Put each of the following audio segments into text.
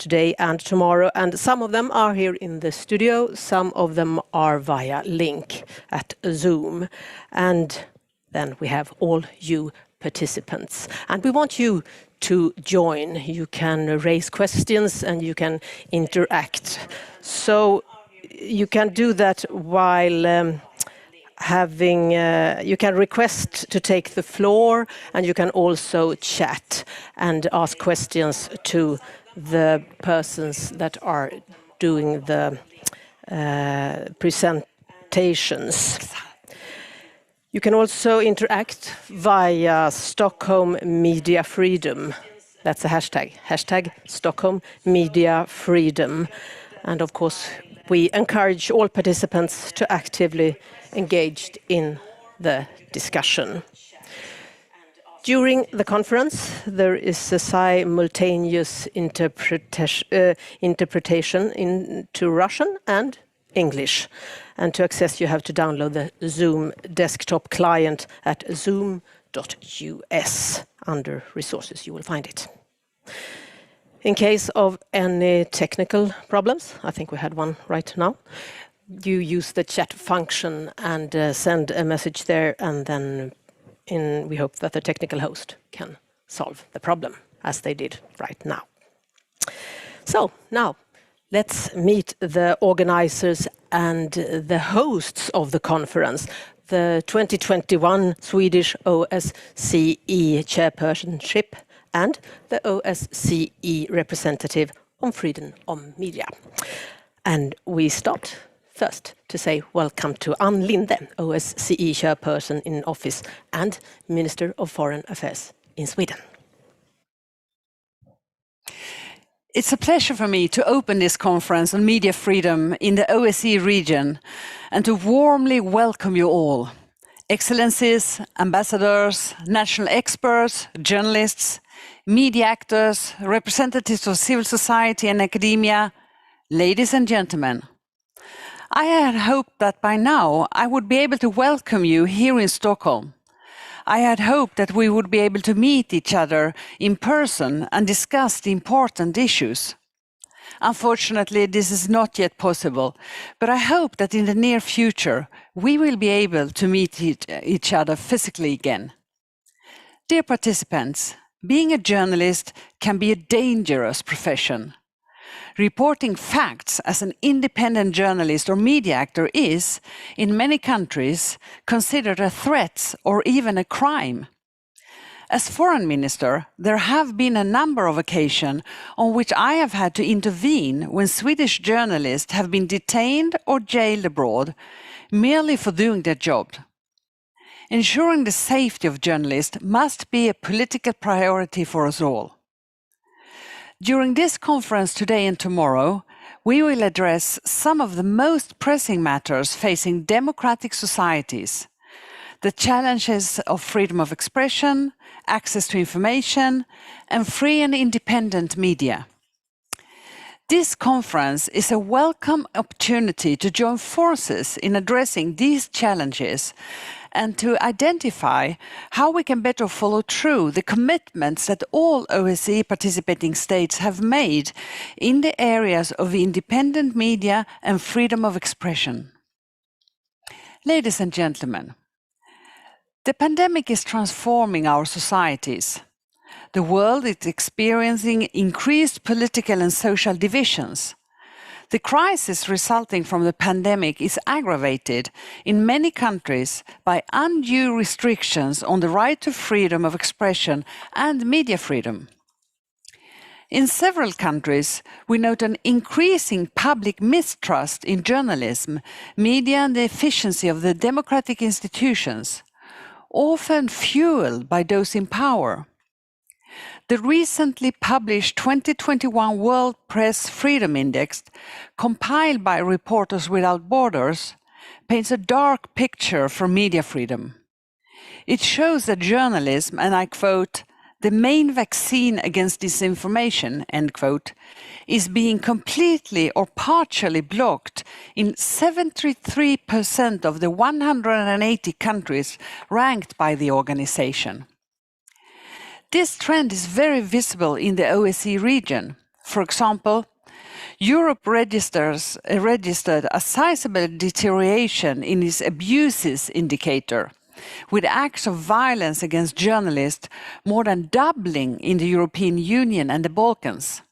today and tomorrow, and some of them are here in the studio, some of them are via link at Zoom, and then we have all you participants. And we want you to join. You can raise questions and you can interact. So you can do that while you can request to take the floor, and you can also chat and ask questions to the persons that are doing the presentations. You can also interact via Stockholm Media Freedom. That's a hashtag Stockholm Media Freedom. And of course, we encourage all participants to actively engage in the discussion. During the conference, there is a simultaneous interpretation into Russian and English. And to access, you have to download the Zoom desktop client at zoom.us. Under resources, you will find it. In case of any technical problems, I think we had one right now, you use the chat function and send a message there, and then we hope that the technical host can solve the problem, as they did right now. So now, let's meet the organizers and the hosts of the conference, the 2021 Swedish OSCE chairpersonship and the OSCE representative on freedom of media. And we start first to say welcome to Ann Linde, OSCE chairperson in office and Minister of Foreign Affairs in Sweden. It's a pleasure for me to open this conference on media freedom in the OSCE region and to warmly welcome you all. Excellencies, ambassadors, national experts, journalists, media actors, representatives of civil society and academia, ladies and gentlemen. I had hoped that by now I would be able to welcome you here in Stockholm. I had hoped that we would be able to meet each other in person and discuss the important issues. Unfortunately, this is not yet possible, but I hope that in the near future we will be able to meet each other physically again. Dear participants, being a journalist can be a dangerous profession. Reporting facts as an independent journalist or media actor is, in many countries, considered a threat or even a crime. As foreign minister, there have been a number of occasions on which I have had to intervene when Swedish journalists have been detained or jailed abroad, merely for doing their job. Ensuring the safety of journalists must be a political priority for us all. During this conference today and tomorrow, we will address some of the most pressing matters facing democratic societies: the challenges of freedom of expression, access to information, and free and independent media. This conference is a welcome opportunity to join forces in addressing these challenges and to identify how we can better follow through the commitments that all OSCE participating states have made in the areas of independent media and freedom of expression. Ladies and gentlemen, the pandemic is transforming our societies. The world is experiencing increased political and social divisions. The crisis resulting from the pandemic is aggravated in many countries by undue restrictions on the right to freedom of expression and media freedom. In several countries, we note an increasing public mistrust in journalism, media and the efficiency of the democratic institutions, often fueled by those in power. The recently published 2021 World Press Freedom Index, compiled by Reporters Without Borders, paints a dark picture for media freedom. It shows that journalism, and I quote, "the main vaccine against disinformation," end quote, is being completely or partially blocked in 73% of the 180 countries ranked by the organization. This trend is very visible in the OSCE region. For example, Europe registered a sizable deterioration in its abuses indicator, with acts of violence against journalists more than doubling in the European Union and the Balkans.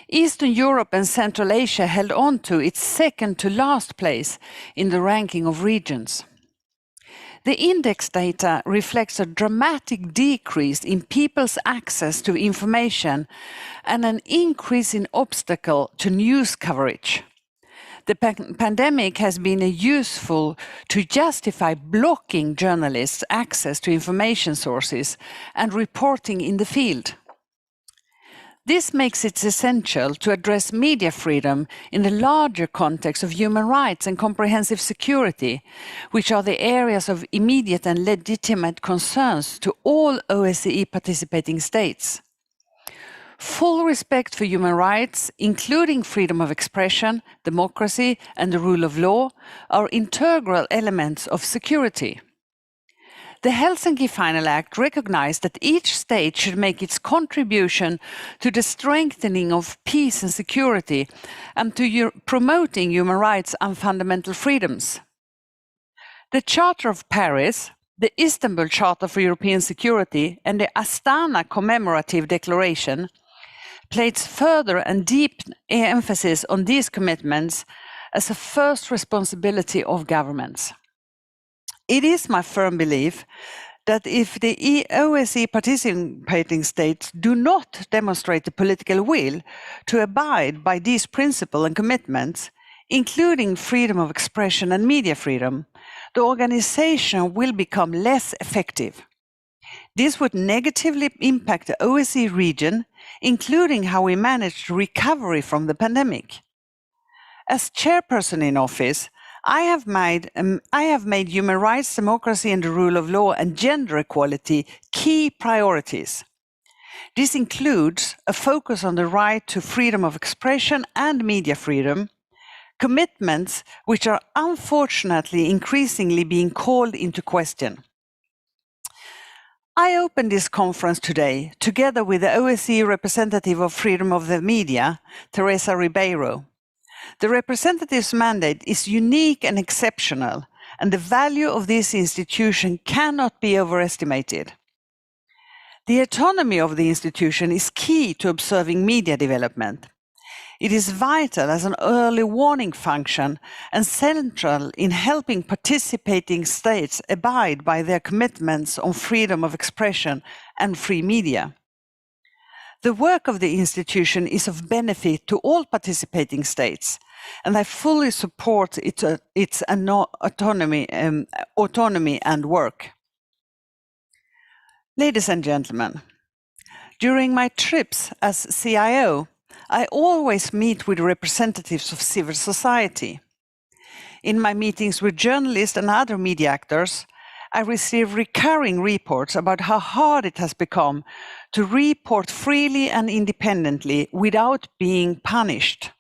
Eastern Europe and Central Asia held on to its second to last place in the ranking of regions. The index data reflects a dramatic decrease in people's access to information and an increase in obstacle to news coverage. The pandemic has been useful to justify blocking journalists' access to information sources and reporting in the field. This makes it essential to address media freedom in the larger context of human rights and comprehensive security, which are the areas of immediate and legitimate concerns to all OSCE participating states. Full respect for human rights, including freedom of expression, democracy, and the rule of law, are integral elements of security. The Helsinki Final Act recognized that each state should make its contribution to the strengthening of peace and security and to promoting human rights and fundamental freedoms. The Charter of Paris, the Istanbul Charter for European Security, and the Astana Commemorative Declaration place further and deep emphasis on these commitments as a first responsibility of governments. It is my firm belief that if the OSCE participating states do not demonstrate the political will to abide by these principles and commitments, including freedom of expression and media freedom, the organization will become less effective. This would negatively impact the OSCE region, including how we manage recovery from the pandemic. As chairperson in office, I have made human rights, democracy and the rule of law and gender equality key priorities. This includes a focus on the right to freedom of expression and media freedom, commitments which are unfortunately increasingly being called into question. I opened this conference today together with the OSCE representative of freedom of the media, Teresa Ribeiro. The representative's mandate is unique and exceptional, and the value of this institution cannot be overestimated. The autonomy of the institution is key to observing media development. It is vital as an early warning function and central in helping participating states abide by their commitments on freedom of expression and free media. The work of the institution is of benefit to all participating states, and I fully support its autonomy and work. Ladies and gentlemen, during my trips as CIO, I always meet with representatives of civil society. In my meetings with journalists and other media actors, I receive recurring reports about how hard it has become to report freely and independently without being punished.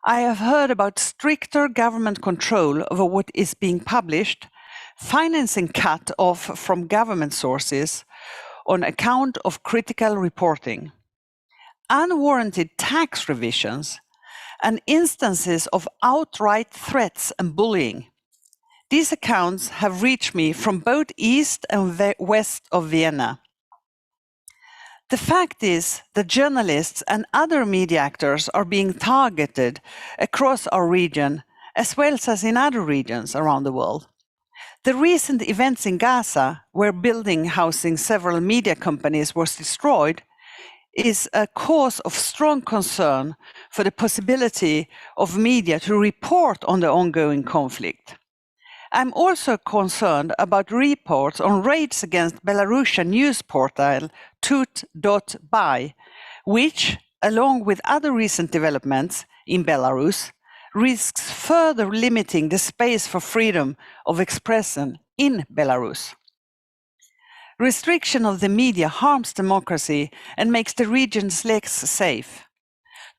I have heard about stricter government control over what is being published, financing cut off from government sources on account of critical reporting, unwarranted tax revisions, and instances of outright threats and bullying. These accounts have reached me from both east and west of Vienna. The fact is that journalists and other media actors are being targeted across our region, as well as in other regions around the world. The recent events in Gaza, where building housing several media companies was destroyed, is a cause of strong concern for the possibility of media to report on the ongoing conflict. I'm also concerned about reports on raids against Belarusian news portal tut.by, which, along with other recent developments in Belarus, risks further limiting the space for freedom of expression in Belarus. Restriction of the media harms democracy and makes the regions less safe.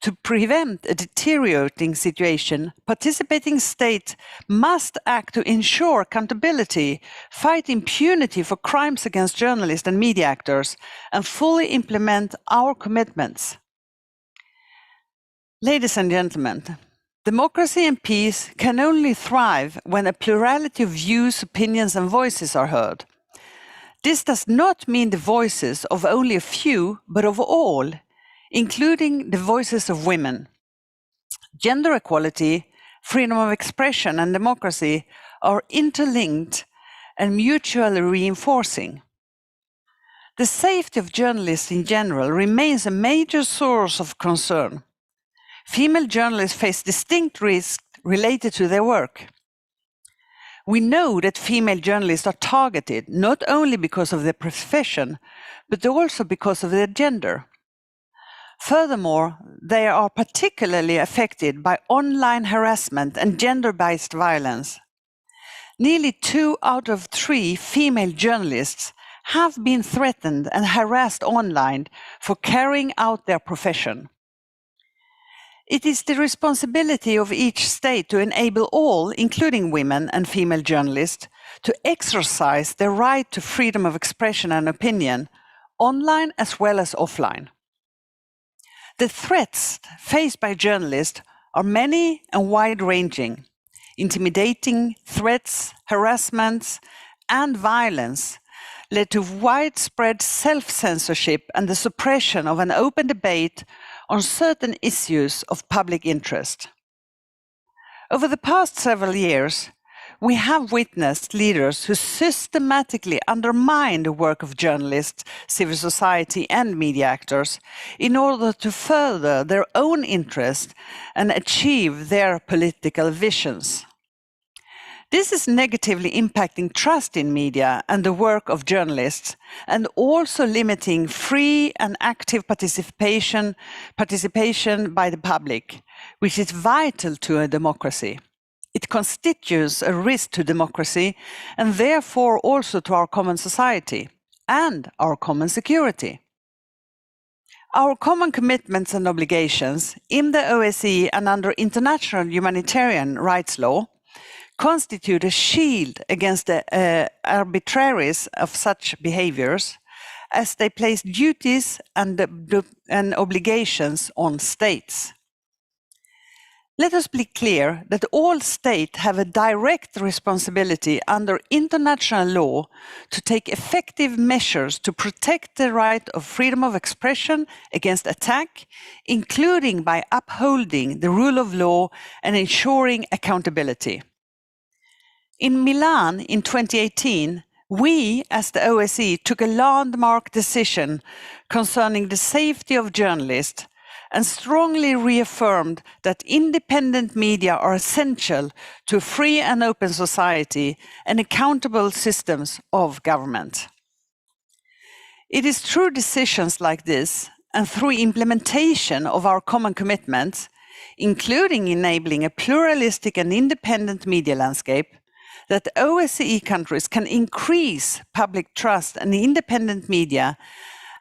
To prevent a deteriorating situation, participating states must act to ensure accountability, fight impunity for crimes against journalists and media actors, and fully implement our commitments. Ladies and gentlemen, democracy and peace can only thrive when a plurality of views, opinions and voices are heard. This does not mean the voices of only a few, but of all, including the voices of women. Gender equality, freedom of expression and democracy are interlinked and mutually reinforcing. The safety of journalists in general remains a major source of concern. Female journalists face distinct risks related to their work. We know that female journalists are targeted not only because of their profession, but also because of their gender. Furthermore, they are particularly affected by online harassment and gender-based violence. Nearly 2 out of 3 female journalists have been threatened and harassed online for carrying out their profession. It is the responsibility of each state to enable all, including women and female journalists, to exercise their right to freedom of expression and opinion, online as well as offline. The threats faced by journalists are many and wide-ranging. Intimidating threats, harassments, and violence led to widespread self-censorship and the suppression of an open debate on certain issues of public interest. Over the past several years, we have witnessed leaders who systematically undermine the work of journalists, civil society and media actors in order to further their own interest and achieve their political visions. This is negatively impacting trust in media and the work of journalists, and also limiting free and active participation by the public, which is vital to a democracy. It constitutes a risk to democracy and therefore also to our common society and our common security. Our common commitments and obligations in the OSCE and under international humanitarian rights law constitute a shield against the arbitrariness of such behaviors, as they place duties and obligations on states. Let us be clear that all states have a direct responsibility under international law to take effective measures to protect the right of freedom of expression against attack, including by upholding the rule of law and ensuring accountability. In Milan in 2018, we, as the OSCE, took a landmark decision concerning the safety of journalists and strongly reaffirmed that independent media are essential to a free and open society and accountable systems of government. It is through decisions like this and through implementation of our common commitments, including enabling a pluralistic and independent media landscape, that OSCE countries can increase public trust in independent media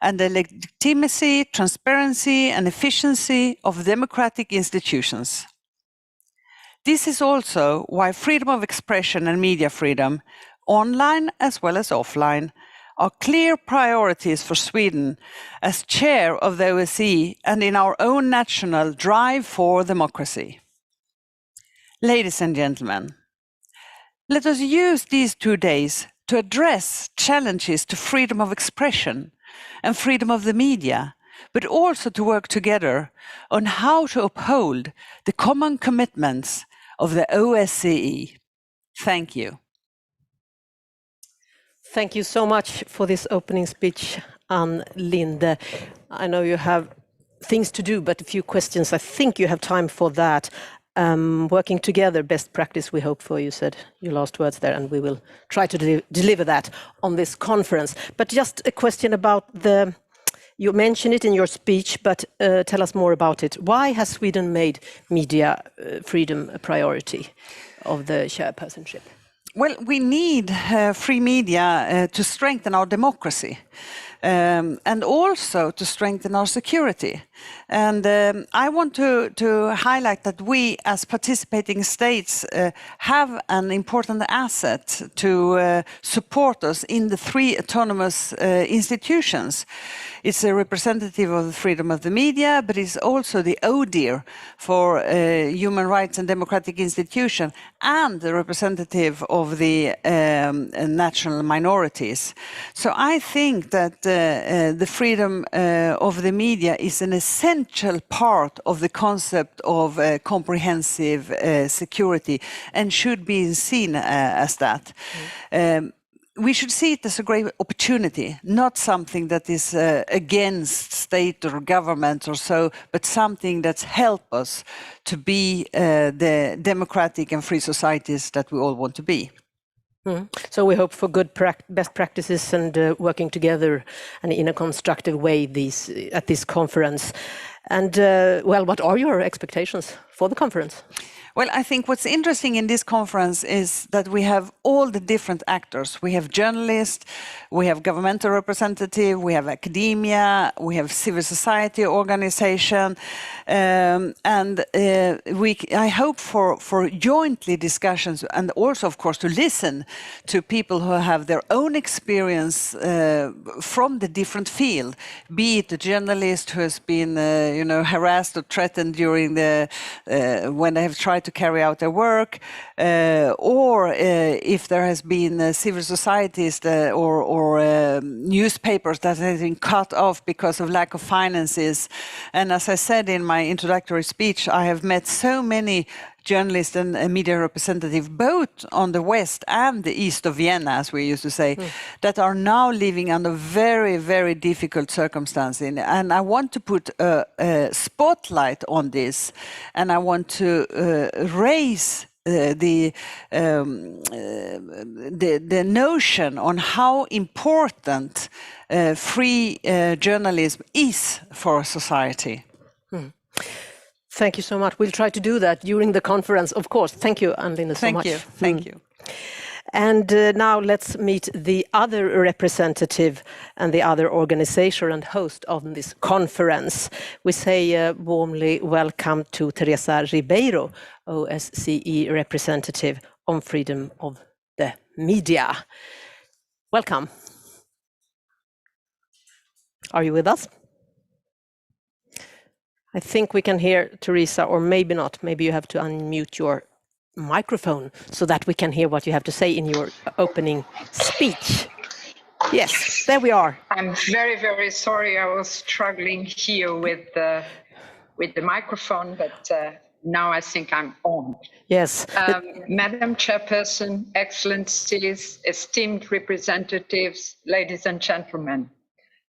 and the legitimacy, transparency and efficiency of democratic institutions. This is also why freedom of expression and media freedom, online as well as offline, are clear priorities for Sweden as chair of the OSCE and in our own national drive for democracy. Ladies and gentlemen, let us use these 2 days to address challenges to freedom of expression and freedom of the media, but also to work together on how to uphold the common commitments of the OSCE. Thank you. Thank you so much for this opening speech, Ann Linde. I know you have things to do, but a few questions. I think you have time for that. Working together, best practice, we hope for, you said your last words there, and we will try to deliver that on this conference. But just a question about you mentioned it in your speech, but tell us more about it. Why has Sweden made media freedom a priority of the chairpersonship? Well, we need free media to strengthen our democracy. and also to strengthen our security. And I want to highlight that we, as participating states, have an important asset to support us in the three autonomous institutions. It's a representative of the freedom of the media, but it's also the ODIHR for human rights and democratic institution, and the representative of the national minorities. So I think that the freedom of the media is an essential part of the concept of comprehensive security and should be seen as that. We should see it as a great opportunity, not something that is against state or government or so, but something that's helped us to be the democratic and free societies that we all want to be. So we hope for good best practices and working together and in a constructive way at this conference. And well, what are your expectations for the conference? Well, I think what's interesting in this conference is that we have all the different actors. We have journalists, we have governmental representative, we have academia, we have civil society organization, and I hope for jointly discussions and also, of course, to listen to people who have their own experience from the different field, be it a journalist who has been, harassed or threatened during when they have tried to carry out their work, or if there has been civil societies or newspapers that have been cut off because of lack of finances. And as I said in my introductory speech, I have met so many journalists and media representatives, both on the west and the east of Vienna, as we used to say, that are now living under very, very difficult circumstances. And I want to put a spotlight on this, and I want to raise the notion on how important free journalism is for society. Thank you so much. We'll try to do that during the conference, of course. Thank you, Ann-Linde, so much. Thank you. And now let's meet the other representative and the other organizer and host of this conference. We say warmly welcome to Teresa Ribeiro, OSCE representative on freedom of the media. Welcome. Are you with us? I think we can hear Teresa, or maybe not. Maybe you have to unmute your microphone so that we can hear what you have to say in your opening speech. Yes, there we are. I'm very, very sorry. I was struggling here with the microphone, but now I think I'm on. Yes. Madam Chairperson, Excellencies, esteemed representatives, ladies and gentlemen,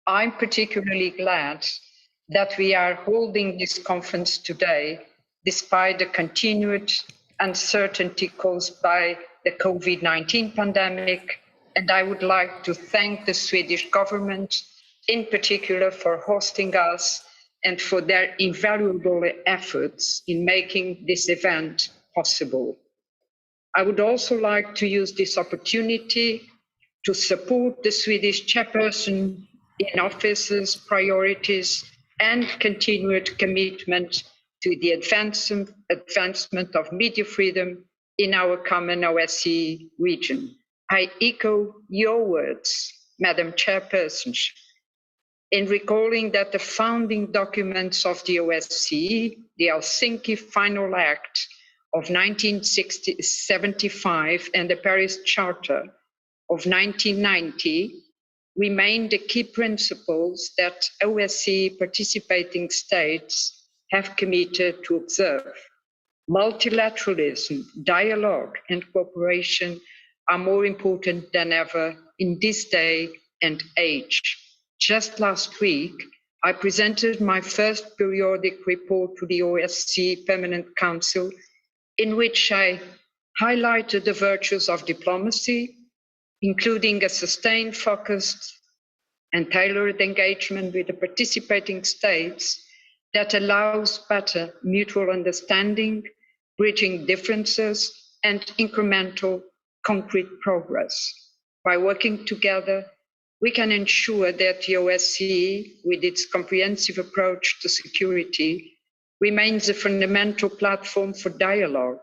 I'm particularly glad that we are holding this conference today, despite the continued uncertainty caused by the COVID-19 pandemic. And I would like to thank the Swedish government, in particular, for hosting us and for their invaluable efforts in making this event possible. I would also like to use this opportunity to support the Swedish chairperson in office's priorities and continued commitment to the advancement of media freedom in our common OSCE region. I echo your words, Madam Chairperson, in recalling that the founding documents of the OSCE, the Helsinki Final Act of 1975 and the Paris Charter of 1990, remain the key principles that OSCE participating states have committed to observe. Multilateralism, dialogue, and cooperation are more important than ever in this day and age. Just last week, I presented my first periodic report to the OSCE Permanent Council, in which I highlighted the virtues of diplomacy, including a sustained, focused, and tailored engagement with the participating states that allows better mutual understanding, bridging differences, and incremental concrete progress. By working together, we can ensure that the OSCE, with its comprehensive approach to security, remains a fundamental platform for dialogue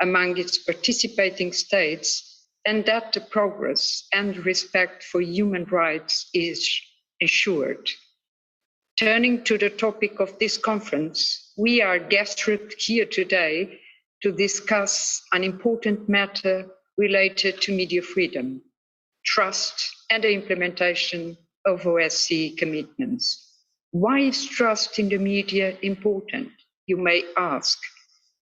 among its participating states, and that the progress and respect for human rights is ensured. Turning to the topic of this conference, we are gathered here today to discuss an important matter related to media freedom, trust, and the implementation of OSCE commitments. Why is trust in the media important, you may ask?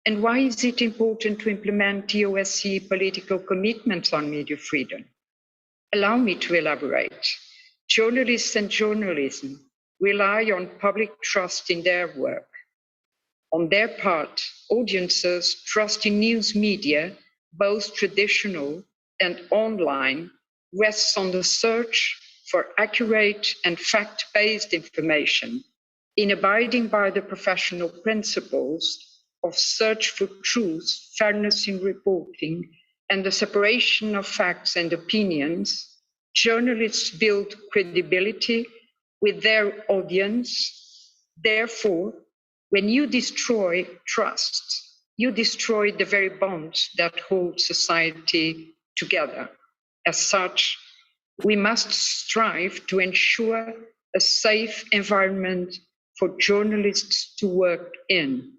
And why is it important to implement the OSCE political commitments on media freedom? Allow me to elaborate. Journalists and journalism rely on public trust in their work. On their part, audiences trust in news media, both traditional and online, rests on the search for accurate and fact-based information, in abiding by the professional principles of search for truth, fairness in reporting, and the separation of facts and opinions. Journalists build credibility with their audience. Therefore, when you destroy trust, you destroy the very bonds that hold society together. As such, we must strive to ensure a safe environment for journalists to work in,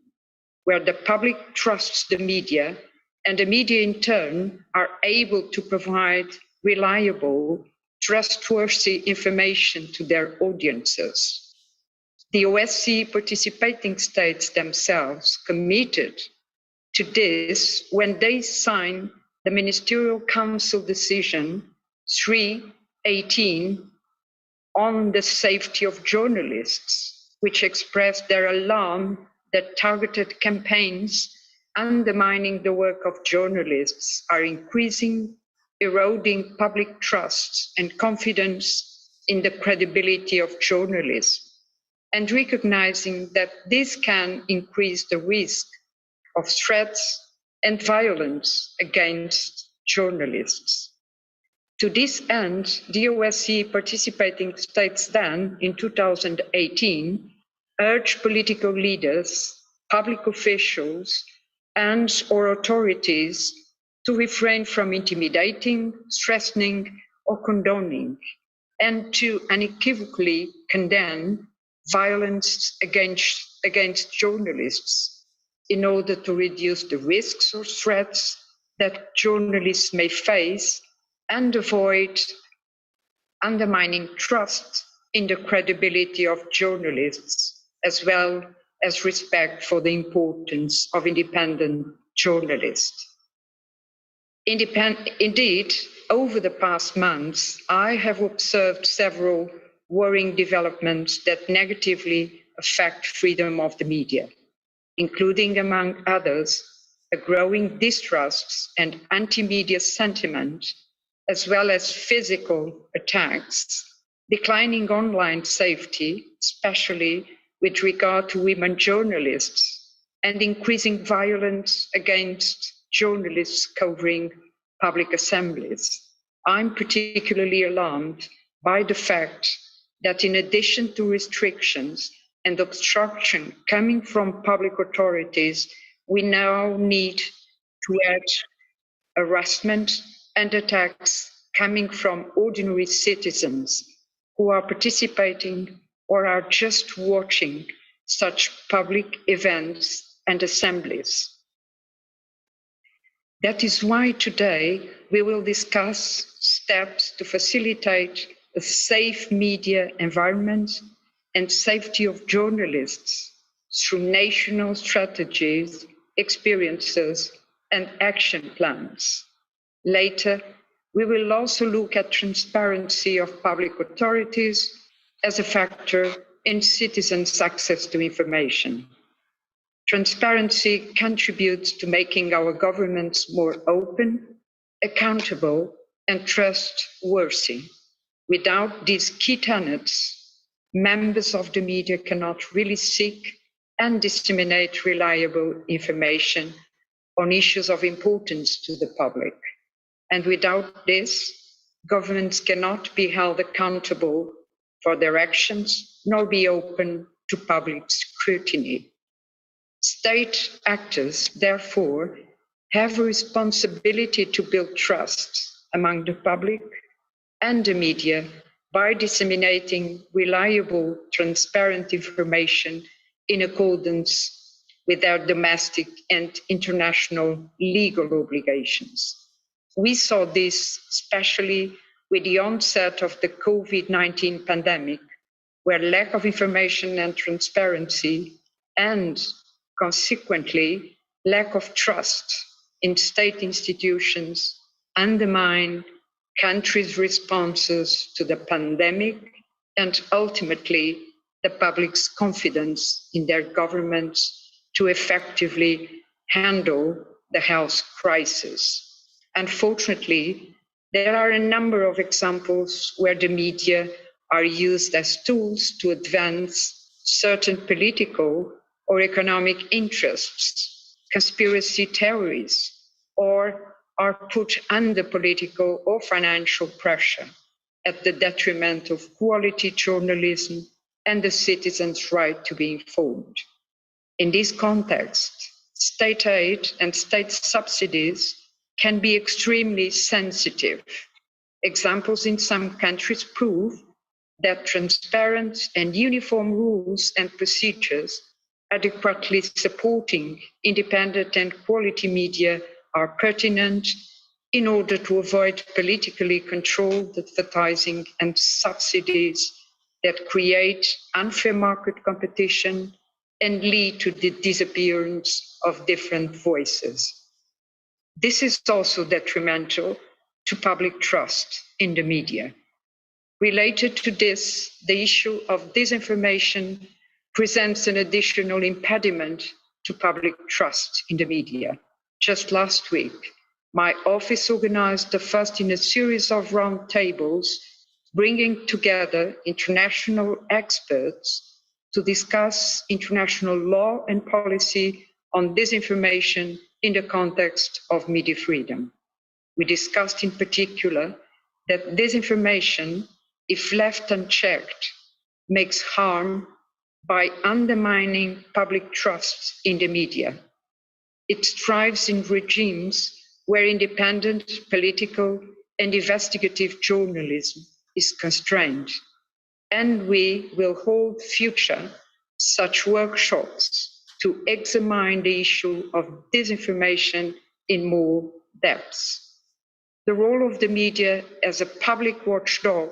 where the public trusts the media and the media in turn are able to provide reliable, trustworthy information to their audiences. The OSCE participating states themselves committed to this when they signed the Ministerial Council Decision 318 on the safety of journalists, which expressed their alarm that targeted campaigns undermining the work of journalists are increasing, eroding public trust and confidence in the credibility of journalism, and recognizing that this can increase the risk of threats and violence against journalists. To this end, the OSCE participating states then, in 2018, urged political leaders, public officials, and/or authorities to refrain from intimidating, threatening, or condoning, and to unequivocally condemn violence against journalists in order to reduce the risks or threats that journalists may face and avoid undermining trust in the credibility of journalists, as well as respect for the importance of independent journalists. Indeed, over the past months, I have observed several worrying developments that negatively affect freedom of the media, including, among others, a growing distrust and anti-media sentiment, as well as physical attacks, declining online safety, especially with regard to women journalists, and increasing violence against journalists covering public assemblies. I'm particularly alarmed by the fact that in addition to restrictions and obstruction coming from public authorities, we now need to add harassment and attacks coming from ordinary citizens who are participating or are just watching such public events and assemblies. That is why today we will discuss steps to facilitate a safe media environment and safety of journalists through national strategies, experiences, and action plans. Later, we will also look at transparency of public authorities as a factor in citizens' access to information. Transparency contributes to making our governments more open, accountable, and trustworthy. Without these key tenets, members of the media cannot really seek and disseminate reliable information on issues of importance to the public. And without this, Governments cannot be held accountable for their actions, nor be open to public scrutiny. State actors, therefore, have a responsibility to build trust among the public and the media by disseminating reliable, transparent information in accordance with their domestic and international legal obligations. We saw this especially with the onset of the COVID-19 pandemic, where lack of information and transparency and consequently lack of trust in state institutions undermine countries' responses to the pandemic and ultimately the public's confidence in their governments to effectively handle the health crisis. Unfortunately, there are a number of examples where the media are used as tools to advance certain political or economic interests, conspiracy theories, or are put under political or financial pressure at the detriment of quality journalism and the citizens' right to be informed. In this context, state aid and state subsidies can be extremely sensitive. Examples in some countries prove that transparent and uniform rules and procedures adequately supporting independent and quality media are pertinent in order to avoid politically controlled advertising and subsidies that create unfair market competition and lead to the disappearance of different voices. This is also detrimental to public trust in the media. Related to this, the issue of disinformation presents an additional impediment to public trust in the media. Just last week, my office organized the first in a series of roundtables, bringing together international experts to discuss international law and policy on disinformation in the context of media freedom. We discussed in particular that disinformation, if left unchecked, makes harm by undermining public trust in the media. It thrives in regimes where independent political and investigative journalism is constrained. And we will hold future such workshops to examine the issue of disinformation in more depth. The role of the media as a public watchdog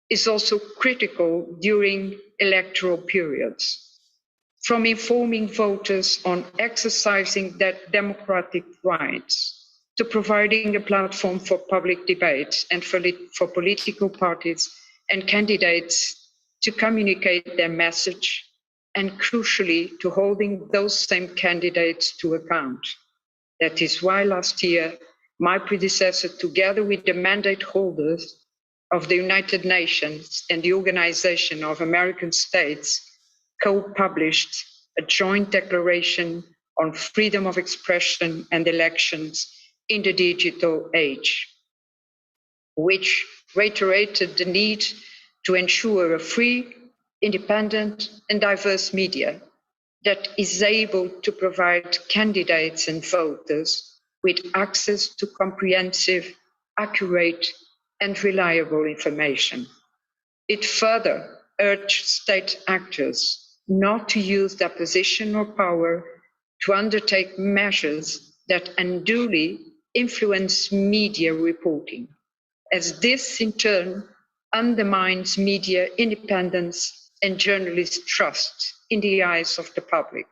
is also critical during electoral periods. From informing voters on exercising their democratic rights, to providing a platform for public debate and for political parties and candidates to communicate their message, and crucially, to holding those same candidates to account. That is why last year, my predecessor, together with the mandate holders of the United Nations and the Organization of American States, co-published a joint declaration on freedom of expression and elections in the digital age, which reiterated the need to ensure a free, independent, and diverse media that is able to provide candidates and voters with access to comprehensive, accurate, and reliable information. It further urged state actors not to use their position or power to undertake measures that unduly influence media reporting, as this in turn undermines media independence and journalist trust in the eyes of the public.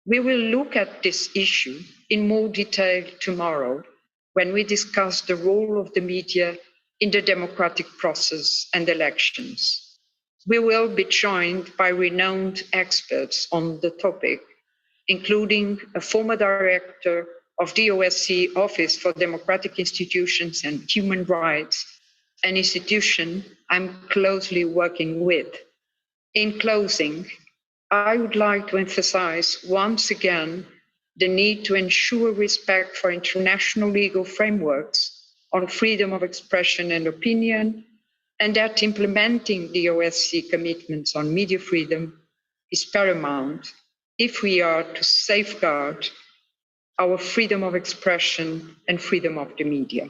We will look at this issue in more detail tomorrow when we discuss the role of the media in the democratic process and elections. We will be joined by renowned experts on the topic, including a former director of the OSCE Office for Democratic Institutions and Human Rights, an institution I'm closely working with. In closing, I would like to emphasize once again the need to ensure respect for international legal frameworks on freedom of expression and opinion, and that implementing the OSCE commitments on media freedom is paramount if we are to safeguard our freedom of expression and freedom of the media.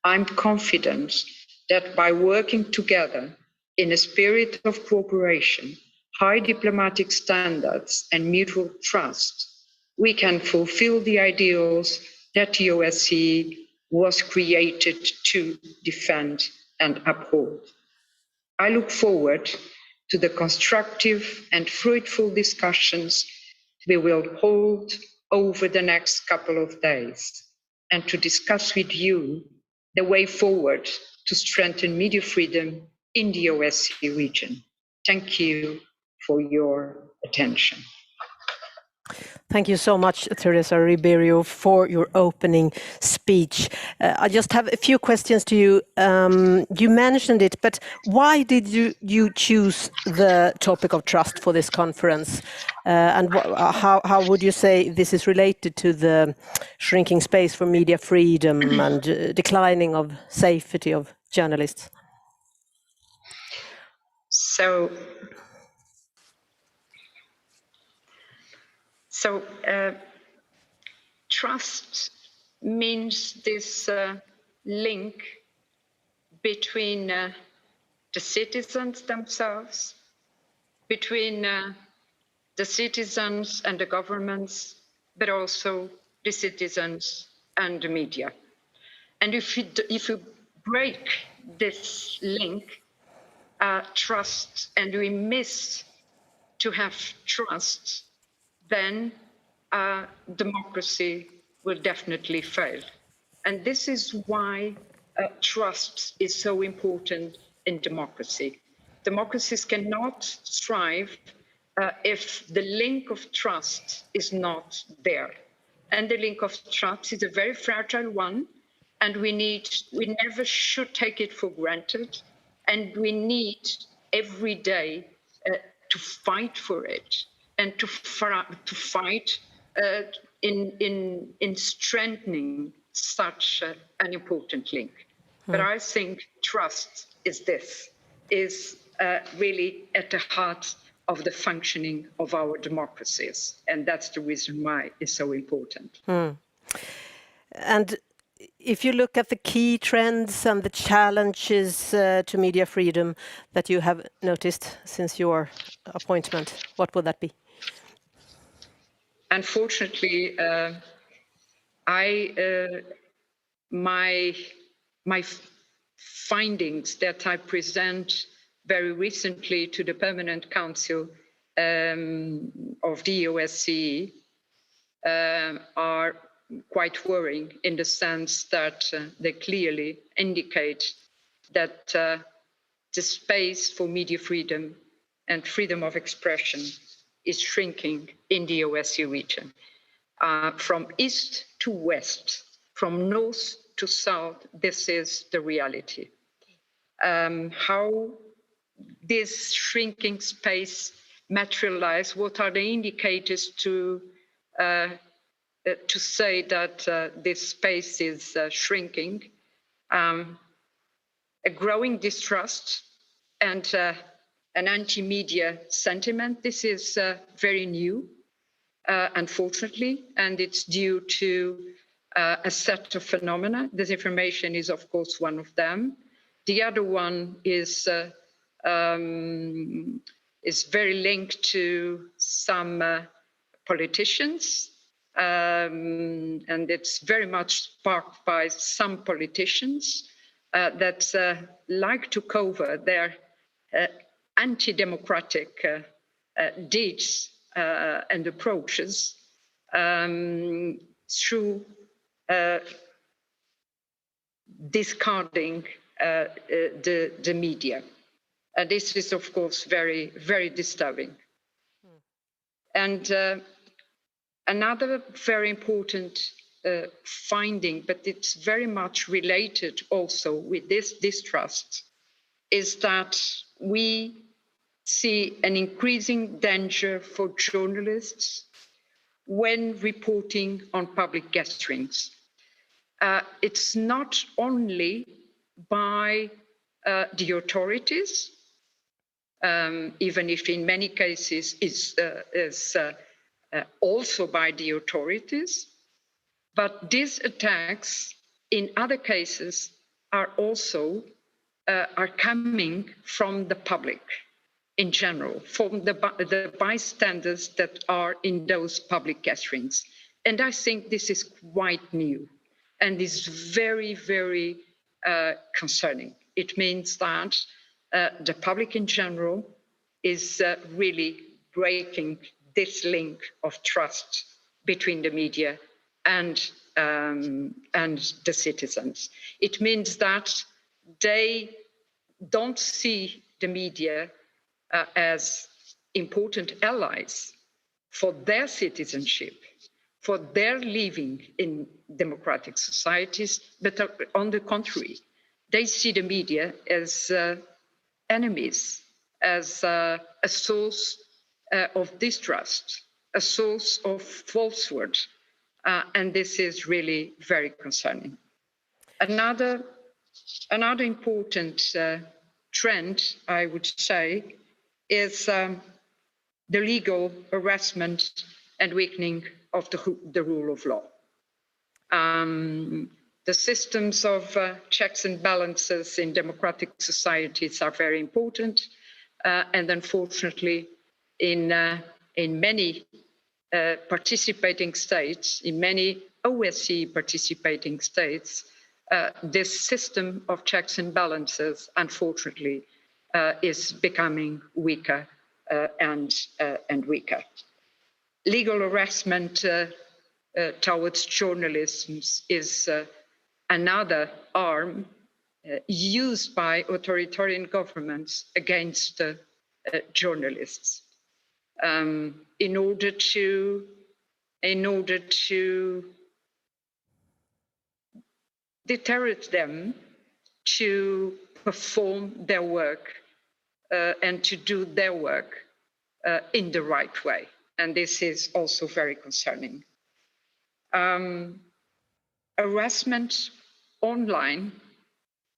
I'm confident that by working together in a spirit of cooperation, high diplomatic standards and mutual trust, we can fulfill the ideals that the OSCE was created to defend and uphold. I look forward to the constructive and fruitful discussions we will hold over the next couple of days and to discuss with you the way forward to strengthen media freedom in the OSCE region. Thank you for your attention. Thank you so much, Teresa Ribeiro, for your opening speech. I just have a few questions to you. You mentioned it, but why did you choose the topic of trust for this conference? And how would you say this is related to the shrinking space for media freedom and declining of safety of journalists? So trust means this link between the citizens themselves, between the citizens and the governments, but also the citizens and the media. And if you break this link, trust, and we miss to have trust, then democracy will definitely fail. And this is why trust is so important in democracy. Democracies cannot thrive if the link of trust is not there. And the link of trust is a very fragile one, and we never should take it for granted, and we need every day to fight for it and to fight in strengthening such an important link. But I think trust is really at the heart of the functioning of our democracies, and that's the reason why it's so important. And if you look at the key trends and the challenges to media freedom that you have noticed since your appointment, what would that be? Unfortunately, my findings that I present very recently to the Permanent Council of the OSCE are quite worrying in the sense that they clearly indicate that the space for media freedom and freedom of expression is shrinking in the OSCE region. From east to west, from north to south, this is the reality. How this shrinking space materialize, what are the indicators to say that this space is shrinking? A growing distrust and an anti-media sentiment. This is very new, unfortunately, and it's due to a set of phenomena. Disinformation is, of course, one of them. The other one is very linked to some politicians, and it's very much sparked by some politicians that like to cover their anti-democratic deeds and approaches through discarding the media. This is, of course, very, very disturbing. And another very important finding, but it's very much related also with this distrust, is that we see an increasing danger for journalists when reporting on public gatherings. It's not only by the authorities, even if in many cases is also by the authorities, but these attacks in other cases are also are coming from the public in general, from the bystanders that are in those public gatherings. And I think this is quite new and is very, very concerning. It means that the public in general is really breaking this link of trust between the media and the citizens. It means that they don't see the media as important allies for their citizenship, for their living in democratic societies, but on the contrary, they see the media as enemies, as a source of distrust, a source of falsehood, and this is really very concerning. Another important trend, I would say, is the legal harassment and weakening of the rule of law. The systems of checks and balances in democratic societies are very important, and unfortunately, in many participating states, in many OSCE participating states, this system of checks and balances, unfortunately, is becoming weaker and weaker. Legal harassment towards journalism is another arm used by authoritarian governments against journalists in order to deterrent them to perform their work and to do their work in the right way. And this is also very concerning. Harassment online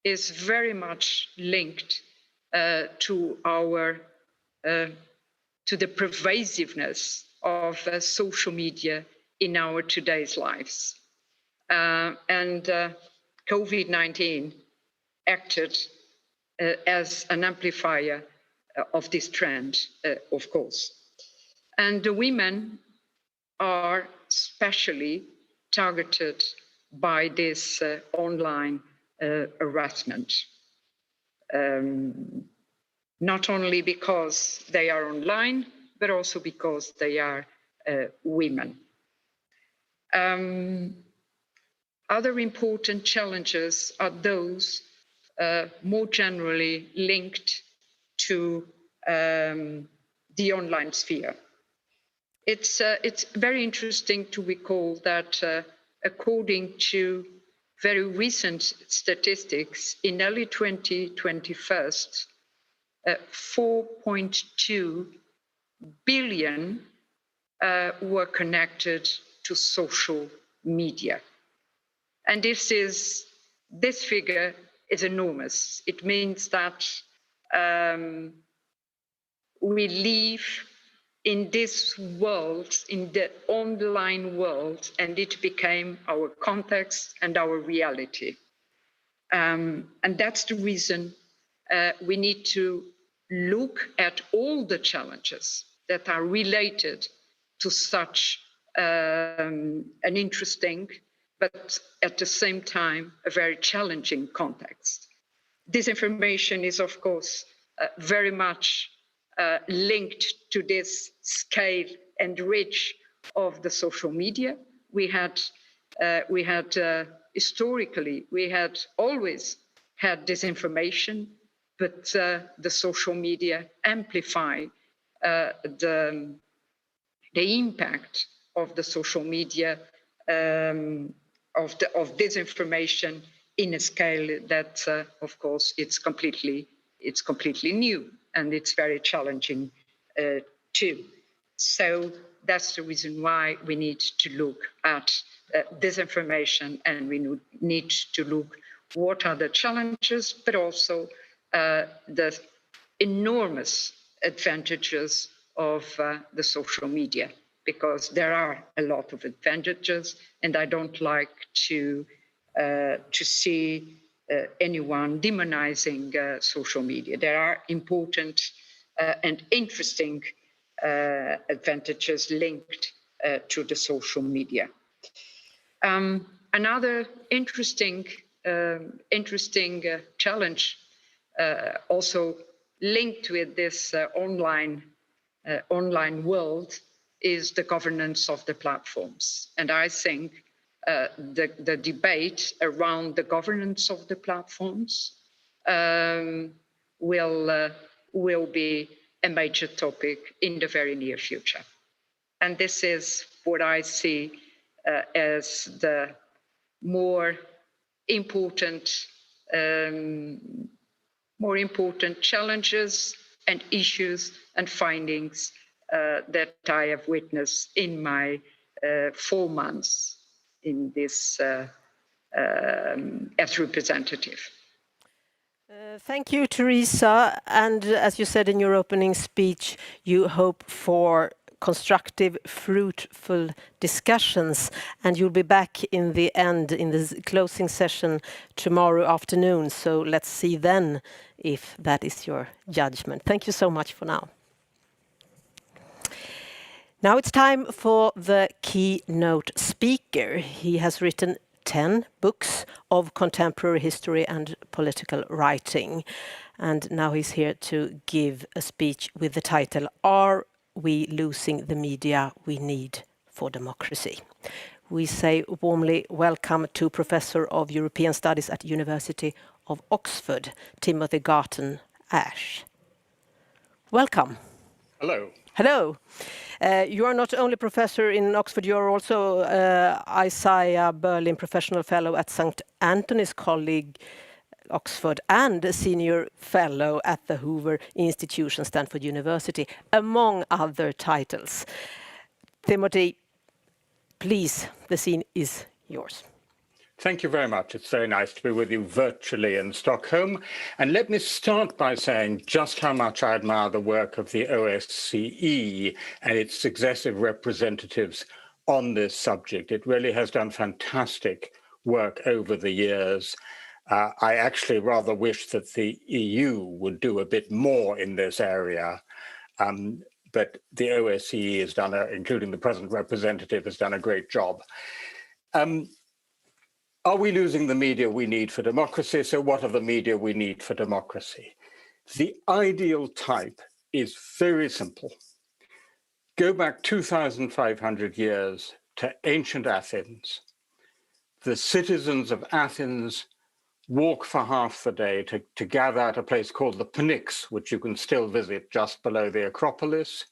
is very much linked to the pervasiveness of social media in our today's lives. And COVID-19 acted as an amplifier of this trend, of course. And the women are especially targeted by this online harassment, not only because they are online, but also because they are women. Other important challenges are those more generally linked to the online sphere. It's very interesting to recall that according to very recent statistics, in early 2021, 4.2 billion were connected to social media. And this figure is enormous. It means that we live in this world, in the online world, and it became our context and our reality. And that's the reason we need to look at all the challenges that are related to such an interesting, but at the same time, a very challenging context. Disinformation is, of course, very much linked to this scale and reach of the social media. We had historically, we had always had disinformation, but the social media amplify the impact of the social media of disinformation in a scale that, of course, it's completely new, and it's very challenging too. So that's the reason why we need to look at disinformation, and we need to look what are the challenges, but also the enormous advantages of the social media, because there are a lot of advantages, and I don't like to see anyone demonizing social media. There are important and interesting advantages linked to the social media. Another interesting challenge also linked with this online world is the governance of the platforms. And I think the debate around the governance of the platforms will be a major topic in the very near future. And this is what I see as the more important challenges and issues and findings that I have witnessed in my 4 months in this as representative. Thank you, Teresa. And as you said in your opening speech, you hope for constructive, fruitful discussions, and you'll be back in the end, in the closing session tomorrow afternoon. So let's see then if that is your judgment. Thank you so much for now. Now it's time for the keynote speaker. He has written 10 books of contemporary history and political writing. And now he's here to give a speech with the title, Are We Losing the Media We Need for Democracy? We say warmly welcome to Professor of European Studies at University of Oxford, Timothy Garton Ash. Welcome. Hello. Hello. You are not only professor in Oxford, you are also Isaiah Berlin Professional Fellow at St. Anthony's College, Oxford, and a Senior Fellow at the Hoover Institution, Stanford University, among other titles. Timothy, please, the scene is yours. Thank you very much. It's very nice to be with you virtually in Stockholm. And let me start by saying just how much I admire the work of the OSCE and its successive representatives on this subject. It really has done fantastic work over the years. I actually rather wish that the EU would do a bit more in this area. But the OSCE has done, including the present representative, has done a great job. Are we losing the media we need for democracy? So what are the media we need for democracy? The ideal type is very simple. Go back 2,500 years to ancient Athens. The citizens of Athens walk for half the day to gather at a place called the Pnyx, which you can still visit just below the Acropolis.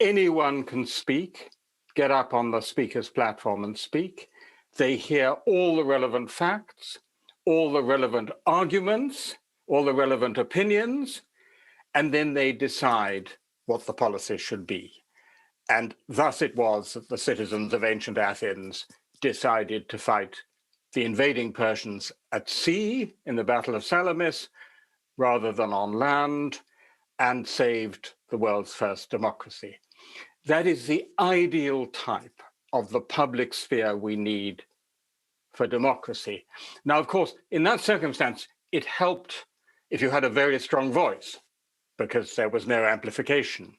Anyone can speak, get up on the speaker's platform and speak. They hear all the relevant facts, all the relevant arguments, all the relevant opinions, and then they decide what the policy should be. And thus it was that the citizens of ancient Athens decided to fight the invading Persians at sea in the Battle of Salamis rather than on land, and saved the world's first democracy. That is the ideal type of the public sphere we need for democracy. Now, of course, in that circumstance, it helped if you had a very strong voice, because there was no amplification.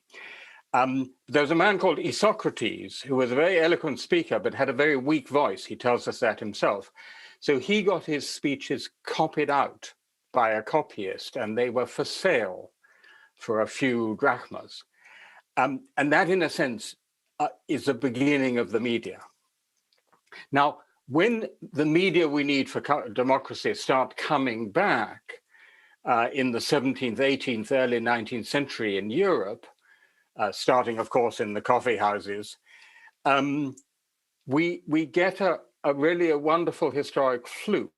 There was a man called Isocrates, who was a very eloquent speaker, but had a very weak voice. He tells us that himself. So he got his speeches copied out by a copyist, and they were for sale for a few drachmas. And that, in a sense, is the beginning of the media. Now, when the media we need for democracy start coming back in the 17th, 18th, early 19th century in Europe, starting, of course, in the coffee houses, we get really a wonderful historic fluke,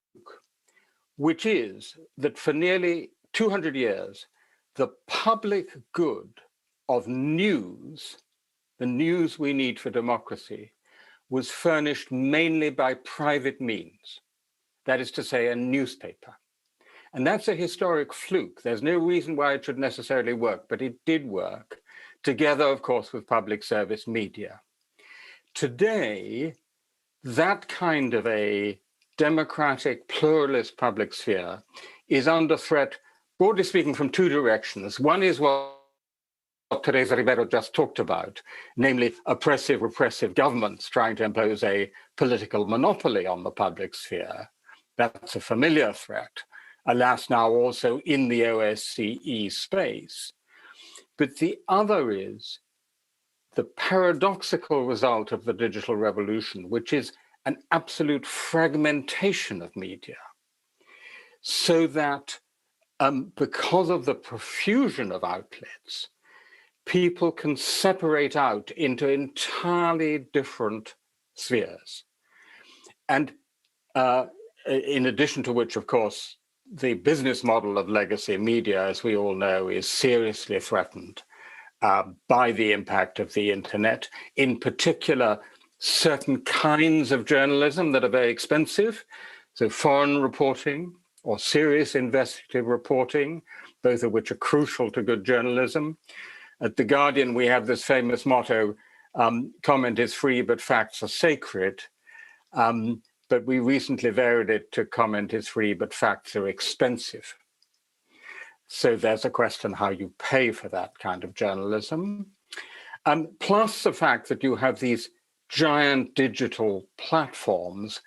which is that for nearly 200 years, the public good of news the news we need for democracy, was furnished mainly by private means. That is to say, a newspaper. And that's a historic fluke. There's no reason why it should necessarily work, but it did work, together, of course, with public service media. Today, that kind of a democratic, pluralist public sphere is under threat, broadly speaking, from two directions. One is what Teresa Ribeiro just talked about, namely oppressive, repressive governments trying to impose a political monopoly on the public sphere. That's a familiar threat, alas, now also in the OSCE space. But the other is the paradoxical result of the digital revolution, which is an absolute fragmentation of media, so that because of the profusion of outlets, people can separate out into entirely different spheres. And in addition to which, of course, the business model of legacy media, as we all know, is seriously threatened by the impact of the internet, in particular, certain kinds of journalism that are very expensive. So foreign reporting or serious investigative reporting, both of which are crucial to good journalism. At The Guardian, we have this famous motto, comment is free, but facts are sacred. But we recently varied it to comment is free, but facts are expensive. So there's a question how you pay for that kind of journalism. Plus the fact that you have these giant digital platforms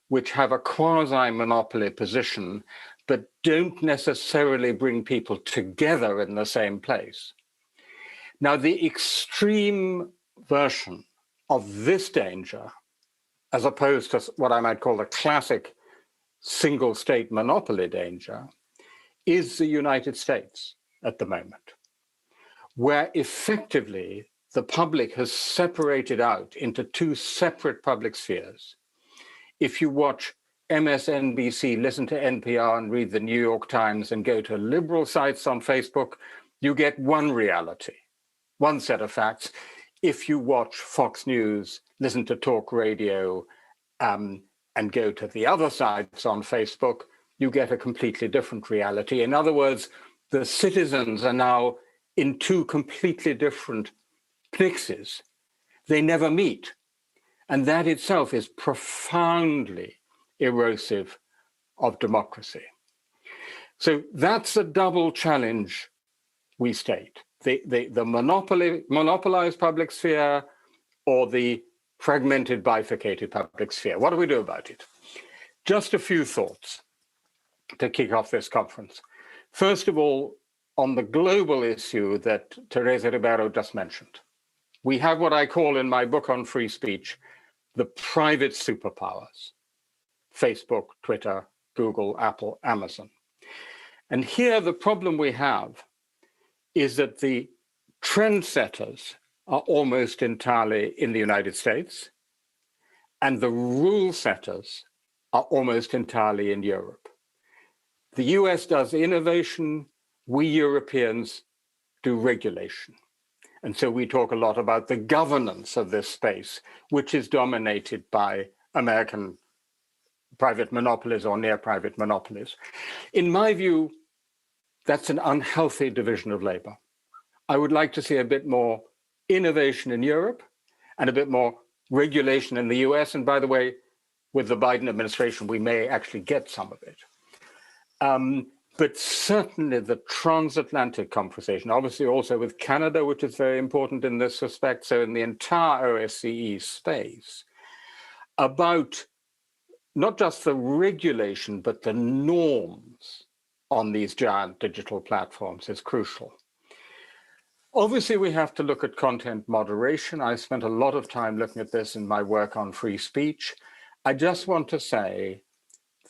which have a quasi-monopoly position, but don't necessarily bring people together in the same place. Now, the extreme version of this danger, as opposed to what I might call the classic single state monopoly danger, is the United States at the moment, where effectively the public has separated out into two separate public spheres. If you watch MSNBC, listen to NPR and read the New York Times and go to liberal sites on Facebook, you get one reality, one set of facts. If you watch Fox News, listen to talk radio, and go to the other sites on Facebook, you get a completely different reality. In other words, the citizens are now in two completely different places. They never meet. And that itself is profoundly erosive of democracy. So that's a double challenge we state. The monopolized public sphere or the fragmented, bifurcated public sphere. What do we do about it? Just a few thoughts to kick off this conference. First of all, on the global issue that Teresa Ribeiro just mentioned, we have what I call in my book on free speech, the private superpowers: Facebook, Twitter, Google, Apple, Amazon. And here the problem we have is that the trendsetters are almost entirely in the United States, and the rule setters are almost entirely in Europe. The US does innovation, we Europeans do regulation. And so we talk a lot about the governance of this space, which is dominated by American private monopolies or near private monopolies. In my view, that's an unhealthy division of labor. I would like to see a bit more innovation in Europe and a bit more regulation in the US. And by the way, with the Biden administration, we may actually get some of it. But certainly the transatlantic conversation, obviously also with Canada, which is very important in this respect, so in the entire OSCE space, about not just the regulation, but the norms on these giant digital platforms is crucial. Obviously, we have to look at content moderation. I spent a lot of time looking at this in my work on free speech. I just want to say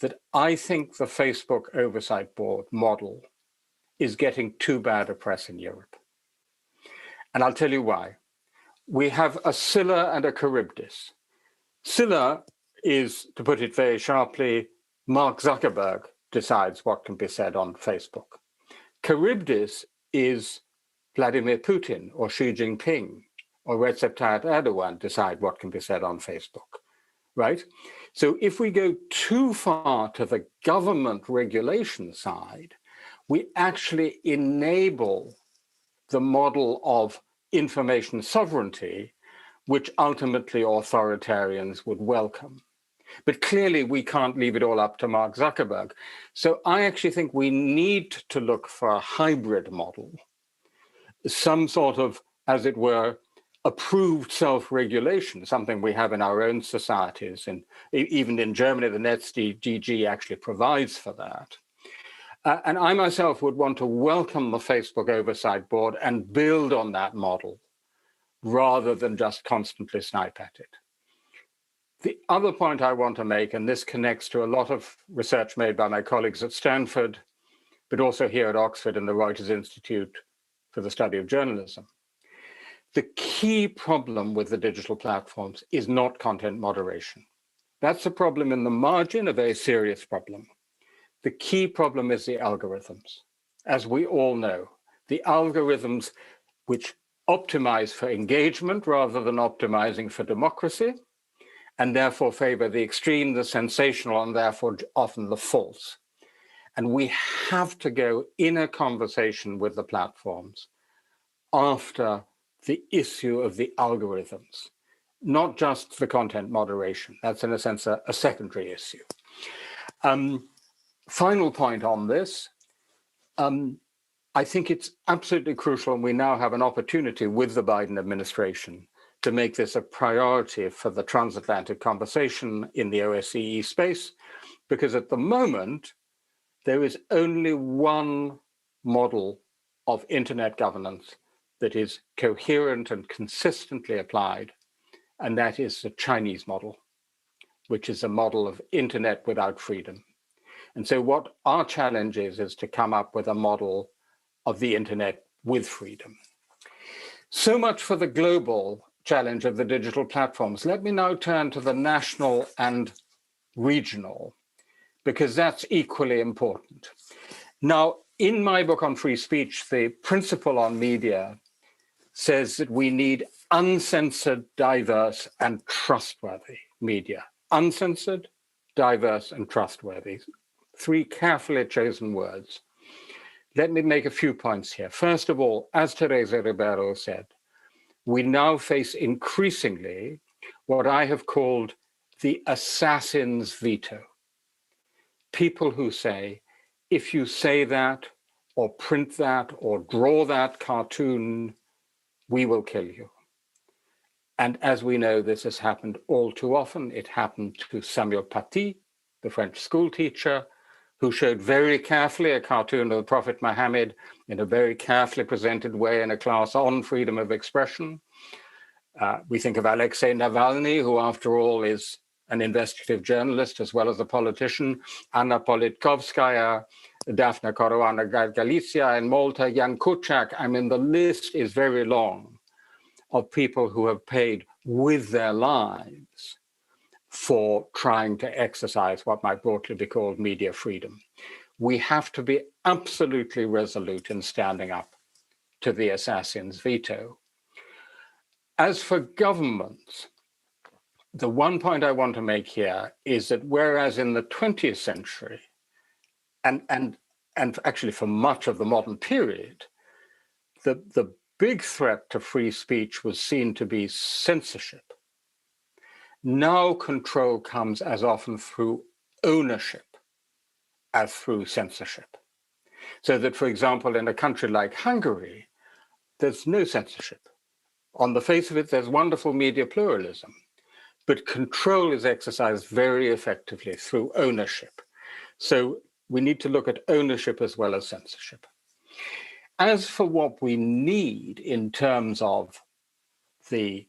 that I think the Facebook Oversight Board model is getting too bad a press in Europe. And I'll tell you why. We have a Scylla and a Charybdis. Scylla is, to put it very sharply, Mark Zuckerberg decides what can be said on Facebook. Charybdis is Vladimir Putin or Xi Jinping or Recep Tayyip Erdogan decide what can be said on Facebook, right? So if we go too far to the government regulation side, we actually enable the model of information sovereignty, which ultimately authoritarians would welcome. But clearly, we can't leave it all up to Mark Zuckerberg. So I actually think we need to look for a hybrid model, some sort of, as it were, approved self-regulation, something we have in our own societies. And even in Germany, the NetzDG actually provides for that. And I myself would want to welcome the Facebook Oversight Board and build on that model rather than just constantly snipe at it. The other point I want to make, and this connects to a lot of research made by my colleagues at Stanford, but also here at Oxford and the Reuters Institute for the Study of Journalism. The key problem with the digital platforms is not content moderation. That's a problem in the margin, a very serious problem. The key problem is the algorithms. As we all know, the algorithms which optimize for engagement rather than optimizing for democracy, and therefore favor the extreme, the sensational, and therefore often the false. And we have to go in a conversation with the platforms after the issue of the algorithms, not just the content moderation. That's in a sense a secondary issue. Final point on this, I think it's absolutely crucial, and we now have an opportunity with the Biden administration to make this a priority for the transatlantic conversation in the OSCE space, because at the moment, there is only one model of internet governance that is coherent and consistently applied, and that is the Chinese model, which is a model of internet without freedom. And so what our challenge is to come up with a model of the internet with freedom. So much for the global challenge of the digital platforms. Let me now turn to the national and regional, because that's equally important. Now, in my book on free speech, the principle on media says that we need uncensored, diverse, and trustworthy media. Uncensored, diverse, and trustworthy. Three carefully chosen words. Let me make a few points here. First of all, as Teresa Ribeiro said, we now face increasingly what I have called the assassin's veto. People who say, if you say that, or print that, or draw that cartoon, we will kill you. And as we know, this has happened all too often. It happened to Samuel Paty, the French school teacher, who showed very carefully a cartoon of the Prophet Muhammad in a very carefully presented way in a class on freedom of expression. We think of Alexei Navalny, who after all is an investigative journalist as well as a politician, Anna Politkovskaya, Daphne Caruana Galizia in Malta, Jan Kuciak. I mean, the list is very long of people who have paid with their lives for trying to exercise what might broadly be called media freedom. We have to be absolutely resolute in standing up to the assassin's veto. As for governments, the one point I want to make here is that whereas in the 20th century, and actually for much of the modern period, the big threat to free speech was seen to be censorship. Now control comes as often through ownership as through censorship. So that, for example, in a country like Hungary, there's no censorship. On the face of it, there's wonderful media pluralism, but control is exercised very effectively through ownership. So we need to look at ownership as well as censorship. As for what we need in terms of the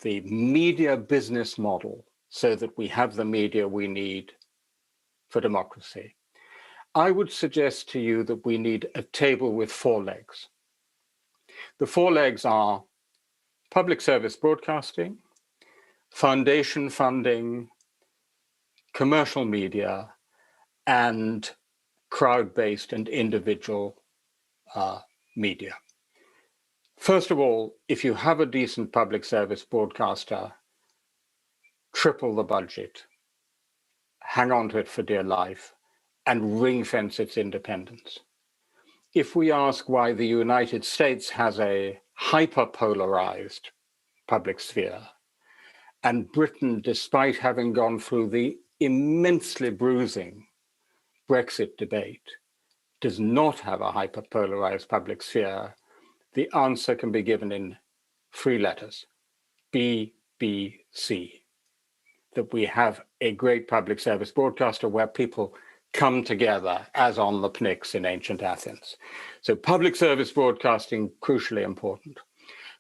media business model so that we have the media we need for democracy, I would suggest to you that we need a table with 4 legs. The 4 legs are public service broadcasting, foundation funding, commercial media, and crowd-based and individual media. First of all, if you have a decent public service broadcaster, triple the budget, hang on to it for dear life, and ring fence its independence. If we ask why the United States has a hyper-polarized public sphere, and Britain, despite having gone through the immensely bruising Brexit debate, does not have a hyper-polarized public sphere, the answer can be given in 3 letters, BBC. That we have a great public service broadcaster where people come together as on the Pnyx in ancient Athens. So public service broadcasting, crucially important.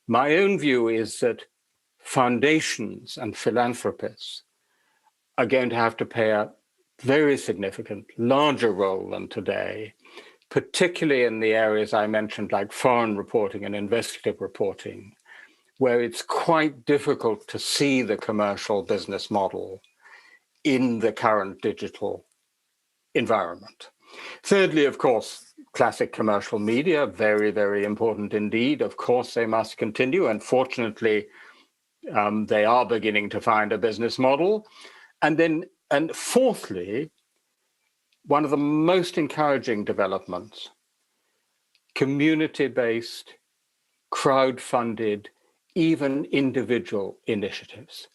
My own view is that foundations and philanthropists are going to have to play a very significant, larger role than today, particularly in the areas I mentioned, like foreign reporting and investigative reporting, where it's quite difficult to see the commercial business model in the current digital environment. Thirdly, of course, classic commercial media, very, very important indeed. Of course, they must continue, and fortunately, they are beginning to find a business model. And fourthly, one of the most encouraging developments, community-based, crowd-funded, even individual initiatives.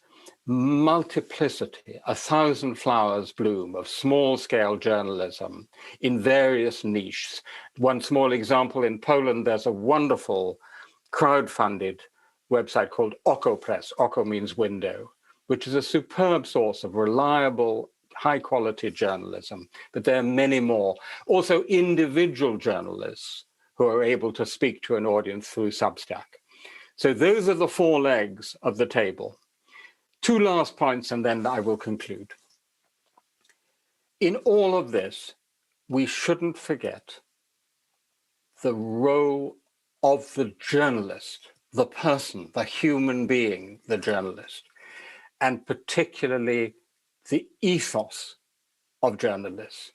Multiplicity, 1,000 flowers bloom of small-scale journalism in various niches. One small example, in Poland, there's a wonderful crowd-funded website called Oko Press. Oko means window, which is a superb source of reliable, high-quality journalism. But there are many more. Also, individual journalists who are able to speak to an audience through Substack. So those are the 4 legs of the table. 2 last points, and then I will conclude. In all of this, we shouldn't forget the role of the journalist, the person, the human being, the journalist, and particularly the ethos of journalists.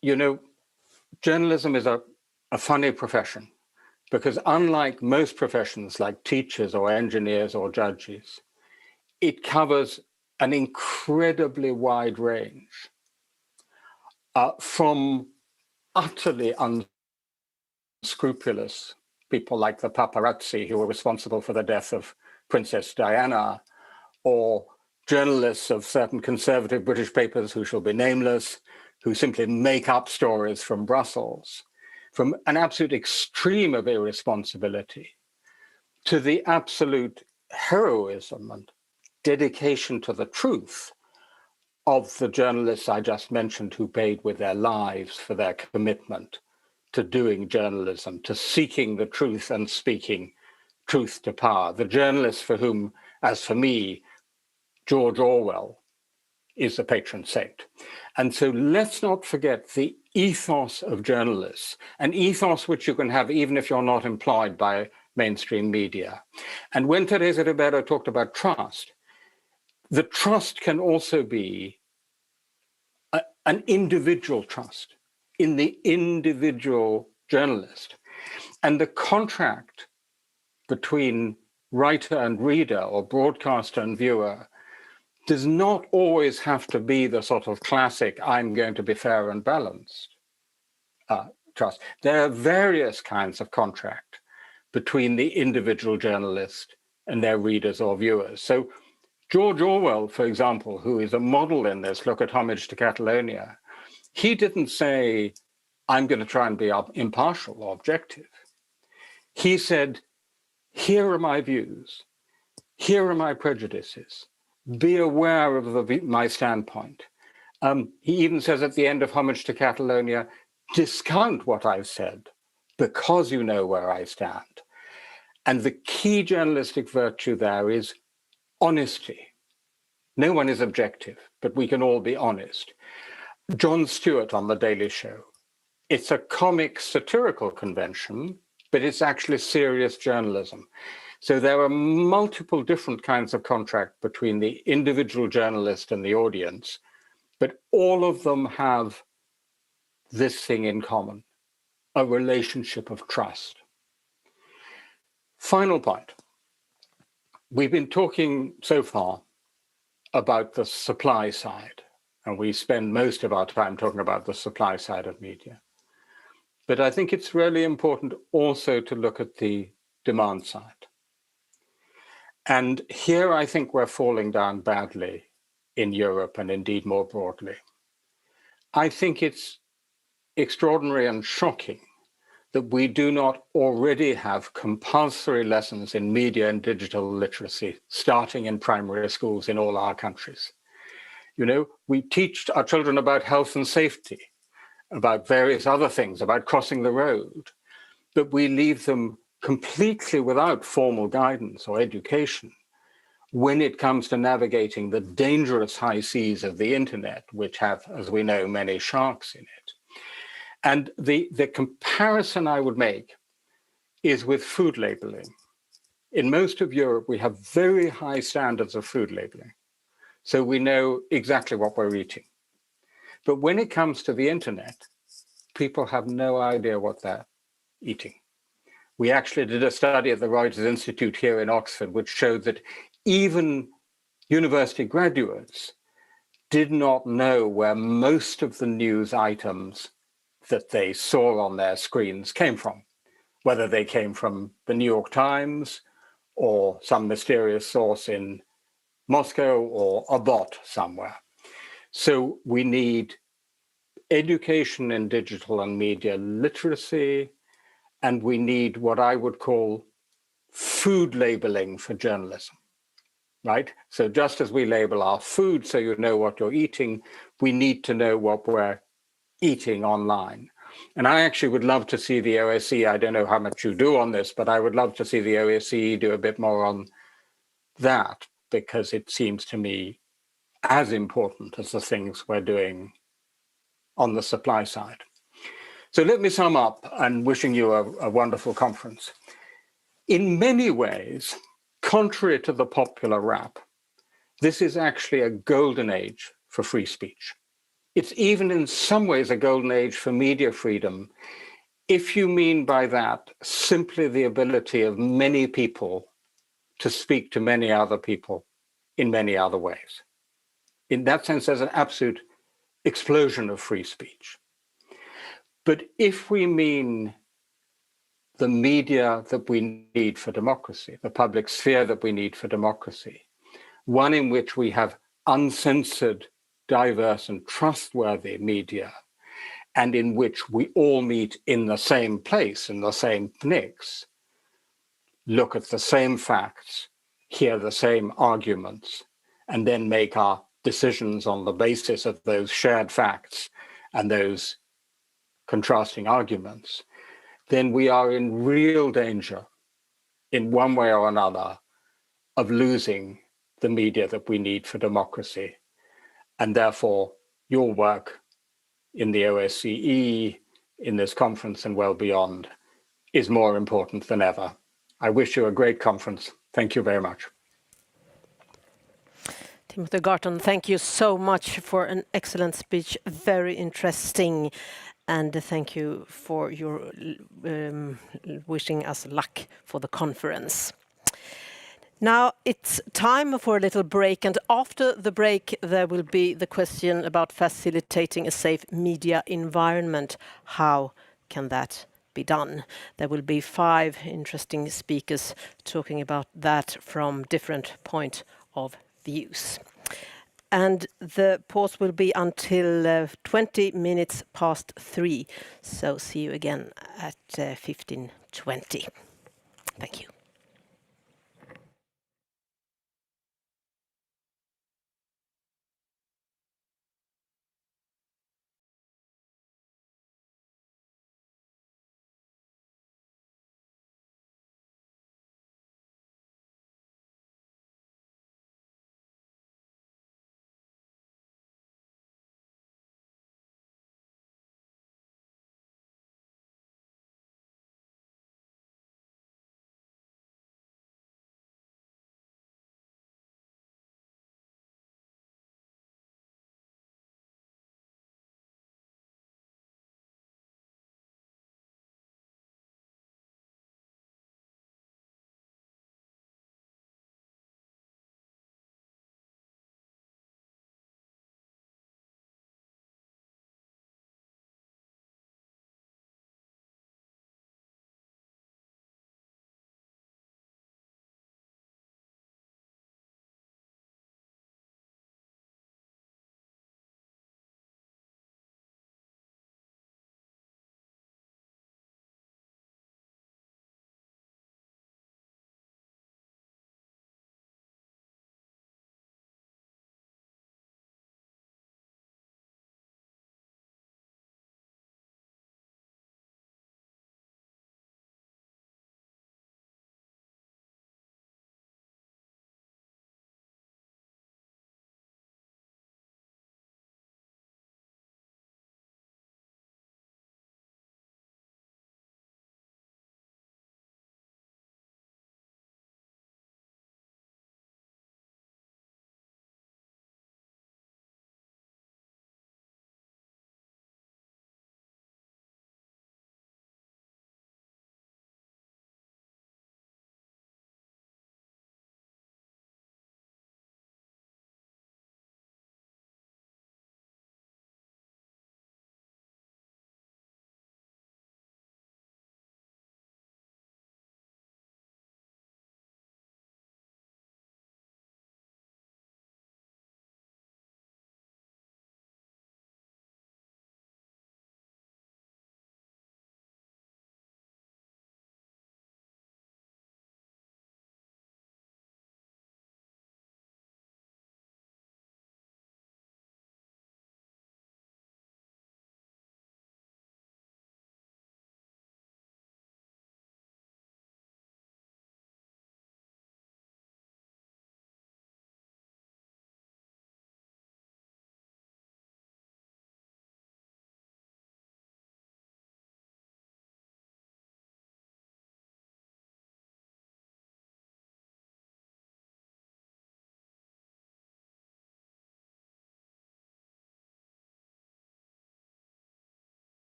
You know, journalism is a funny profession, because unlike most professions like teachers or engineers or judges, it covers an incredibly wide range, from utterly unscrupulous people like the paparazzi who were responsible for the death of Princess Diana, or journalists of certain conservative British papers who shall be nameless, who simply make up stories from Brussels, from an absolute extreme of irresponsibility to the absolute heroism and dedication to the truth of the journalists I just mentioned, who paid with their lives for their commitment to doing journalism, to seeking the truth and speaking truth to power. The journalists for whom, as for me, George Orwell is the patron saint. And so let's not forget the ethos of journalists, an ethos which you can have even if you're not employed by mainstream media. And when Teresa Ribeiro talked about trust, the trust can also be an individual trust in the individual journalist. And the contract between writer and reader, or broadcaster and viewer, does not always have to be the sort of classic, I'm going to be fair and balanced trust. There are various kinds of contract between the individual journalist and their readers or viewers. So George Orwell, for example, who is a model in this, look at Homage to Catalonia, he didn't say, I'm going to try and be impartial or objective. He said, here are my views, here are my prejudices, be aware of my standpoint. He even says at the end of Homage to Catalonia, discount what I've said because you know where I stand. And the key journalistic virtue there is honesty. No one is objective, but we can all be honest. Jon Stewart on The Daily Show. It's a comic satirical convention, but it's actually serious journalism. So there are multiple different kinds of contract between the individual journalist and the audience, but all of them have this thing in common, a relationship of trust. Final point. We've been talking so far about the supply side, and we spend most of our time talking about the supply side of media. But I think it's really important also to look at the demand side. And here I think we're falling down badly in Europe and indeed more broadly. I think it's extraordinary and shocking that we do not already have compulsory lessons in media and digital literacy starting in primary schools in all our countries. You know, we teach our children about health and safety, about various other things, about crossing the road, but we leave them completely without formal guidance or education when it comes to navigating the dangerous high seas of the internet, which have, as we know, many sharks in it. And the comparison I would make is with food labeling. In most of Europe, we have very high standards of food labeling. So we know exactly what we're eating. But when it comes to the internet, people have no idea what they're eating. We actually did a study at the Reuters Institute here in Oxford, which showed that even university graduates did not know where most of the news items that they saw on their screens came from, whether they came from the New York Times or some mysterious source in Moscow or a bot somewhere. So we need education in digital and media literacy, and we need what I would call food labeling for journalism, right? So just as we label our food so you know what you're eating, we need to know what we're eating online. And I actually would love to see the OSCE, I don't know how much you do on this, but I would love to see the OSCE do a bit more on that, because it seems to me as important as the things we're doing on the supply side. So let me sum up, and wishing you a wonderful conference. In many ways, contrary to the popular rap, this is actually a golden age for free speech. It's even in some ways a golden age for media freedom, if you mean by that simply the ability of many people to speak to many other people in many other ways. In that sense, there's an absolute explosion of free speech. But if we mean the media that we need for democracy, the public sphere that we need for democracy, one in which we have uncensored, diverse and trustworthy media, and in which we all meet in the same place, in the same NICs, look at the same facts, hear the same arguments, and then make our decisions on the basis of those shared facts and those contrasting arguments, then we are in real danger, in one way or another, of losing the media that we need for democracy. And therefore, your work in the OSCE, in this conference and well beyond, is more important than ever. I wish you a great conference. Thank you very much. Timothy Garton, thank you so much for an excellent speech, very interesting, and thank you for your wishing us luck for the conference. Now it's time for a little break, and after the break there will be the question about facilitating a safe media environment. How can that be done? There will be 5 interesting speakers talking about that from different point of views. And the pause will be until 20 minutes past 3. So see you again at 15:20. Thank you.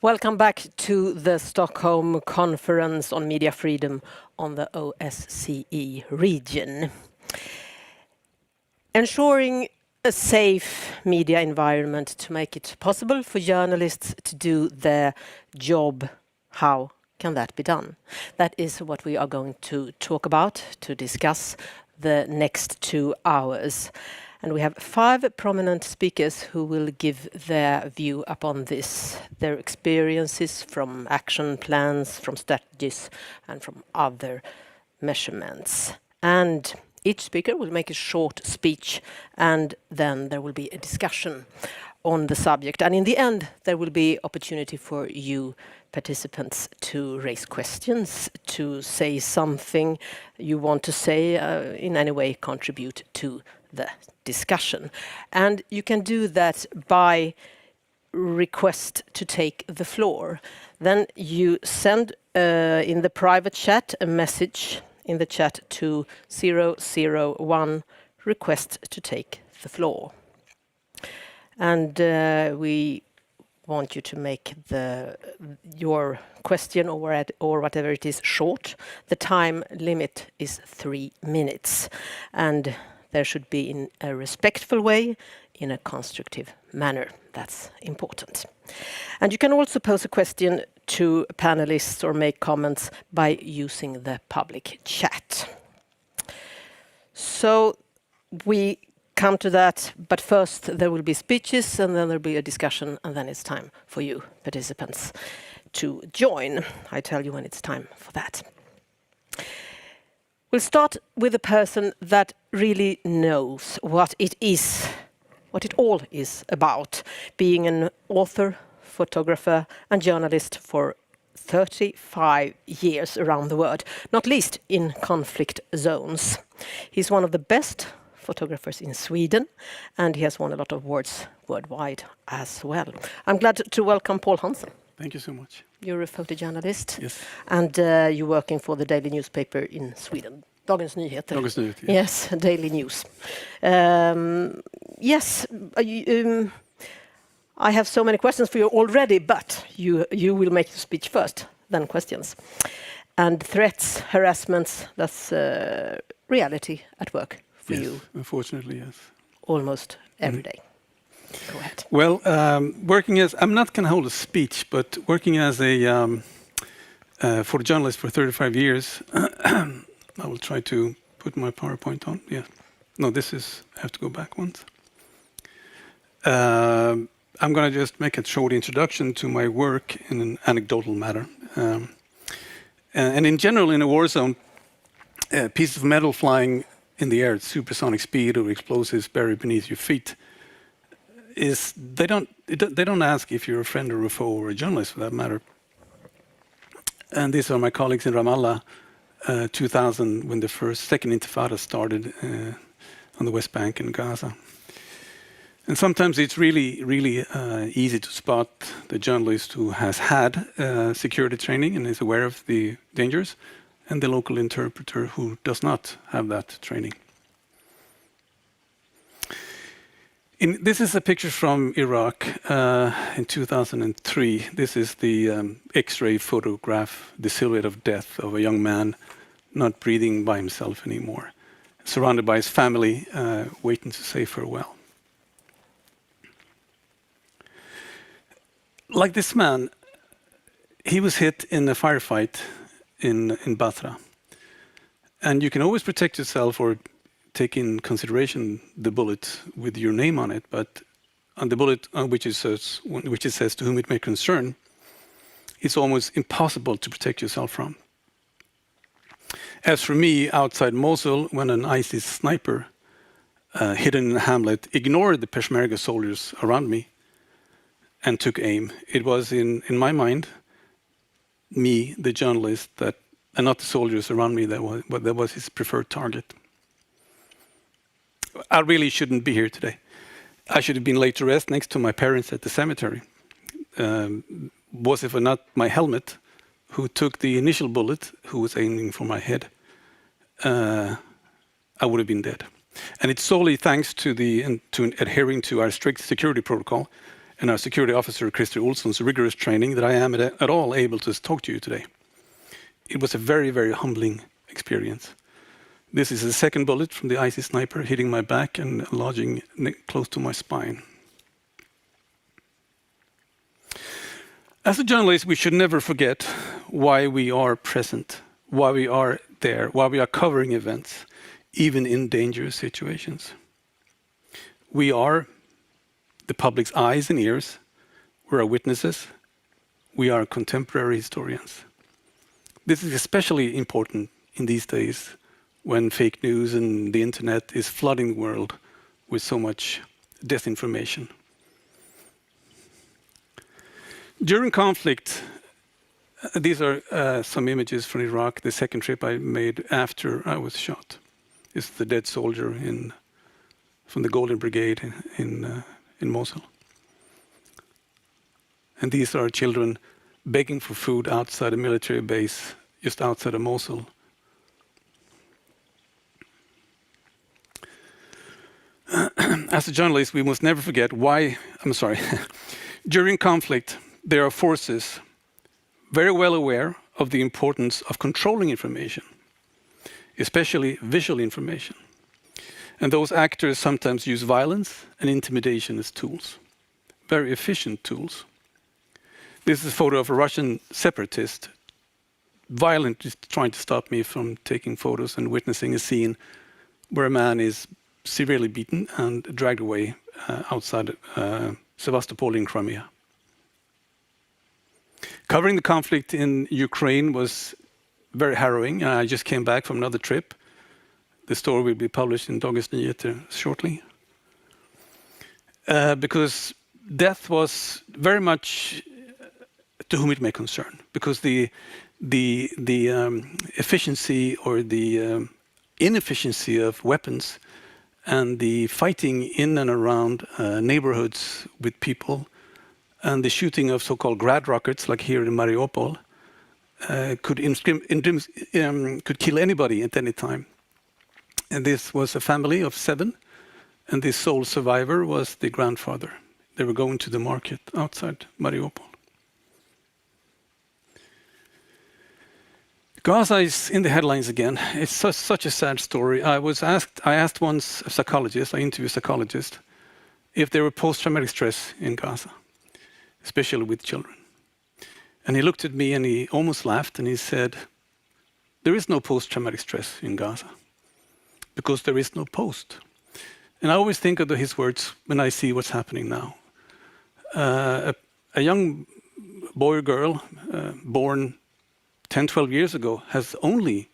Welcome back to the Stockholm Conference on Media Freedom on the OSCE region. Ensuring a safe media environment to make it possible for journalists to do their job. How can that be done? That is what we are going to talk about, to discuss the next 2 hours. And we have 5 prominent speakers who will give their view upon this, their experiences from action plans, from strategies, and from other measurements. And each speaker will make a short speech, and then there will be a discussion on the subject. And in the end, there will be opportunity for you participants to raise questions, to say something you want to say, in any way contribute to the discussion. And you can do that by request to take the floor. Then you send in the private chat a message in the chat to 001 request to take the floor. And we want you to make your question or whatever it is short. The time limit is 3 minutes, and there should be in a respectful way, in a constructive manner. That's important. And you can also pose a question to panelists or make comments by using the public chat. So we come to that, but first there will be speeches, and then there'll be a discussion, and then it's time for you participants to join. I tell you when it's time for that. We'll start with a person that really knows what it all is about, being an author, photographer, and journalist for 35 years around the world, not least in conflict zones. He's one of the best photographers in Sweden, and he has won a lot of awards worldwide as well. I'm glad to welcome Paul Hansen. Thank you so much. You're a photojournalist, Yes. And you're working for the daily newspaper in Sweden, Dagens Nyheter. Dagens Nyheter, yes. Yes, daily news. Yes, I have so many questions for you already, but you will make the speech first, then questions. And threats, harassments, that's reality at work for you. Unfortunately, yes. Almost every day. Go ahead. Well, I'm not going to hold a speech, but working as a photojournalist for 35 years, I will try to put my PowerPoint on. Yeah. No, I have to go back once. I'm going to just make a short introduction to my work in an anecdotal matter. And in general, in a war zone, pieces of metal flying in the air at supersonic speed or explosives buried beneath your feet, they don't ask if you're a friend or a foe or a journalist for that matter. And these are my colleagues in Ramallah, 2000, when the second Intifada started on the West Bank in Gaza. And sometimes it's really, really easy to spot the journalist who has had security training and is aware of the dangers, and the local interpreter who does not have that training. This is a picture from Iraq in 2003. This is the X-ray photograph, the silhouette of death of a young man not breathing by himself anymore, surrounded by his family, waiting to say farewell. Like this man, he was hit in a firefight in Basra. And you can always protect yourself or take in consideration the bullet with your name on it, but on the bullet on which it says to whom it may concern, it's almost impossible to protect yourself from. As for me, outside Mosul, when an ISIS sniper hidden in a hamlet ignored the Peshmerga soldiers around me and took aim, it was in my mind, me, the journalist, and not the soldiers around me, that was his preferred target. I really shouldn't be here today. I should have been laid to rest next to my parents at the cemetery. Was it for not my helmet, who took the initial bullet, who was aiming for my head, I would have been dead. And it's solely thanks to adhering to our strict security protocol and our security officer, Christer Olsson's rigorous training that I am at all able to talk to you today. It was a very, very humbling experience. This is the second bullet from the IC sniper hitting my back and lodging close to my spine. As a journalist, we should never forget why we are present, why we are there, why we are covering events, even in dangerous situations. We are the public's eyes and ears. We are witnesses. We are contemporary historians. This is especially important in these days when fake news and the internet is flooding the world with so much disinformation. During conflict, these are some images from Iraq, the second trip I made after I was shot. It's the dead soldier from the Golden Brigade in Mosul. And these are children begging for food outside a military base just outside of Mosul. As a journalist, we must never forget during conflict, there are forces very well aware of the importance of controlling information, especially visual information. And those actors sometimes use violence and intimidation as tools, very efficient tools. This is a photo of a Russian separatist violently trying to stop me from taking photos and witnessing a scene where a man is severely beaten and dragged away outside Sevastopol in Crimea. Covering the conflict in Ukraine was very harrowing. I just came back from another trip. The story will be published in Dagens Nyheter shortly. Because death was very much to whom it may concern. Because the efficiency or the inefficiency of weapons and the fighting in and around neighborhoods with people and the shooting of so-called grad rockets, like here in Mariupol, could kill anybody at any time. And this was a family of 7, and the sole survivor was the grandfather. They were going to the market outside Mariupol. Gaza is in the headlines again. It's such a sad story. I asked once a psychologist, I interviewed a psychologist, if there were post-traumatic stress in Gaza, especially with children. And he looked at me and he almost laughed and he said, there is no post-traumatic stress in Gaza because there is no post. And I always think of his words when I see what's happening now. A young boy or girl born 10, 12 years ago has only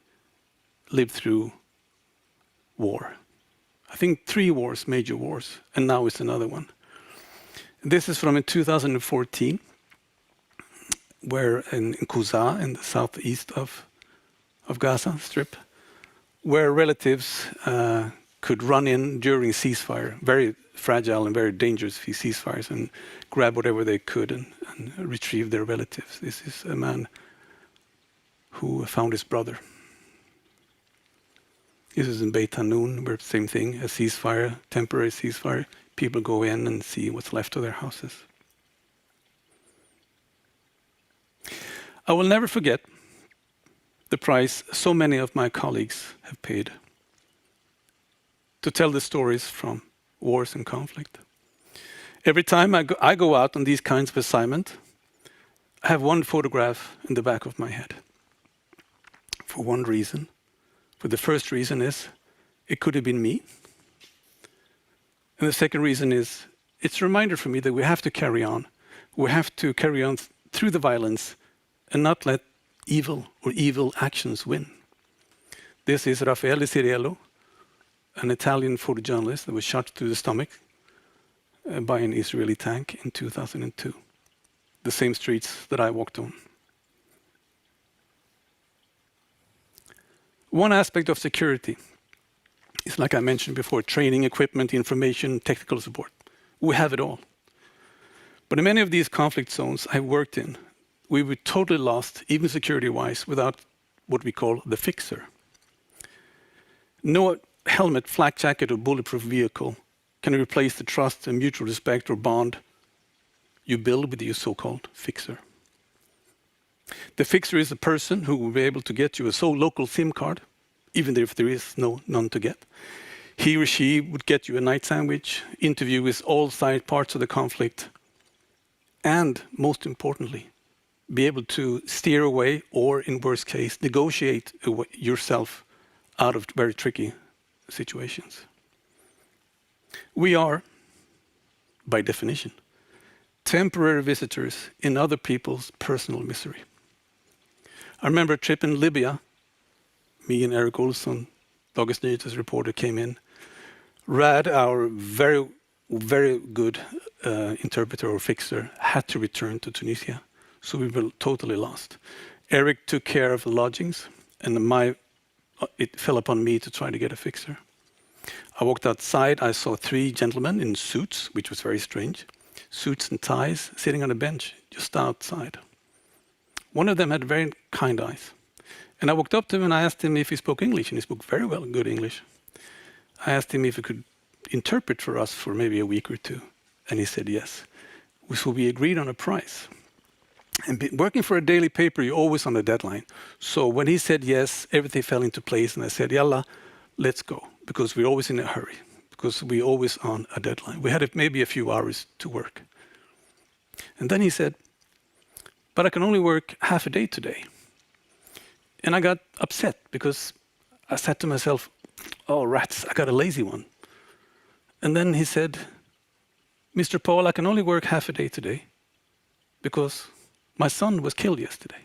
lived through war. I think 3 wars, major wars, and now it's another one. This is from in 2014, where in Kuza, in the southeast of Gaza Strip, where relatives could run in during ceasefire, very fragile and very dangerous ceasefires, and grab whatever they could and retrieve their relatives. This is a man who found his brother. This is in Beit Hanun, where same thing, a ceasefire, temporary ceasefire. People go in and see what's left of their houses. I will never forget the price so many of my colleagues have paid to tell the stories from wars and conflict. Every time I go out on these kinds of assignment, I have one photograph in the back of my head. For one reason. For the first reason is, it could have been me. And the second reason is, it's a reminder for me that we have to carry on. We have to carry on through the violence and not let evil or evil actions win. This is Raffaele Ciriello, an Italian photojournalist that was shot through the stomach by an Israeli tank in 2002. The same streets that I walked on. One aspect of security is, like I mentioned before, training, equipment, information, technical support. We have it all. But in many of these conflict zones I worked in, we were totally lost, even security-wise, without what we call the fixer. No helmet, flak jacket, or bulletproof vehicle can replace the trust and mutual respect or bond you build with your so-called fixer. The fixer is a person who will be able to get you a local SIM card, even if there is none to get. He or she would get you a night sandwich, interview with all side parts of the conflict, and most importantly, be able to steer away or, in worst case, negotiate yourself out of very tricky situations. We are, by definition, temporary visitors in other people's personal misery. I remember a trip in Libya. Me and Eric Olsson, Dagens Nyheter's reporter, came in. Rad, our very, very good interpreter or fixer, had to return to Tunisia. So we were totally lost. Eric took care of the lodgings, and it fell upon me to try to get a fixer. I walked outside. I saw 3 gentlemen in suits, which was very strange. Suits and ties, sitting on a bench just outside. One of them had very kind eyes. And I walked up to him and I asked him if he spoke English, and he spoke very well, good English. I asked him if he could interpret for us for maybe a week or 2, and he said yes. So we agreed on a price. And working for a daily paper, you're always on a deadline. So when he said yes, everything fell into place, and I said, Yalla, let's go, because we're always in a hurry, because we're always on a deadline. We had maybe a few hours to work. And then he said, but I can only work half a day today. And I got upset because I said to myself, oh, rats, I got a lazy one. And then he said, Mr. Paul, I can only work half a day today because my son was killed yesterday.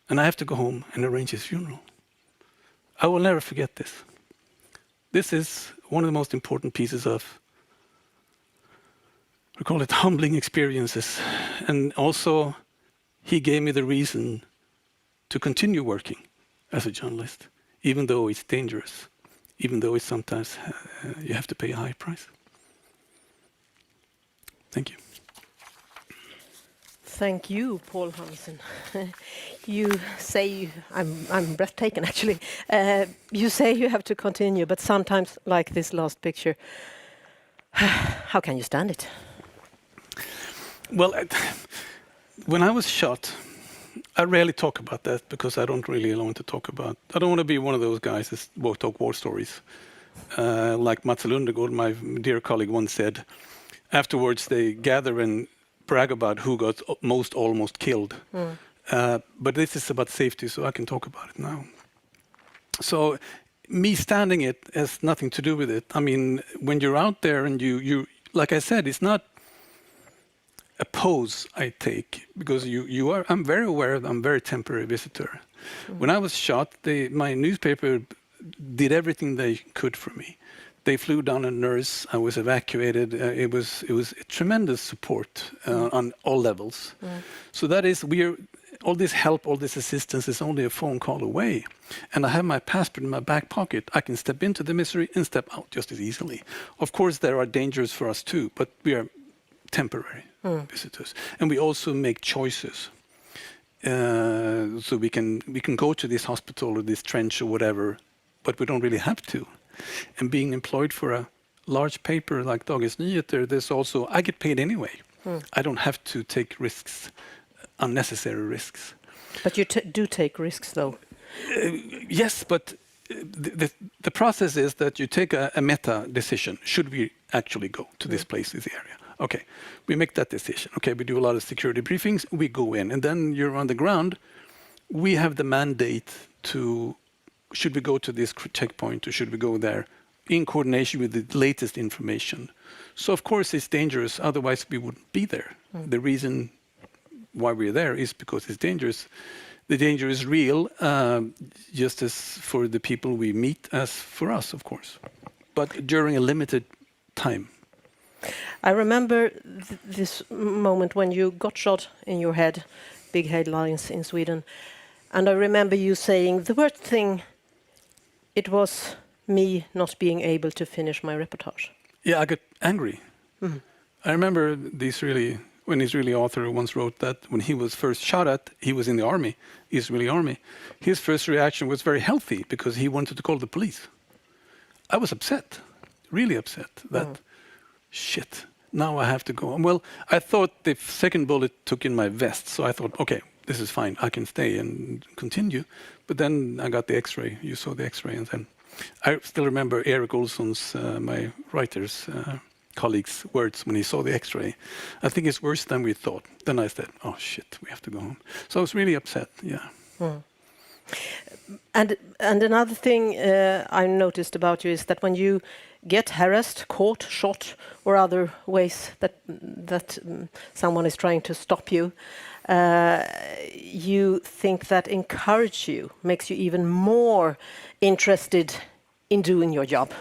And I have to go home and arrange his funeral. I will never forget this. This is one of the most important pieces of, we call it humbling experiences. And also, he gave me the reason to continue working as a journalist, even though it's dangerous, even though it's sometimes you have to pay a high price. Thank you. Thank you, Paul Hansen. You say, I'm breathtaking actually. You say you have to continue, but sometimes, like this last picture, how can you stand it? Well, when I was shot, I rarely talk about that because I don't really want to talk about. I don't want to be one of those guys that talk war stories. Like Mats Lundegård, my dear colleague, once said, afterwards they gather and brag about who got almost killed. But this is about safety, so I can talk about it now. So me standing it has nothing to do with it. I mean, when you're out there and you like I said, it's not a pose I take, because I'm very aware that I'm a very temporary visitor. When I was shot, my newspaper did everything they could for me. They flew down a nurse. I was evacuated. It was a tremendous support on all levels. So that is, all this help, all this assistance is only a phone call away. And I have my passport in my back pocket. I can step into the misery and step out just as easily. Of course, there are dangers for us too, but we are temporary visitors. And we also make choices. So we can go to this hospital or this trench or whatever, but we don't really have to. And being employed for a large paper like Dagens Nyheter, there's also, I get paid anyway. I don't have to take risks, unnecessary risks. But you do take risks, though. Yes, but the process is that you take a meta decision. Should we actually go to this place, this area? Okay, we make that decision. Okay, we do a lot of security briefings. We go in, and then you're on the ground. We have the mandate to, should we go to this checkpoint or should we go there, in coordination with the latest information. So of course it's dangerous, otherwise we wouldn't be there. The reason why we're there is because it's dangerous. The danger is real, just as for the people we meet as for us, of course, but during a limited time. I remember this moment when you got shot in your head, big headlines in Sweden, and I remember you saying the worst thing, it was me not being able to finish my reportage. Yeah, I got angry. I remember when the Israeli author once wrote that when he was first shot at, he was in the army, Israeli army. His first reaction was very healthy because he wanted to call the police. I was upset, really upset that shit, now I have to go home. Well, I thought the second bullet took in my vest, so I thought, okay, this is fine, I can stay and continue. But then I got the X-ray. You saw the X-ray, and then I still remember Erik Olsson's, my writer's colleague's words when he saw the X-ray. I think it's worse than we thought. Then I said, oh shit, we have to go home. So I was really upset. Yeah. And another thing I noticed about you is that when you get harassed, caught, shot, or other ways that someone is trying to stop you, you think that encourages you, makes you even more interested in doing your job.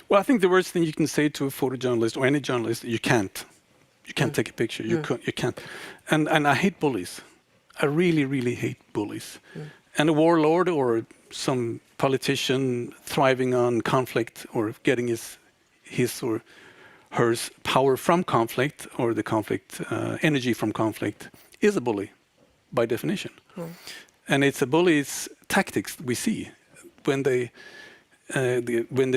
Well, I think the worst thing you can say to a photojournalist or any journalist, you can't take a picture. You can't. And I hate bullies. I really, really hate bullies. And a warlord or some politician thriving on conflict or getting his or her power from conflict or the conflict energy from conflict is a bully by definition. And it's a bully's tactics we see when they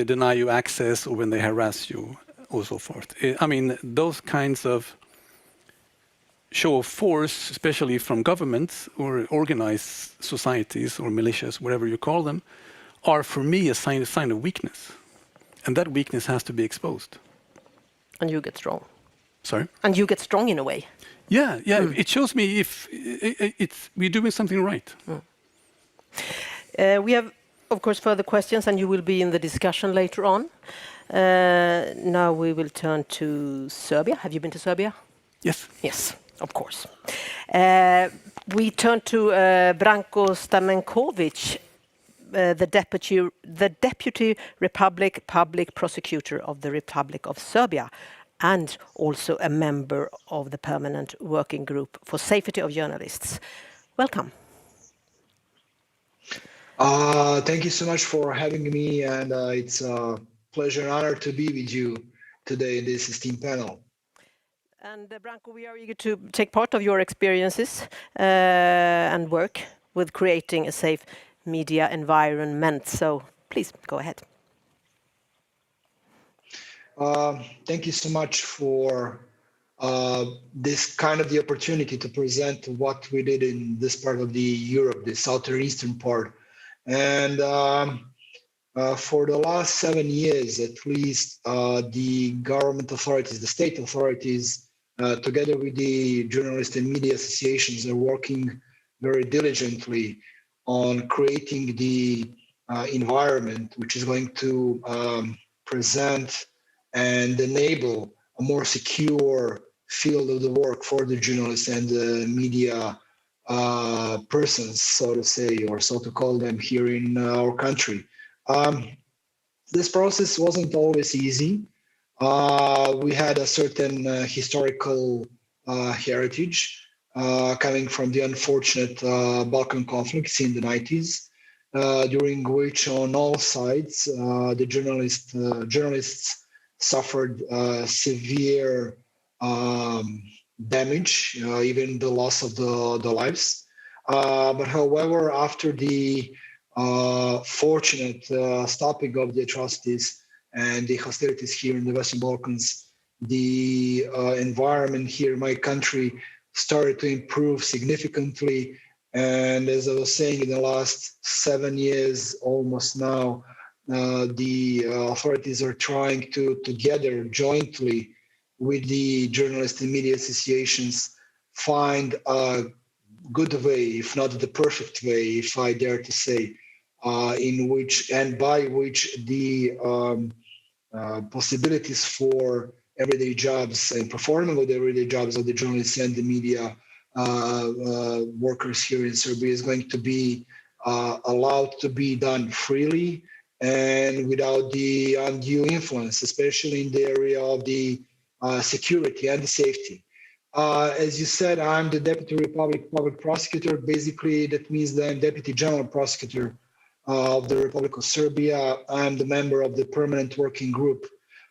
deny you access or when they harass you or so forth. I mean, those kinds of show of force, especially from governments or organized societies or militias, whatever you call them, are for me a sign of weakness. And that weakness has to be exposed. And you get strong. Sorry? And you get strong in a way. Yeah. It shows me if we're doing something right. We have, of course, further questions, and you will be in the discussion later on. Now we will turn to Serbia. Have you been to Serbia? Yes. Yes, of course. We turn to Branko Stamenkovic, the Deputy Public Prosecutor of the Republic of Serbia, and also a member of the Permanent Working Group for Safety of Journalists. Welcome. Thank you so much for having me, and it's a pleasure and honor to be with you today in this esteemed panel. And Branko, we are eager to take part of your experiences and work with creating a safe media environment. So please go ahead. Thank you so much for this kind of the opportunity to present what we did in this part of the Europe, the southeastern part. And for the last 7 years, at least, the government authorities, the state authorities, together with the journalist and media associations, are working very diligently on creating the environment which is going to present and enable a more secure field of the work for the journalists and the media persons, so to say, or so to call them here in our country. This process wasn't always easy. We had a certain historical heritage coming from the unfortunate Balkan conflicts in the 90s, during which on all sides the journalists suffered severe damage, even the loss of the lives. But however, after the fortunate stopping of the atrocities and the hostilities here in the Western Balkans, the environment here in my country started to improve significantly. And as I was saying, in the last 7 years, almost now, the authorities are trying to together jointly with the journalist and media associations find a good way, if not the perfect way, if I dare to say, in which and by which the possibilities for everyday jobs and performing of the everyday jobs of the journalists and the media workers here in Serbia is going to be allowed to be done freely and without the undue influence, especially in the area of the security and the safety. As you said, I'm the Deputy Public Prosecutor. Basically, that means that I'm Deputy General Prosecutor of the Republic of Serbia. I'm the member of the Permanent Working Group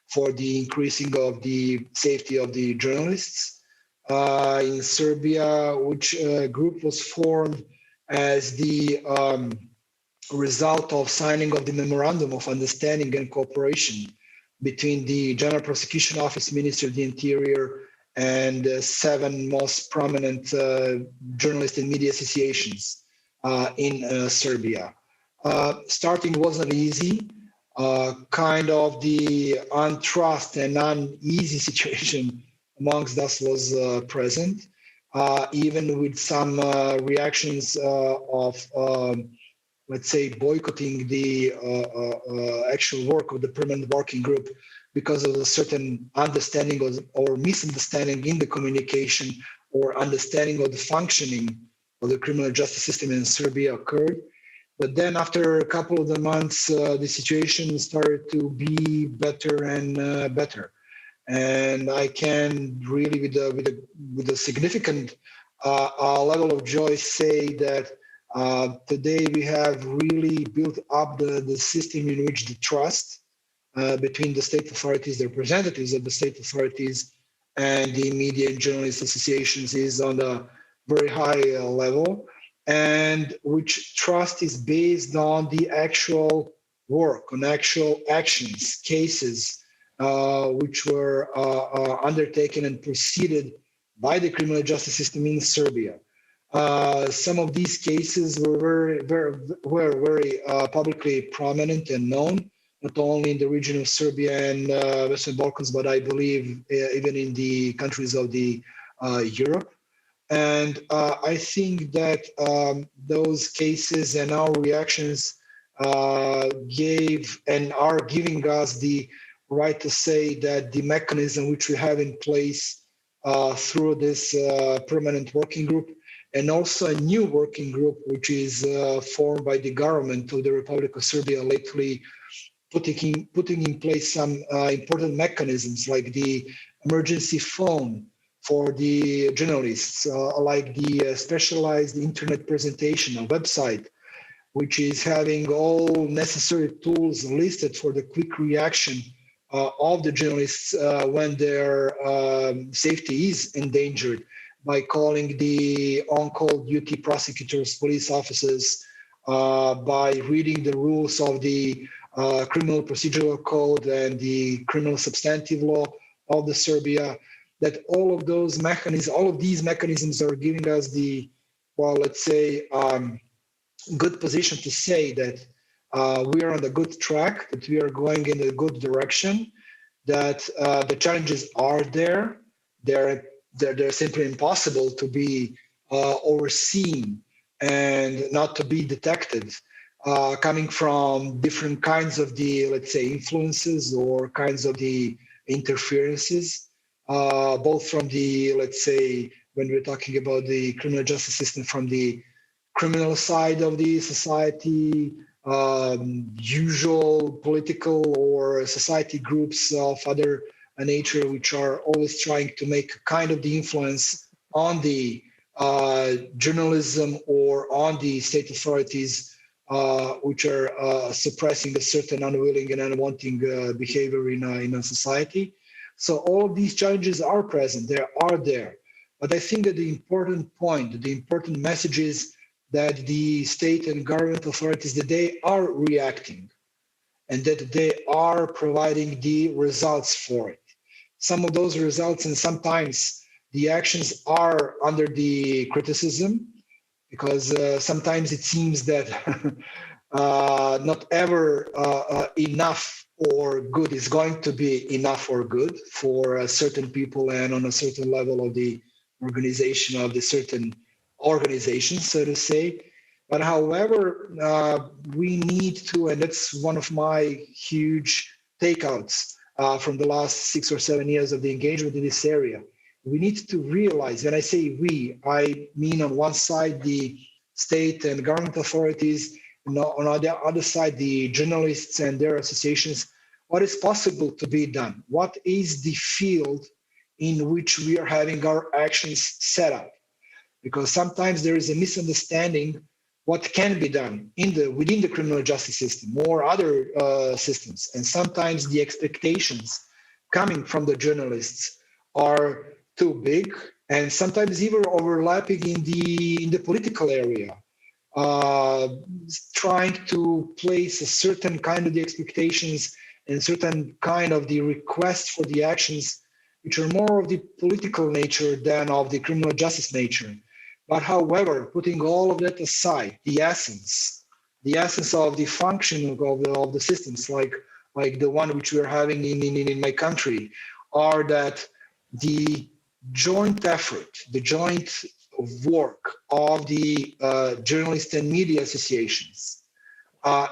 for the increasing of the safety of the journalists in Serbia, which group was formed as the result of signing of the Memorandum of Understanding and Cooperation between the General Prosecution Office, Ministry of the Interior, and 7 most prominent journalist and media associations in Serbia. Starting wasn't easy. Kind of the untrust and uneasy situation amongst us was present, even with some reactions of, let's say, boycotting the actual work of the permanent working group because of a certain understanding or misunderstanding in the communication or understanding of the functioning of the criminal justice system in Serbia occurred. But then after a couple of the months, the situation started to be better and better. And I can really, with a significant level of joy, say that today we have really built up the system in which the trust between the state authorities, the representatives of the state authorities, and the media and journalist associations is on a very high level, and which trust is based on the actual work, on actual actions, cases, which were undertaken and proceeded by the criminal justice system in Serbia. Some of these cases were very publicly prominent and known, not only in the region of Serbia and Western Balkans, but I believe even in the countries of the Europe. And I think that those cases and our reactions gave and are giving us the right to say that the mechanism which we have in place through this permanent working group, and also a new working group which is formed by the government of the Republic of Serbia lately, putting in place some important mechanisms like the emergency phone for the journalists, like the specialized internet presentation, a website, which is having all necessary tools listed for the quick reaction of the journalists when their safety is endangered, by calling the on-call duty prosecutors, police officers, by reading the rules of the criminal procedural code and the criminal substantive law of the Serbia, that all of these mechanisms are giving us the, well, let's say, good position to say that we are on the good track, that we are going in a good direction, that the challenges are there. They're simply impossible to be overseen and not to be detected, coming from different kinds of the, let's say, influences or kinds of the interferences, both from the, let's say, when we're talking about the criminal justice system, from the criminal side of the society, usual political or society groups of other nature, which are always trying to make kind of the influence on the journalism or on the state authorities, which are suppressing a certain unwilling and unwanting behavior in a society. So all of these challenges are present, they are there. But I think that the important point, the important message is that the state and government authorities, that they are reacting and that they are providing the results for it. Some of those results and sometimes the actions are under the criticism, because sometimes it seems that not ever enough or good is going to be enough or good for certain people and on a certain level of the organization of the certain organizations, so to say. But however, we need to, and that's one of my huge takeouts from the last 6 or 7 years of the engagement in this area. We need to realize, when I say we, I mean on one side the state and government authorities, on the other side the journalists and their associations, what is possible to be done? What is the field in which we are having our actions set up? Because sometimes there is a misunderstanding what can be done within the criminal justice system or other systems. And sometimes the expectations coming from the journalists are too big, and sometimes even overlapping in the political area, trying to place a certain kind of the expectations and certain kind of the request for the actions which are more of the political nature than of the criminal justice nature. But however, putting all of that aside, the essence of the functioning of the systems, like the one which we're having in my country, are that the joint effort, the joint work of the journalists and media associations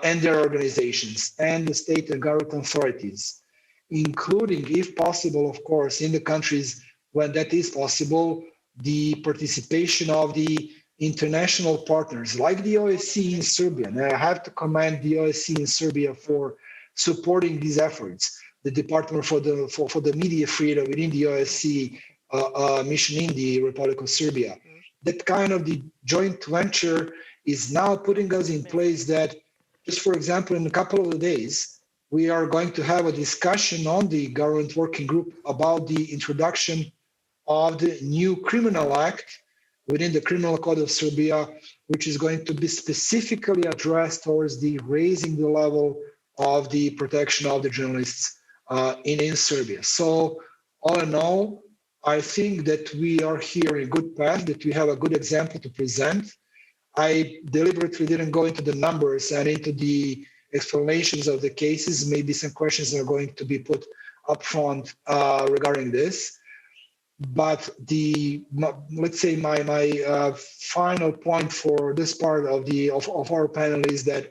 and their organizations and the state and government authorities, including, if possible, of course, in the countries when that is possible, the participation of the international partners like the OSCE in Serbia. And I have to commend the OSCE in Serbia for supporting these efforts. The Department for the Media Freedom within the OSCE mission in the Republic of Serbia. That kind of the joint venture is now putting us in place that, just for example, in a couple of days, we are going to have a discussion on the government working group about the introduction of the new criminal act within the Criminal Code of Serbia, which is going to be specifically addressed towards the raising the level of the protection of the journalists in Serbia. So all in all, I think that we are here in a good path, that we have a good example to present. I deliberately didn't go into the numbers and into the explanations of the cases. Maybe some questions are going to be put up front regarding this. But let's say my final point for this part of our panel is that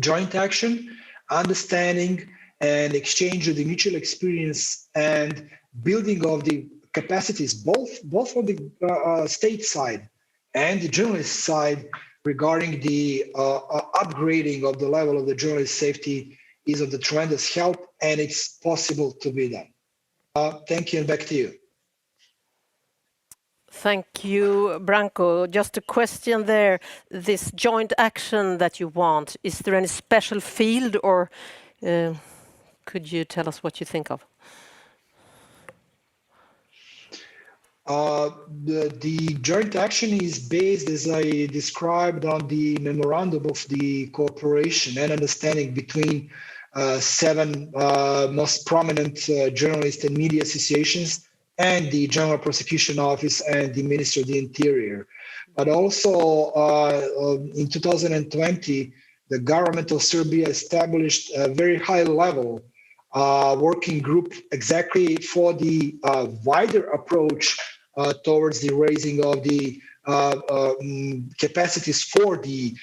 joint action, understanding, and exchange of the mutual experience and building of the capacities, both on the state side and the journalist side, regarding the upgrading of the level of the journalist safety is of the tremendous help, and it's possible to be done. Thank you, and back to you. Thank you, Branko. Just a question there. This joint action that you want, is there any special field, or could you tell us what you think of? The joint action is based, as I described, on the memorandum of the cooperation and understanding between 7 most prominent journalist and media associations and the General Prosecution Office and the Ministry of the Interior. But also in 2020, the government of Serbia established a very high level working group exactly for the wider approach towards the raising of the capacities for the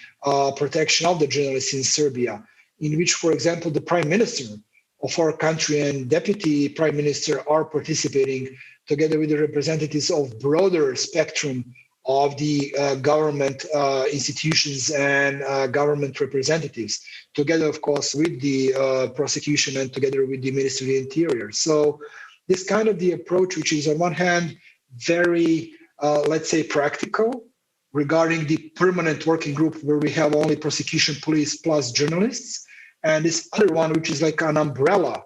protection of the journalists in Serbia, in which, for example, the Prime Minister of our country and Deputy Prime Minister are participating together with the representatives of broader spectrum of the government institutions and government representatives, together, of course, with the prosecution and together with the Ministry of the Interior. So this kind of the approach, which is on one hand very, let's say, practical regarding the permanent working group where we have only prosecution, police plus journalists, and this other one, which is like an umbrella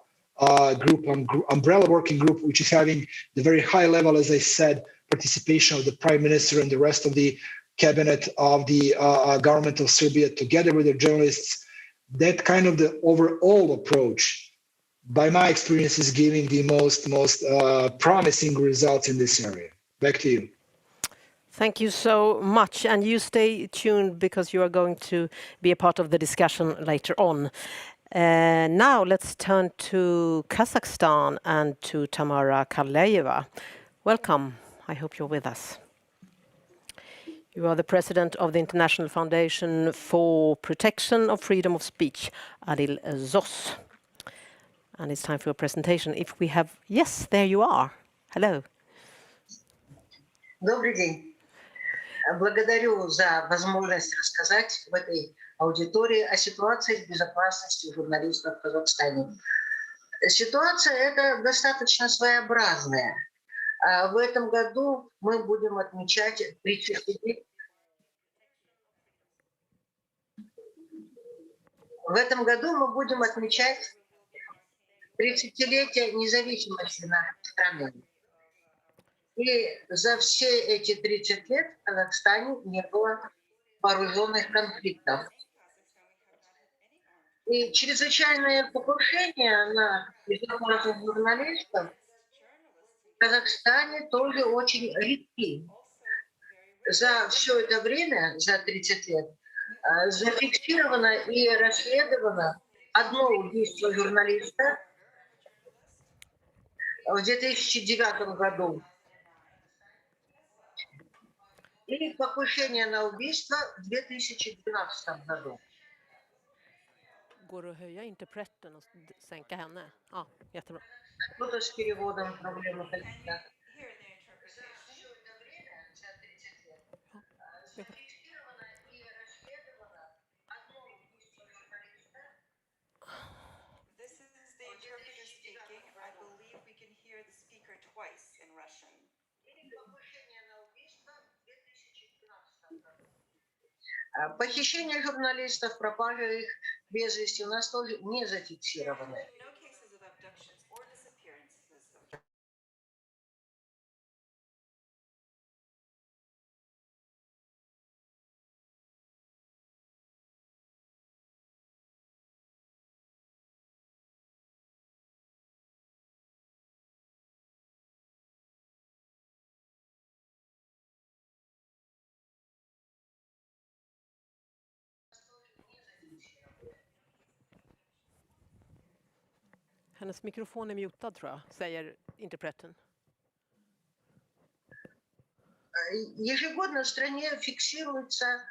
umbrella working group, which is having the very high level, as I said, participation of the Prime Minister and the rest of the cabinet of the government of Serbia, together with the journalists. That kind of the overall approach, by my experience, is giving the most promising results in this area. Back to you. Thank you so much, and you stay tuned because you are going to be a part of the discussion later on. Now let's turn to Kazakhstan and to Tamara Karleyeva. Welcome. I hope you're with us. You are the president of the International Foundation for Protection of Freedom of Speech, Adil Zos. And it's time for your presentation. If we have... Yes, there you are. Hello. Добрый день. Благодарю за возможность рассказать в этой аудитории о ситуации с безопасностью журналистов в Казахстане. Ситуация эта достаточно своеобразная. В этом году мы будем отмечать 30-летие. В этом году мы будем отмечать 30-летие независимости нашей страны. И за все эти 30 лет в Казахстане не было вооруженных конфликтов. И чрезвычайные покушения на безопасных журналистов в Казахстане тоже очень редки. За все это время, за 30 лет, зафиксировано и расследовано одно убийство журналиста в 2009 году и покушение на убийство в 2012 году. Går det att höja interpreten och sänka henne? Ja, jättebra. Кто-то с переводом проблемы какие-то. Зафиксировано и расследовано одно убийство журналиста. This is the interpreter speaking. I believe we can hear the speaker twice in Russian. Похищение журналистов, пропажа их без вести у нас тоже не зафиксированы. No cases of abductions or disappearances of Hennes mikrofon är mutad tror jag, säger interpreten. Ежегодно в стране фиксируется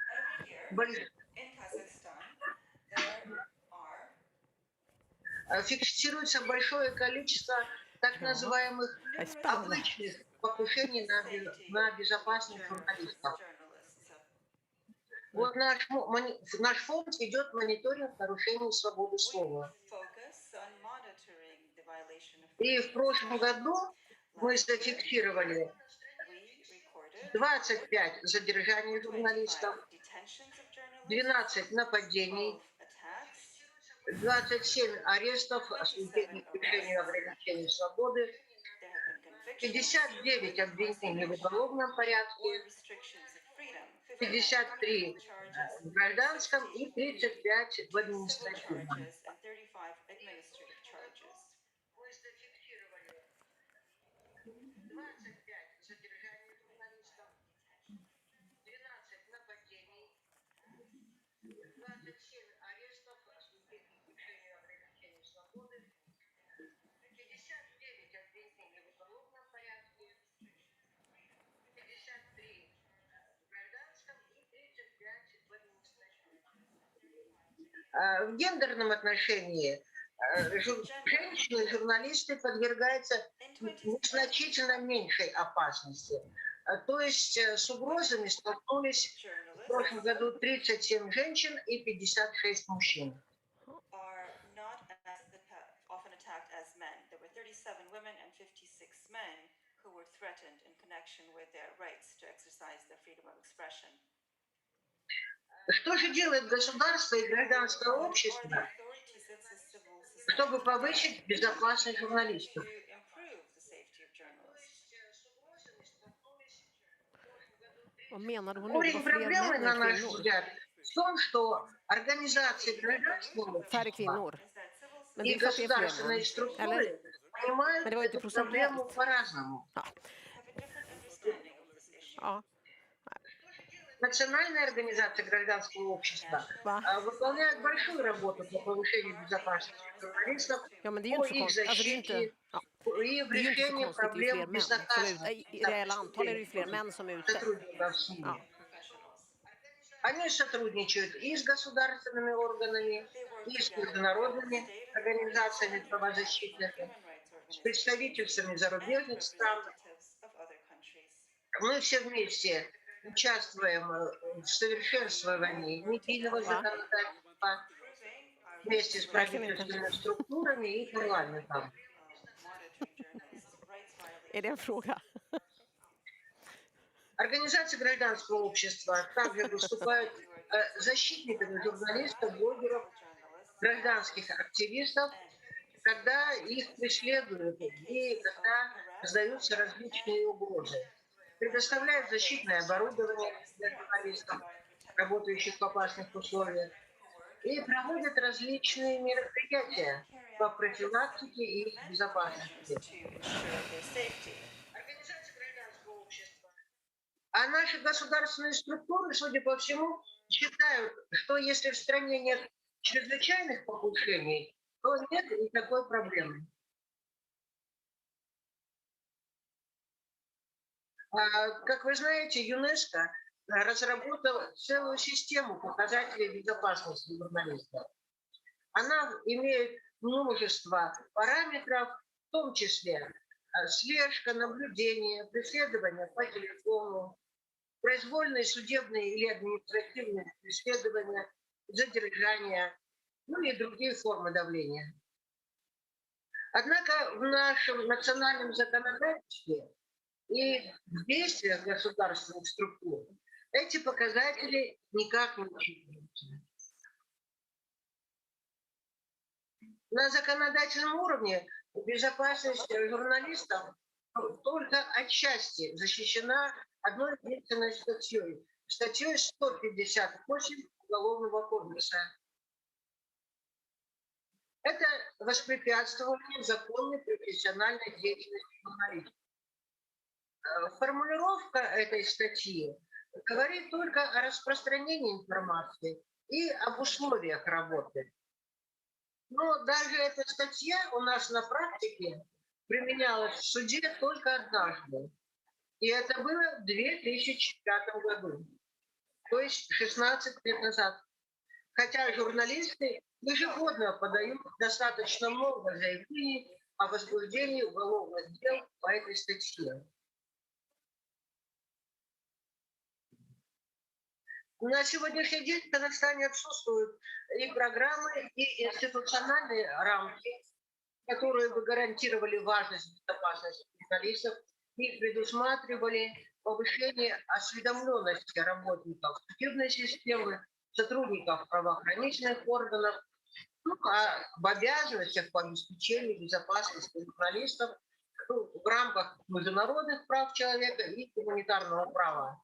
большое количество так называемых обычных покушений на безопасных журналистов. Вот наш фонд ведет мониторинг нарушений свободы слова. И в прошлом году мы зафиксировали 25 задержаний журналистов, 12 нападений, 27 арестов, осуждений к решению ограничения свободы, 59 обвинений в уголовном порядке, 53 в гражданском и 35 в административном. В гендерном отношении женщины-журналисты подвергаются значительно меньшей опасности. То есть с угрозами столкнулись в прошлом году 37 женщин и 56 мужчин. often attacked as men. There were 37 women and 56 men who were threatened in connection with their rights to exercise their freedom of expression. Что же делает государство и гражданское общество, чтобы повысить безопасность журналистов? Корень проблемы, на наш взгляд, в том, что организации гражданского общества и государственные структуры понимают эту проблему по-разному. Национальная организация гражданского общества выполняет большую работу по повышению безопасности журналистов, по их защите и в решении проблем безнаказанности сотрудников СМИ. Они сотрудничают и с государственными органами, и с международными организациями правозащитными, с представительствами зарубежных стран. Мы все вместе участвуем в совершенствовании медийного законодательства вместе с правительственными структурами и парламентом. Организации гражданского общества также выступают защитниками журналистов, блогеров, гражданских активистов, когда их преследуют и когда создаются различные угрозы. Предоставляют защитное оборудование для журналистов, работающих в опасных условиях, и проводят различные мероприятия по профилактике и их безопасности. Организация гражданского общества. А наши государственные структуры, судя по всему, считают, что если в стране нет чрезвычайных покушений, то нет никакой проблемы. Как вы знаете, ЮНЕСКО разработал целую систему показателей безопасности журналистов. Она имеет множество параметров, в том числе слежка, наблюдение, преследование по телефону, произвольные судебные или административные преследования, задержания, ну и другие формы давления. Однако в нашем национальном законодательстве и в действиях государственных структур эти показатели никак не учитываются. На законодательном уровне безопасность журналистов только отчасти защищена одной единственной статьей, статьей 158 Уголовного кодекса. Это воспрепятствование законной профессиональной деятельности журналистов. Формулировка этой статьи говорит только о распространении информации и об условиях работы. Но даже эта статья у нас на практике применялась в суде только однажды. И это было в 2005 году, то есть 16 лет назад. Хотя журналисты ежегодно подают достаточно много заявлений о возбуждении уголовных дел по этой статье. На сегодняшний день в Казахстане отсутствуют и программы, и институциональные рамки, которые бы гарантировали важность безопасности журналистов и предусматривали повышение осведомленности работников судебной системы, сотрудников правоохранительных органов, об обязанностях по обеспечению безопасности журналистов в рамках международных прав человека и гуманитарного права.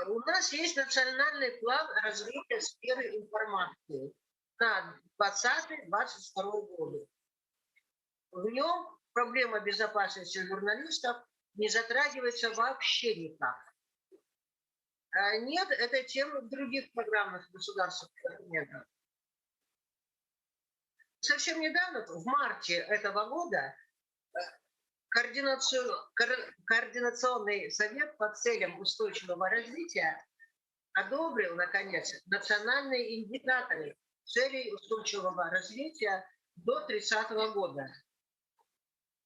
У нас есть национальный план развития сферы информации на 2020-2022 годы. В нем проблема безопасности журналистов не затрагивается вообще никак. Нет, это тема в других программных государственных документах. Совсем недавно, в марте этого года, Координационный совет по целям устойчивого развития одобрил, наконец, национальные индикаторы целей устойчивого развития до 30 года.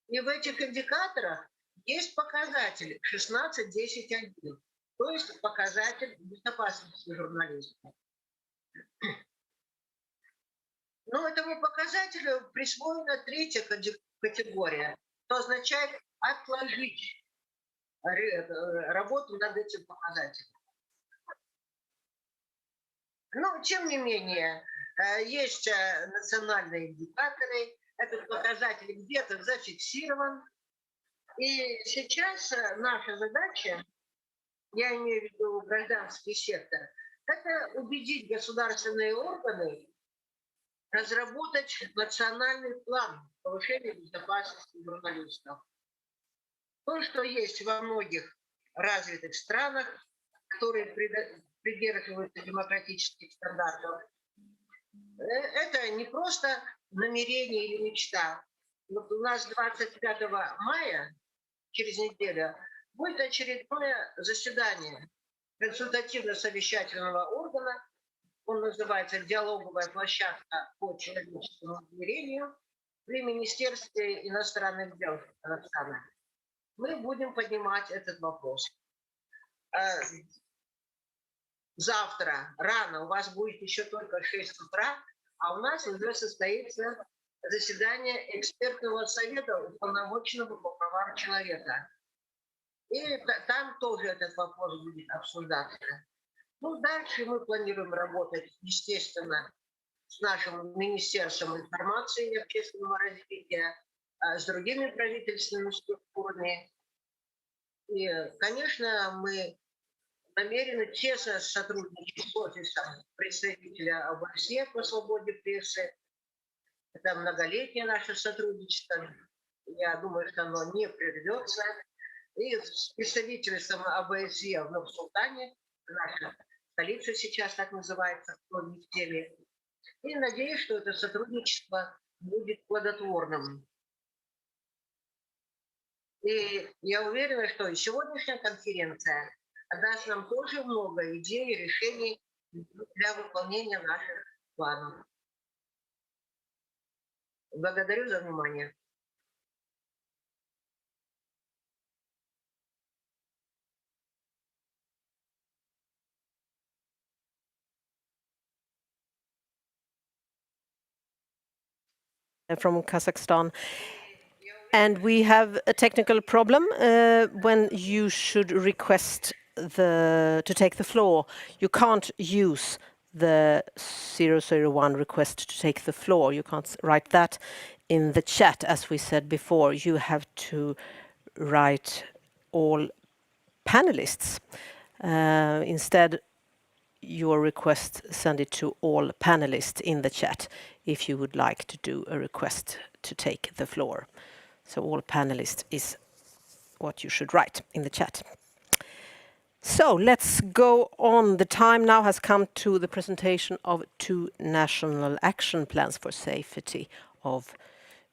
И в этих индикаторах есть показатель 16.10.1, то есть показатель безопасности журналистов. Но этому показателю присвоена третья категория, что означает отложить работу над этим показателем. Но, тем не менее, есть национальные индикаторы, этот показатель где-то зафиксирован. И сейчас наша задача, я имею в виду гражданский сектор, это убедить государственные органы разработать национальный план повышения безопасности журналистов. То, что есть во многих развитых странах, которые придерживаются демократических стандартов, это не просто намерение или мечта. Вот у нас 25 мая, через неделю, будет очередное заседание консультативно-совещательного органа. Он называется «Диалоговая площадка по человеческому измерению» при Министерстве иностранных дел Казахстана. Мы будем поднимать этот вопрос. Завтра рано, у вас будет еще только 6 утра, а у нас уже состоится заседание экспертного совета уполномоченного по правам человека. И там тоже этот вопрос будет обсуждаться. Ну, дальше мы планируем работать, естественно, с нашим Министерством информации и общественного развития, с другими правительственными структурами. И, конечно, мы намерены тесно сотрудничать с офисом представителя ОБСЕ по свободе прессы. Это многолетнее наше сотрудничество. Я думаю, что оно не прервется. И с представительством ОБСЕ в Нур-Султане, наша столица сейчас так называется, кто не в теме. И надеюсь, что это сотрудничество будет плодотворным. И я уверена, что сегодняшняя конференция даст нам тоже много идей и решений для выполнения наших планов. Благодарю за внимание. From Kazakhstan. And we have a technical problem when you should request to take the floor. You can't use the 001 request to take the floor. You can't write that in the chat, as we said before. You have to write all panelists. Instead, your request, send it to all panelists in the chat if you would like to do a request to take the floor. So all panelists is what you should write in the chat. So let's go on. The time now has come to the presentation of 2 national action plans for safety of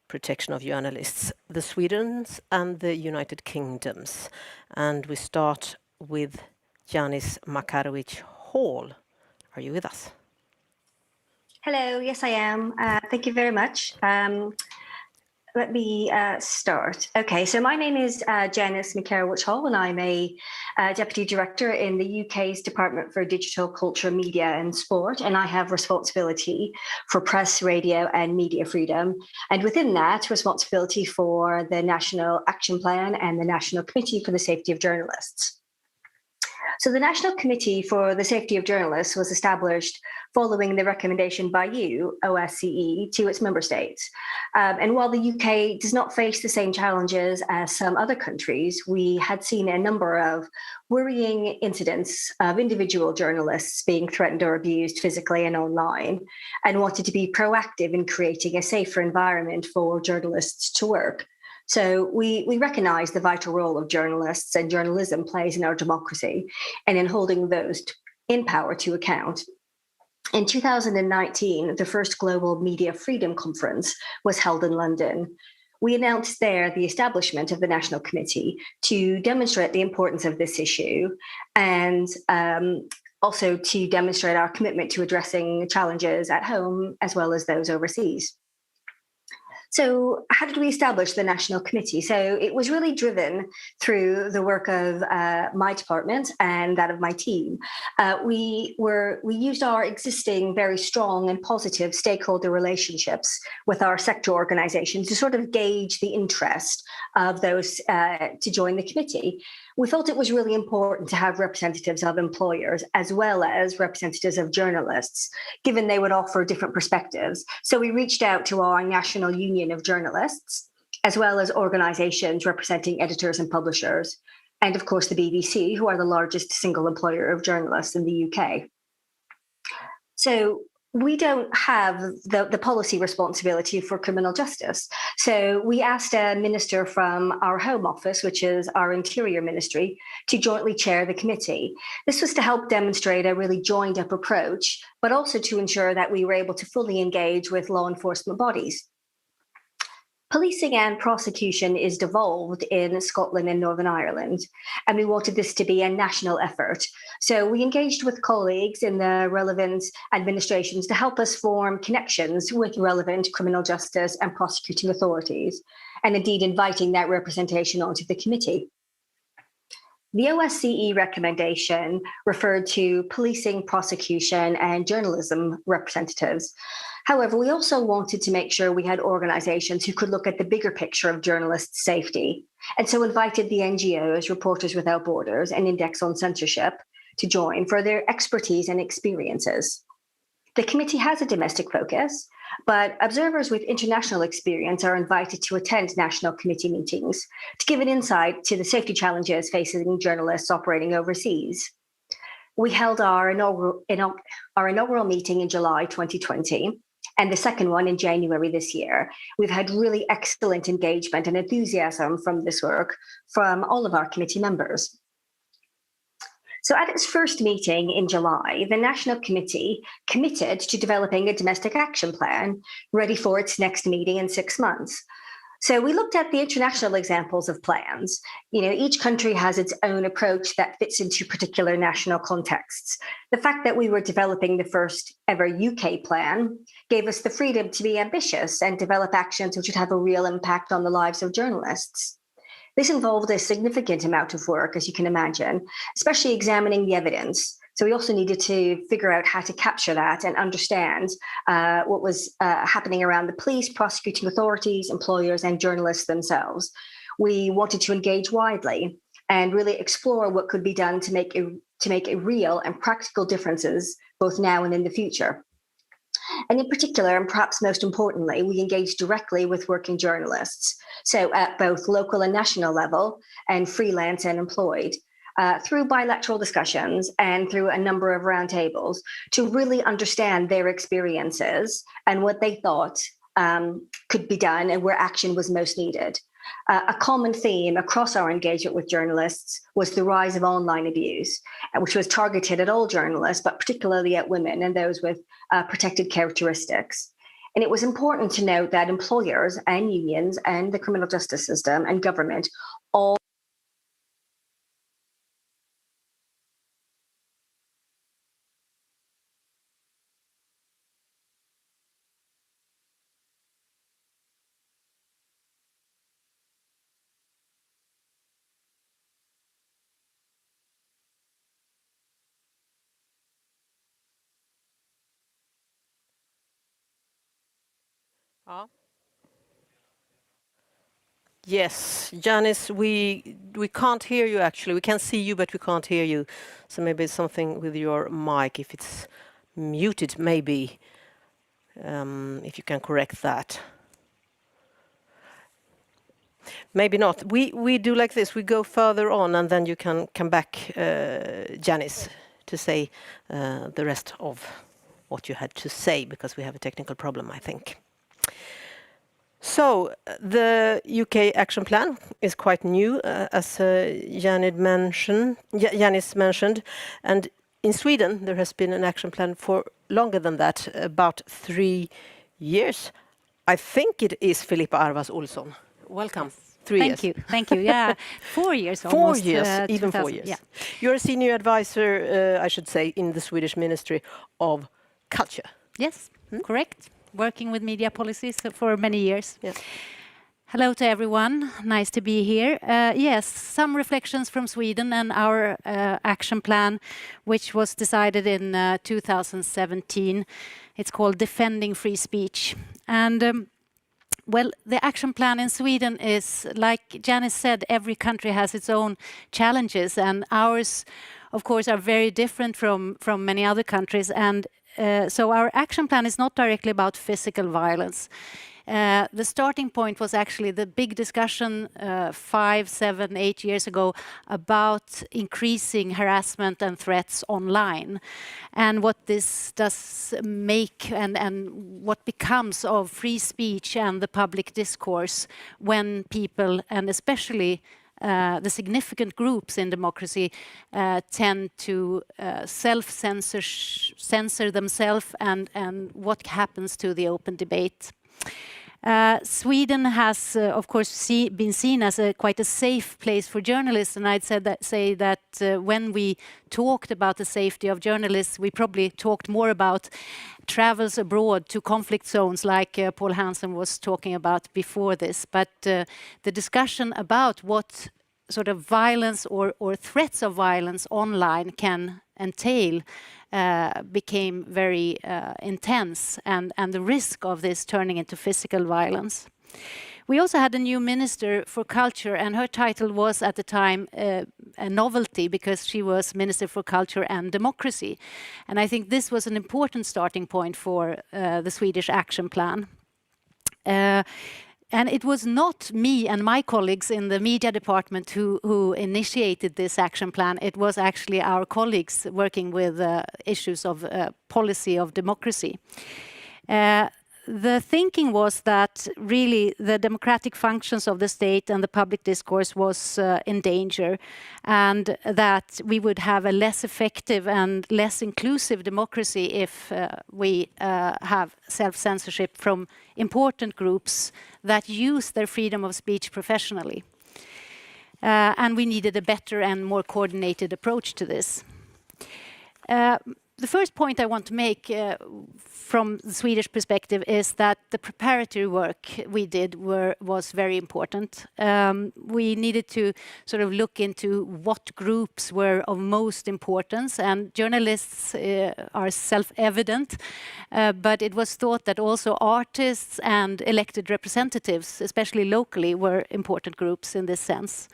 protection of journalists, the Sweden's and the United Kingdom's. And we start with Janis Makarovic Hall. Are you with us? Hello, yes I am. Thank you very much. Let me start. Okay, so my name is Janice McCarroll-Hall, and I'm a Deputy Director in the UK's Department for Digital Culture, Media and Sport, and I have responsibility for press, radio and media freedom, and within that, responsibility for the National Action Plan and the National Committee for the Safety of Journalists. So the National Committee for the Safety of Journalists was established following the recommendation by you, OSCE, to its member states. And while the UK does not face the same challenges as some other countries, we had seen a number of worrying incidents of individual journalists being threatened or abused physically and online, and wanted to be proactive in creating a safer environment for journalists to work. So we recognize the vital role of journalists and journalism plays in our democracy and in holding those in power to account. In 2019, the first Global Media Freedom Conference was held in London. We announced there the establishment of the National Committee to demonstrate the importance of this issue and also to demonstrate our commitment to addressing challenges at home as well as those overseas. So how did we establish the National Committee? So it was really driven through the work of my department and that of my team. We used our existing very strong and positive stakeholder relationships with our sector organizations to sort of gauge the interest of those to join the committee. We thought it was really important to have representatives of employers as well as representatives of journalists, given they would offer different perspectives. So we reached out to our National Union of Journalists, as well as organizations representing editors and publishers, and of course the BBC, who are the largest single employer of journalists in the UK. So we don't have the policy responsibility for criminal justice. So we asked a minister from our Home Office, which is our Interior Ministry, to jointly chair the committee. This was to help demonstrate a really joined up approach, but also to ensure that we were able to fully engage with law enforcement bodies. Policing and prosecution is devolved in Scotland and Northern Ireland, and we wanted this to be a national effort. So we engaged with colleagues in the relevant administrations to help us form connections with relevant criminal justice and prosecuting authorities, and indeed inviting that representation onto the committee. The OSCE recommendation referred to policing, prosecution, and journalism representatives. However, we also wanted to make sure we had organizations who could look at the bigger picture of journalists' safety, and so invited the NGOs, Reporters Without Borders, and Index on Censorship to join for their expertise and experiences. The committee has a domestic focus, but observers with international experience are invited to attend national committee meetings to give an insight to the safety challenges facing journalists operating overseas. we held our inaugural meeting in July 2020 and the second one in January this year. We've had really excellent engagement and enthusiasm from this work from all of our committee members. So at its first meeting in July, the National Committee committed to developing a domestic action plan ready for its next meeting in 6 months. So we looked at the international examples of plans. Each country has its own approach that fits into particular national contexts. The fact that we were developing the first ever UK plan gave us the freedom to be ambitious and develop actions which would have a real impact on the lives of journalists. This involved a significant amount of work, as you can imagine, especially examining the evidence. So we also needed to figure out how to capture that and understand what was happening around the police, prosecuting authorities, employers, and journalists themselves. We wanted to engage widely and really explore what could be done to make a real and practical differences both now and in the future. And in particular, and perhaps most importantly, we engaged directly with working journalists, so at both local and national level, and freelance and employed, through bilateral discussions and through a number of roundtables to really understand their experiences and what they thought could be done and where action was most needed. A common theme across our engagement with journalists was the rise of online abuse, which was targeted at all journalists, but particularly at women and those with protected characteristics. And it was important to note that employers and unions and the criminal justice system and government all Yes, Janice, we can't hear you actually. We can see you, but we can't hear you. So maybe it's something with your mic. If it's muted, maybe if you can correct that. Maybe not. We do like this. We go further on, and then you can come back, Janice, to say the rest of what you had to say, because we have a technical problem, I think. So the UK action plan is quite new, as Janice mentioned, and in Sweden there has been an action plan for longer than that, about 3 years. I think it is Filippa Arvas Olsson. Welcome. Yes. 3 years. Thank you. Yeah, 4 years 4 almost. years, even 4 years. Yeah. You're a senior advisor, I should say, in the Swedish Ministry of Culture. Yes, correct. Working with media policies for many years. Yeah. Hello to everyone. Nice to be here. Yes, some reflections from Sweden and our action plan, which was decided in 2017. It's called Defending Free Speech. And well, the action plan in Sweden is, like Janice said, every country has its own challenges, and ours, of course, are very different from many other countries. And so our action plan is not directly about physical violence. The starting point was actually the big discussion 5, 7, 8 years ago about increasing harassment and threats online, and what this does make and what becomes of free speech and the public discourse when people, and especially the significant groups in democracy, tend to self-censor themselves, and what happens to the open debate. Sweden has, of course, been seen as quite a safe place for journalists, and I'd say that when we talked about the safety of journalists, we probably talked more about travels abroad to conflict zones, like Paul Hansen was talking about before this. But the discussion about what sort of violence or threats of violence online can entail became very intense, and the risk of this turning into physical violence. We also had a new minister for culture, and her title was at the time a novelty, because she was Minister for Culture and Democracy. And I think this was an important starting point for the Swedish action plan. And it was not me and my colleagues in the media department who initiated this action plan. It was actually our colleagues working with issues of policy of democracy. The thinking was that really the democratic functions of the state and the public discourse was in danger, and that we would have a less effective and less inclusive democracy if we have self-censorship from important groups that use their freedom of speech professionally. And we needed a better and more coordinated approach to this. The first point I want to make from the Swedish perspective is that the preparatory work we did was very important. We needed to sort of look into what groups were of most importance, and journalists are self-evident, but it was thought that also artists and elected representatives, especially locally, were important groups in this sense.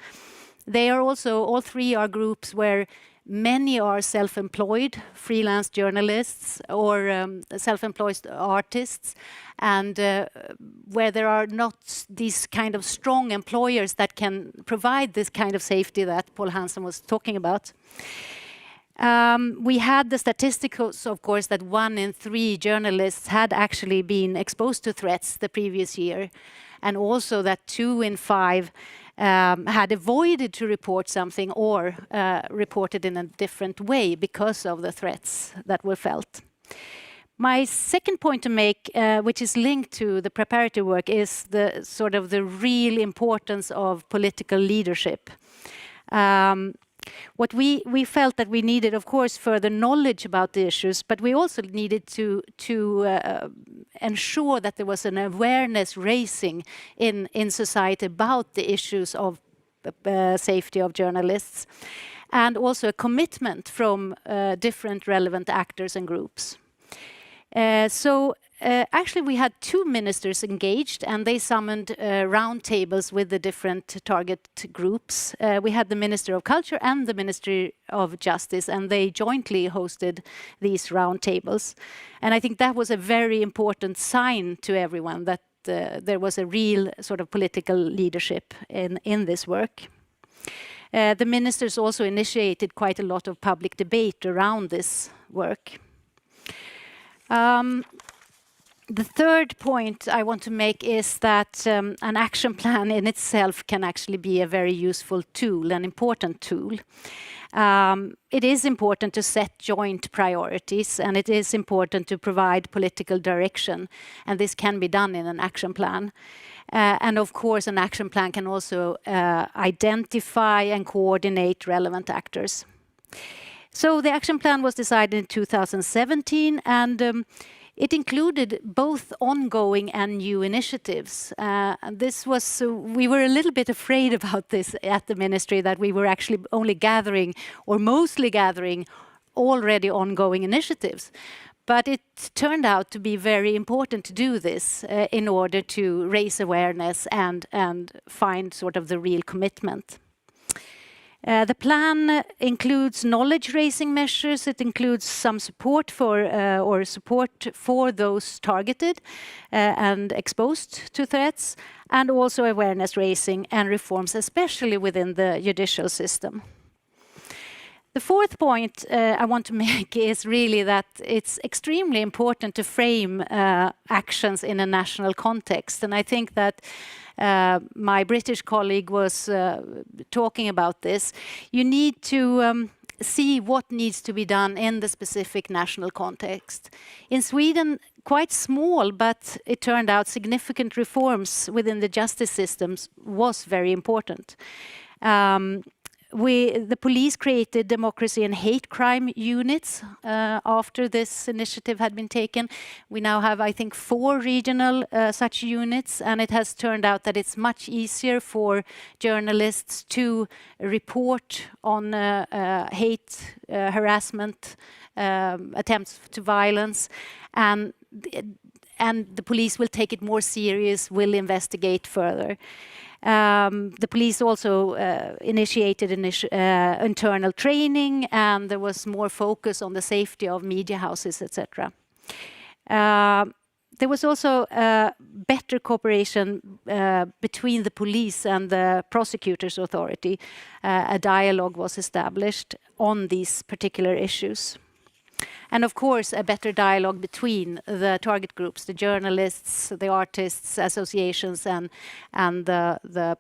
They are also, all three are groups where many are self-employed freelance journalists or self-employed artists, and where there are not these kind of strong employers that can provide this kind of safety that Paul Hansen was talking about. We had the statistics, of course, that 1 in 3 journalists had actually been exposed to threats the previous year, and also that 2 in 5 had avoided to report something or reported in a different way because of the threats that were felt. My second point to make, which is linked to the preparatory work, is the sort of the real importance of political leadership. What we felt that we needed, of course, further knowledge about the issues, but we also needed to ensure that there was an awareness raising in society about the issues of safety of journalists, and also a commitment from different relevant actors and groups. Actually, we had 2 ministers engaged, and they summoned roundtables with the different target groups. We had the Minister of Culture and the Ministry of Justice, and they jointly hosted these roundtables. And I think that was a very important sign to everyone that there was a real sort of political leadership in this work. The ministers also initiated quite a lot of public debate around this work. The third point I want to make is that an action plan in itself can actually be a very useful tool, an important tool. It is important to set joint priorities, and it is important to provide political direction, and this can be done in an action plan. And of course, an action plan can also identify and coordinate relevant actors. So the action plan was decided in 2017, and it included both ongoing and new initiatives. And this was, we were a little bit afraid about this at the ministry, that we were actually only gathering, or mostly gathering, already ongoing initiatives. But it turned out to be very important to do this in order to raise awareness and find sort of the real commitment. The plan includes knowledge-raising measures. It includes some support for those targeted and exposed to threats, and also awareness-raising and reforms, especially within the judicial system. The fourth point I want to make is really that it's extremely important to frame actions in a national context. And I think that my British colleague was talking about this. You need to see what needs to be done in the specific national context. In Sweden, quite small, but it turned out significant reforms within the justice systems was very important. The police created democracy and hate crime units after this initiative had been taken. We now have, I think, 4 regional such units, and it has turned out that it's much easier for journalists to report on hate, harassment, attempts to violence, and the police will take it more serious, will investigate further. The police also initiated internal training, and there was more focus on the safety of media houses, etc. There was also better cooperation between the police and the prosecutor's authority. A dialogue was established on these particular issues. And of course, a better dialogue between the target groups, the journalists, the artists, associations, and the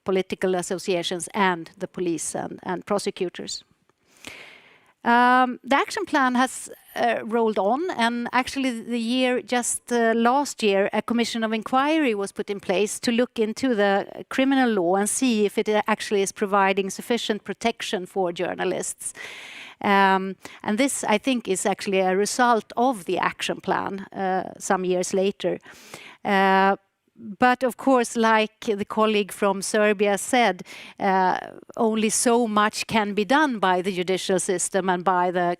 political associations, and the police and prosecutors. The action plan has rolled on, and actually the year just last year, a commission of inquiry was put in place to look into the criminal law and see if it actually is providing sufficient protection for journalists. And this, I think, is actually a result of the action plan some years later. But of course, like the colleague from Serbia said, only so much can be done by the judicial system and by the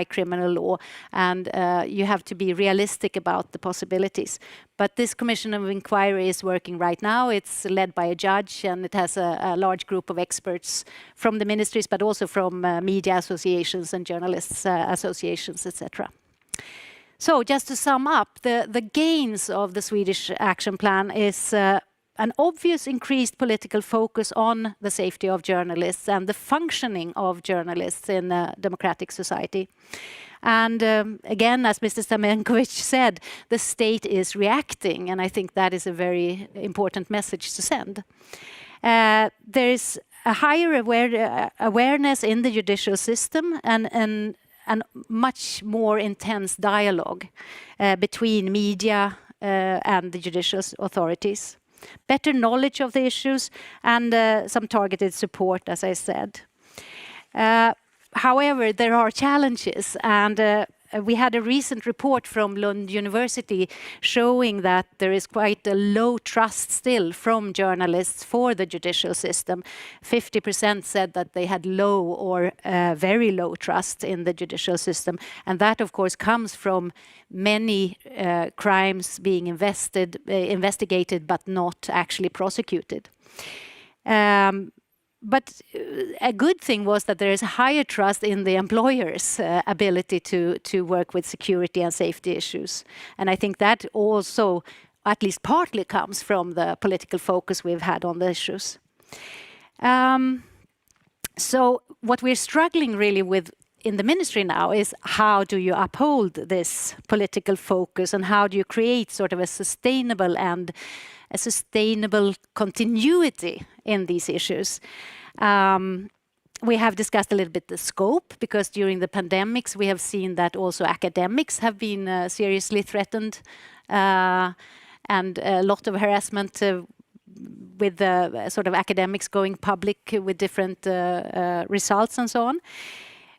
criminal law, and you have to be realistic about the possibilities. But this commission of inquiry is working right now. It's led by a judge, and it has a large group of experts from the ministries, but also from media associations and journalists associations, etc. So just to sum up, the gains of the Swedish action plan is an obvious increased political focus on the safety of journalists and the functioning of journalists in a democratic society. And again, as Mr. Stamenkovic said, the state is reacting, and I think that is a very important message to send. There is a higher awareness in the judicial system and much more intense dialogue between media and the judicial authorities. Better knowledge of the issues and some targeted support, as I said. However, there are challenges, and we had a recent report from Lund University showing that there is quite a low trust still from journalists for the judicial system. 50% said that they had low or very low trust in the judicial system. And that, of course, comes from many crimes being investigated but not actually prosecuted. But a good thing was that there is a higher trust in the employer's ability to work with security and safety issues. And I think that also at least partly comes from the political focus we've had on the issues. So what we're struggling really with in the ministry now is how do you uphold this political focus, and how do you create sort of a sustainable continuity in these issues. We have discussed a little bit the scope, because during the pandemics we have seen that also academics have been seriously threatened, and a lot of harassment with the sort of academics going public with different results and so on.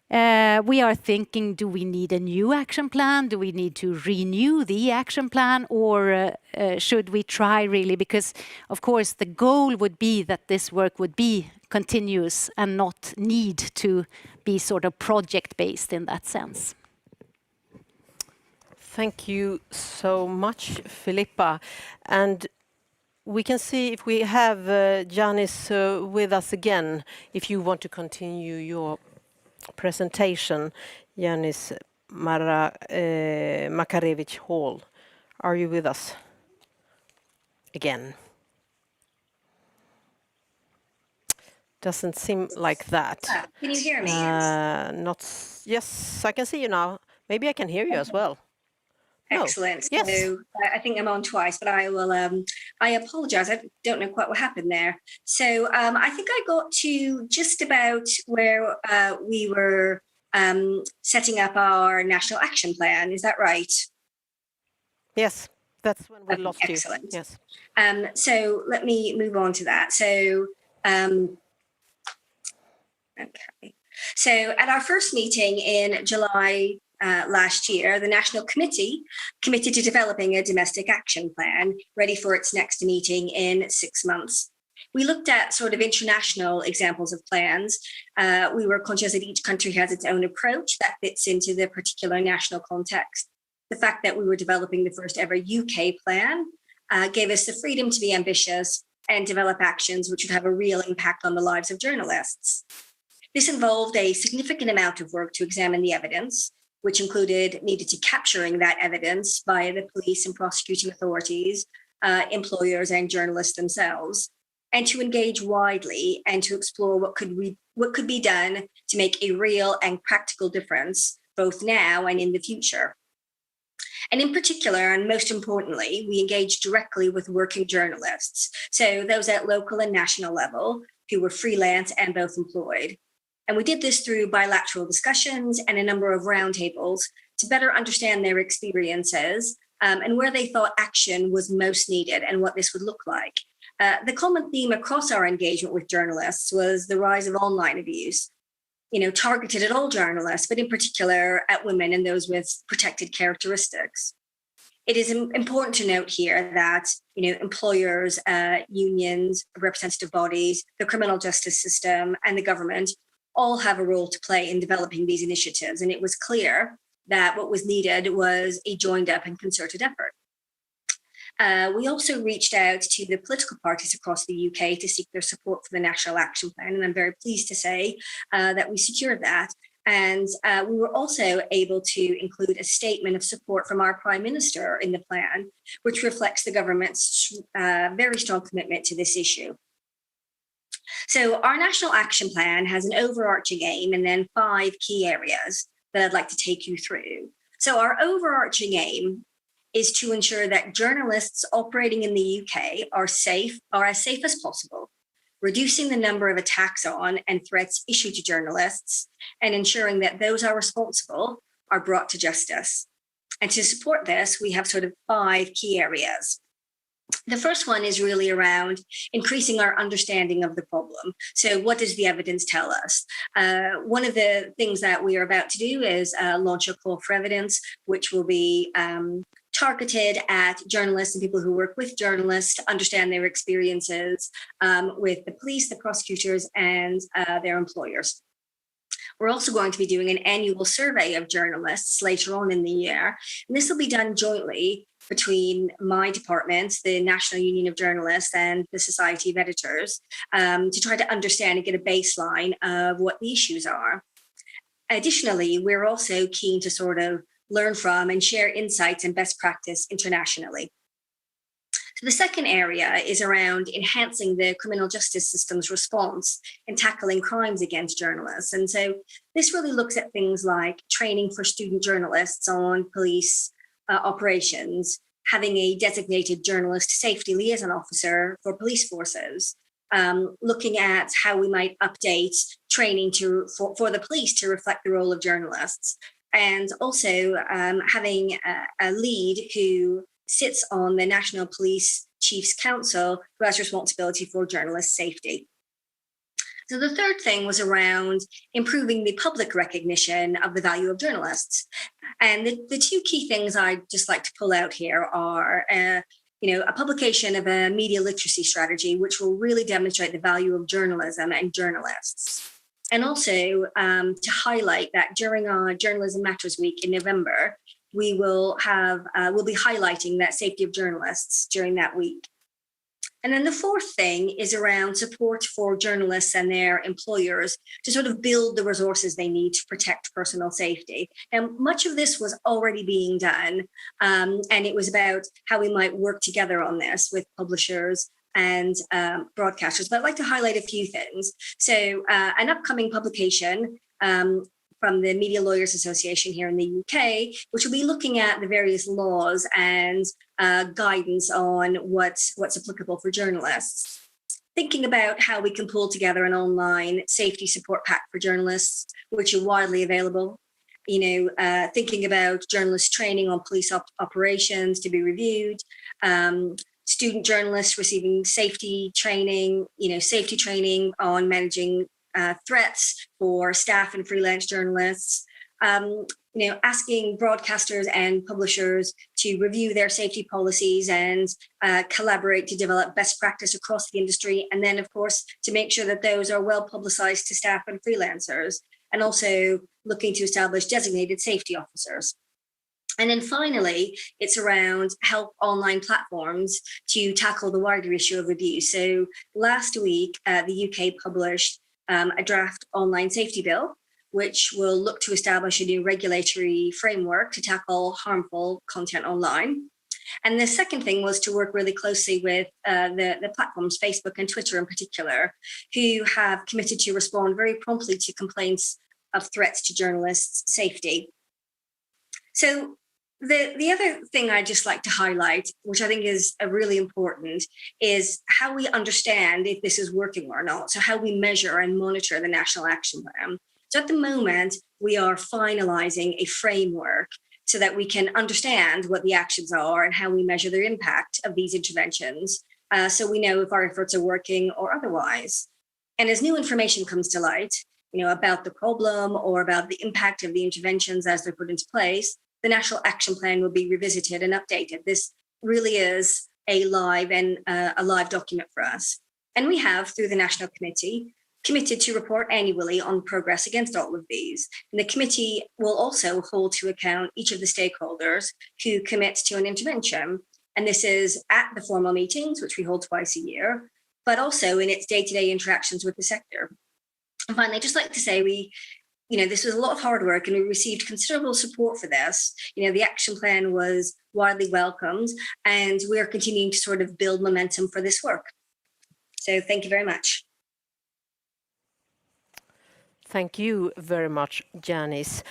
We are thinking, do we need a new action plan? Do we need to renew the action plan? Or should we try really? Because, of course, the goal would be that this work would be continuous and not need to be sort of project-based in that sense. Thank you so much, Filippa. And we can see if we have Janis with us again, if you want to continue your presentation. Janis Makarevich Hall, are you with us again? Doesn't seem like that. Can you hear me? Yes, I can see you now. Maybe I can hear you as well. Excellent. No. Yes. So I think I'm on twice, but I will. I apologize. I don't know quite what happened there. So I think I got to just about where we were setting up our national action plan. Is that right? Yes, that's when we lost you. Excellent. Yes. So let me move on to that. So okay. So at our first meeting in July last year, the National Committee committed to developing a domestic action plan ready for its next meeting in 6 months. We looked at sort of international examples of plans. We were conscious that each country has its own approach that fits into the particular national context. The fact that we were developing the first ever UK plan gave us the freedom to be ambitious and develop actions which would have a real impact on the lives of journalists. This involved a significant amount of work to examine the evidence, which needed to capturing that evidence by the police and prosecuting authorities, employers and journalists themselves, and to engage widely and to explore what could be done to make a real and practical difference, both now and in the future. And in particular, and most importantly, we engaged directly with working journalists, so those at local and national level who were freelance and both employed. And we did this through bilateral discussions and a number of roundtables to better understand their experiences and where they thought action was most needed and what this would look like. The common theme across our engagement with journalists was the rise of online abuse, targeted at all journalists, but in particular at women and those with protected characteristics. It is important to note here that employers, unions, representative bodies, the criminal justice system, and the government all have a role to play in developing these initiatives. And it was clear that what was needed was a joined up and concerted effort. We also reached out to the political parties across the UK to seek their support for the National Action Plan, and I'm very pleased to say that we secured that. And we were also able to include a statement of support from our Prime Minister in the plan, which reflects the government's very strong commitment to this issue. So our National Action Plan has an overarching aim and then 5 key areas that I'd like to take you through. So our overarching aim is to ensure that journalists operating in the UK are as safe as possible, reducing the number of attacks on and threats issued to journalists, and ensuring that those are responsible are brought to justice. And to support this, we have sort of 5 key areas. The first one is really around increasing our understanding of the problem. So what does the evidence tell us? One of the things that we are about to do is launch a call for evidence, which will be targeted at journalists and people who work with journalists to understand their experiences with the police, the prosecutors, and their employers. We're also going to be doing an annual survey of journalists later on in the year. And this will be done jointly between my department, the National Union of Journalists, and the Society of Editors, to try to understand and get a baseline of what the issues are. Additionally, we're also keen to sort of learn from and share insights and best practice internationally. So the second area is around enhancing the criminal justice system's response in tackling crimes against journalists. And so this really looks at things like training for student journalists on police operations, having a designated journalist safety liaison officer for police forces, looking at how we might update training for the police to reflect the role of journalists, and also having a lead who sits on the National Police Chiefs Council who has responsibility for journalist safety. So the third thing was around improving the public recognition of the value of journalists. And the 2 key things I'd just like to pull out here are a publication of a media literacy strategy, which will really demonstrate the value of journalism and journalists. And also to highlight that during our Journalism Matters Week in November, we'll be highlighting that safety of journalists during that week. And then the fourth thing is around support for journalists and their employers to sort of build the resources they need to protect personal safety. And much of this was already being done, and it was about how we might work together on this with publishers and broadcasters. But I'd like to highlight a few things. So an upcoming publication from the Media Lawyers Association here in the UK, which will be looking at the various laws and guidance on what's applicable for journalists. Thinking about how we can pull together an online safety support pack for journalists, which are widely available. Thinking about journalist training on police operations to be reviewed. Student journalists receiving safety training on managing threats for staff and freelance journalists, asking broadcasters and publishers to review their safety policies and collaborate to develop best practice across the industry. And then, of course, to make sure that those are well publicized to staff and freelancers, and also looking to establish designated safety officers. And then finally, it's around help online platforms to tackle the wider issue of abuse. So last week, the UK published a draft online safety bill, which will look to establish a new regulatory framework to tackle harmful content online. And the second thing was to work really closely with the platforms, Facebook and Twitter in particular, who have committed to respond very promptly to complaints of threats to journalists' safety. So the other thing I'd just like to highlight, which I think is really important, is how we understand if this is working or not. So how we measure and monitor the National Action Plan. So at the moment, we are finalizing a framework so that we can understand what the actions are and how we measure the impact of these interventions. So we know if our efforts are working or otherwise. And as new information comes to light, about the problem or about the impact of the interventions as they're put into place, the National Action Plan will be revisited and updated. This really is a live document for us. And we have, through the National Committee, committed to report annually on progress against all of these. And the committee will also hold to account each of the stakeholders who commits to an intervention. And this is at the formal meetings, which we hold twice a year, but also in its day-to-day interactions with the sector. And finally, I'd just like to say this was a lot of hard work and we received considerable support for this. The action plan was widely welcomed and we're continuing to sort of build momentum for this work. So thank you very much. Thank you very much, Janice.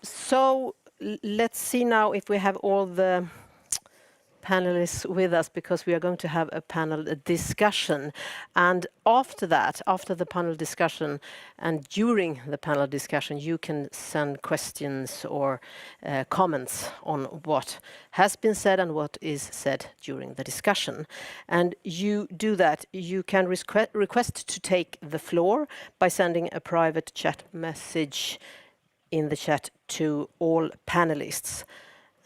So let's see now if we have all the panelists with us, because we are going to have a panel discussion. And after that, after the panel discussion and during the panel discussion, you can send questions or comments on what has been said and what is said during the discussion. And you do that. You can request to take the floor by sending a private chat message in the chat to all panelists.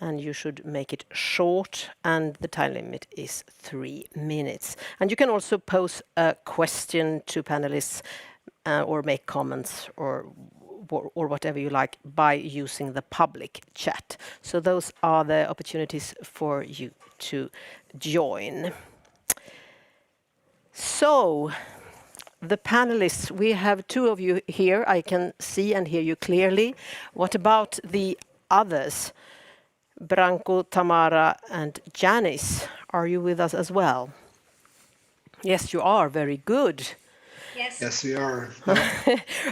And you should make it short, and the time limit is 3 minutes. And you can also pose a question to panelists or make comments or whatever you like by using the public chat. So those are the opportunities for you to join. So the panelists, we have 2 of you here. I can see and hear you clearly. What about the others? Branko, Tamara, and Janice, are you with us as well? Yes, you are. Very good. Yes, we are.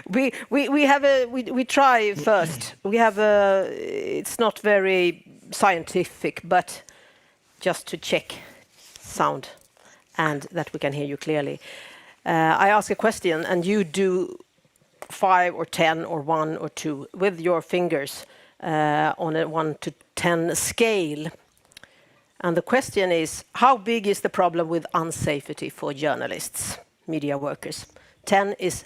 we try first. We have it's not very scientific, but just to check sound and that we can hear you clearly. I ask a question and you do 5 or 10 or 1 or 2 with your fingers on a 1 to 10 scale. And the question is, how big is the problem with unsafety for journalists, media workers? 10 is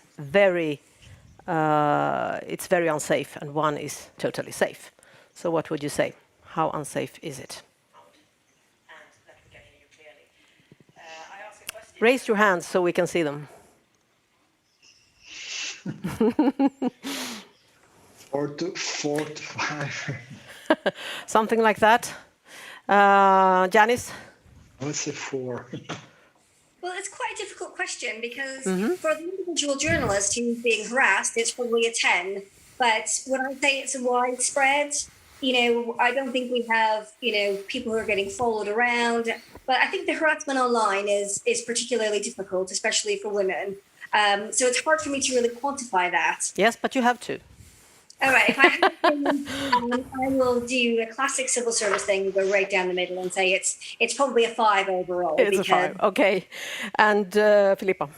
it's very unsafe, and 1 is totally safe. So what would you say? How unsafe is it? Raise your hands so we can see them. 4 to 5. Something like that. Janice? I would say 4. Well, it's quite a difficult question because for the individual journalist who's being harassed, it's probably a 10. But when I say it's widespread, I don't think we have, people who are getting followed around. But I think the harassment online is particularly difficult, especially for women. So it's hard for me to really quantify that. Yes, but you have to. All right, if I have to, I will do a classic civil service thing, go right down the middle and say it's probably a 5 overall. It's a 5, okay. And Filippa?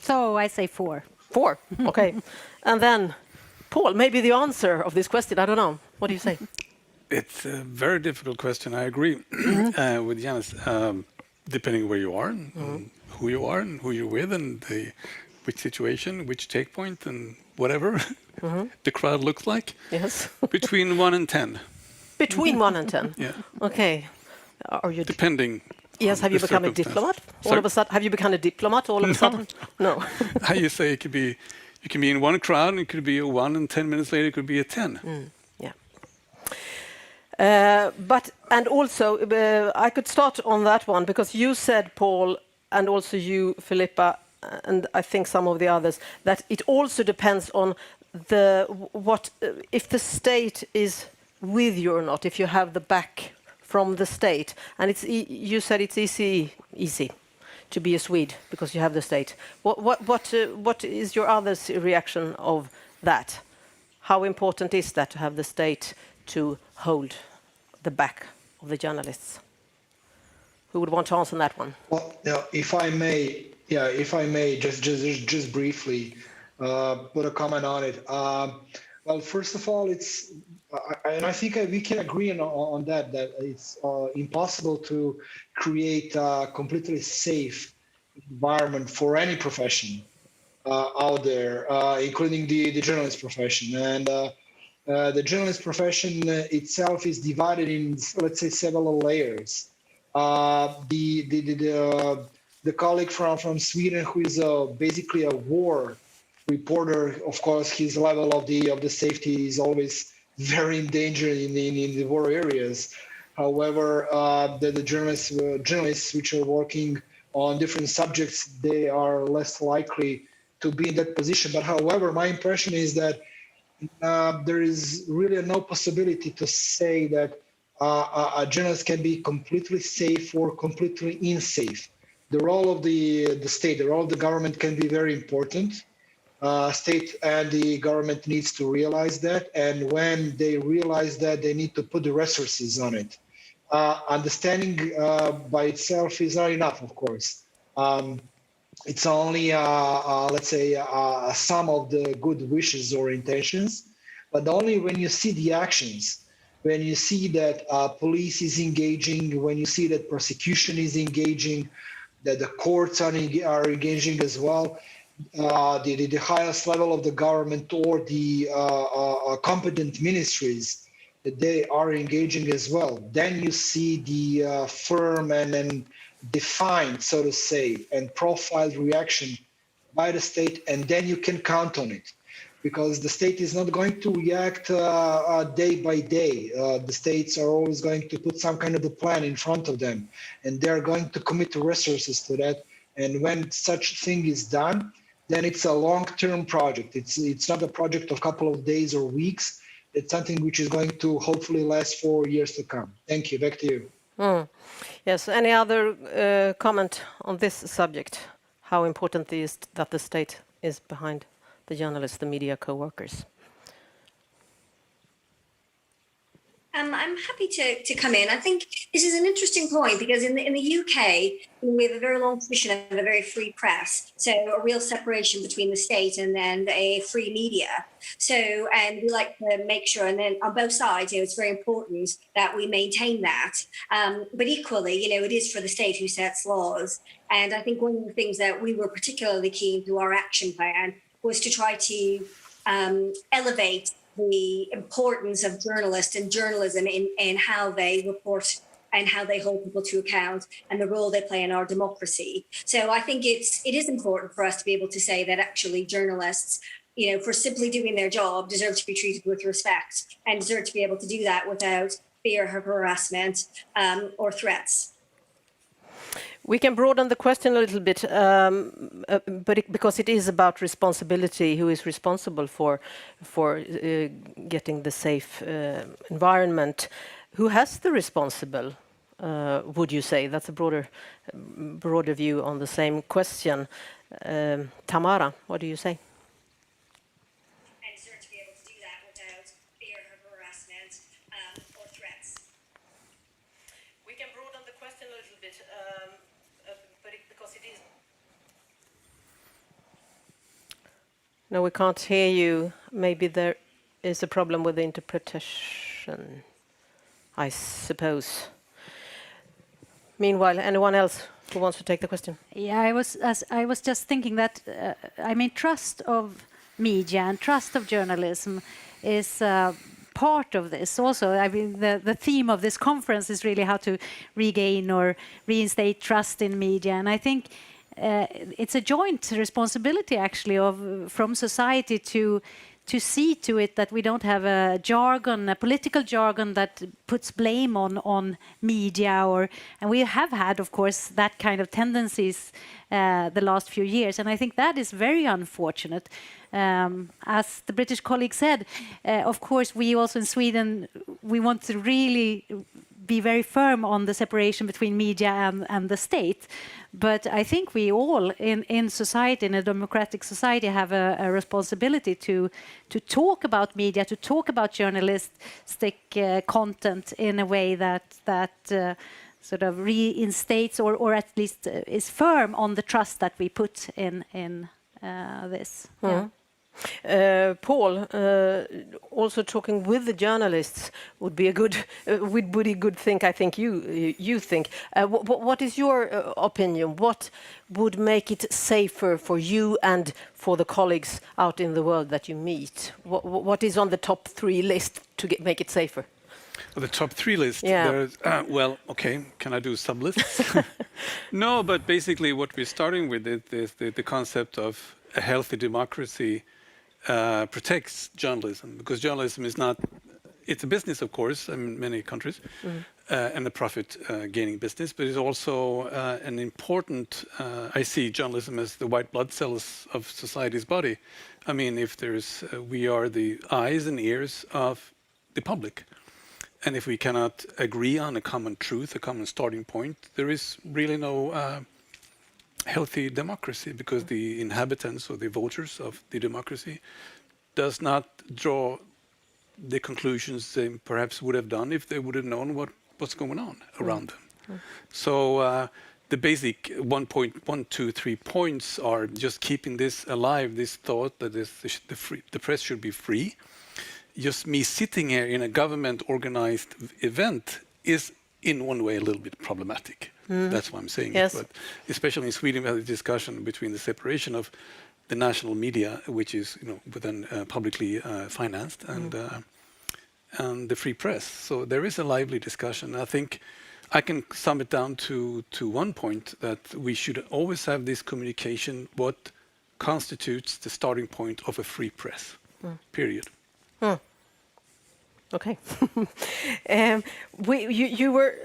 So I say 4. 4, okay. And then, Paul, maybe the answer of this question, I don't know. What do you say? It's a very difficult question. I agree with Janice. Depending where you are, and who you are, and who you're with, and which situation, which take point, and whatever the crowd looks like. Yes. Between 1 and 10. Between 1 and 10? Yeah. Okay. Are you depending? Yes, have you become a diplomat? All of a sudden, have you become a diplomat all of a sudden? No. How you say it could be, you can be in one crowd, and it could be a 1, and 10 minutes later it could be a 10. And also, I could start on that one, because you said, Paul, and also you, Filippa, and I think some of the others, that it also depends on what if the state is with you or not, if you have the back from the state, and you said it's easy to be a Swede because you have the state. What is your other reaction of that? How important is that to have the state to hold the back of the journalists? Who would want to answer that one? Well, if I may, just briefly put a comment on it. Well, first of all, and I think we can agree on that it's impossible to create a completely safe environment for any profession out there, including the journalist profession. And the journalist profession itself is divided in, let's say, several layers. The colleague from Sweden who is basically a war reporter, of course, his level of the safety is always very in danger in the war areas. However, the journalists which are working on different subjects, they are less likely to be in that position. But however, my impression is that there is really no possibility to say that a journalist can be completely safe or completely unsafe. The role of the state, the role of the government can be very important. State and the government needs to realize that, and when they realize that, they need to put the resources on it. Understanding by itself is not enough, of course. It's only, let's say, a sum of the good wishes or intentions, but only when you see the actions, when you see that police is engaging, when you see that prosecution is engaging, that the courts are engaging as well, the highest level of the government or the competent ministries, that they are engaging as well. Then you see the firm and defined, so to say, and profiled reaction by the state, and then you can count on it. Because the state is not going to react day by day. The states are always going to put some kind of a plan in front of them, and they're going to commit resources to that. And when such thing is done, then it's a long-term project. It's not a project of a couple of days or weeks. It's something which is going to hopefully last for years to come. Thank you. Back to you. Yes. Any other comment on this subject? How important it is that the state is behind the journalists, the media co-workers? I'm happy to come in. I think this is an interesting point because in the UK, we have a very long tradition of a very free press. So a real separation between the state and then a free media. So, and we like to make sure, and then on both sides, it's very important that we maintain that. But equally, it is for the state who sets laws. And I think one of the things that we were particularly keen to our action plan was to try to elevate the importance of journalists and journalism in how they report and how they hold people to account and the role they play in our democracy. So I think it is important for us to be able to say that actually journalists, for simply doing their job, deserve to be treated with respect and deserve to be able to do that without fear of harassment or threats. We can broaden the question a little bit, but because it is about responsibility, who is responsible for getting the safe environment? Who has the responsible? Would you say that's a broader view on the same question? Tamara, what do you say? And deserve to be able to do that without fear of harassment or threats. We can broaden the question a little bit. Because it is. No, we can't hear you. Maybe there is a problem with the interpretation, I suppose. Meanwhile, anyone else who wants to take the question? Yeah, I was just thinking that trust of media and trust of journalism is part of this also. I mean, the theme of this conference is really how to regain or reinstate trust in media, and I think it's a joint responsibility actually from society to see to it that we don't have a political jargon that puts blame on media, and we have had, of course, that kind of tendencies the last few years, and I think that is very unfortunate. As the British colleague said, of course, we also in Sweden, we want to really be very firm on the separation between media and the state. But I think we all in society, in a democratic society, have a responsibility to talk about media, to talk about journalistic content in a way that sort of reinstates or at least is firm on the trust that we put in this. Yeah. Paul, also talking with the journalists would be a good thing. I think you think. What is your opinion? What would make it safer for you and for the colleagues out in the world that you meet? What is on the top 3 list to make it safer? The top 3 list. Yeah. There's, well, okay. Can I do sub lists? No, but basically what we're starting with is the concept of a healthy democracy protects journalism, because journalism is not, it's a business, of course, in many countries, and a profit gaining business, but it's also an important, I see journalism as the white blood cells of society's body. I mean, if there's, we are the eyes and ears of the public. And if we cannot agree on a common truth, a common starting point, there is really no healthy democracy, because the inhabitants or the voters of the democracy does not draw the conclusions they perhaps would have done if they would have known what's going on around them. So the basic 1, 2, 3 points are just keeping this alive, this thought that the press should be free. Just me sitting here in a government-organized event is in one way a little bit problematic. That's why I'm saying yes. it. But especially in Sweden, we had a discussion between the separation of the national media, which is within publicly financed, and the free press. So there is a lively discussion. I think I can sum it down to one point, that we should always have this communication, what constitutes the starting point of a free press, period. Okay. You were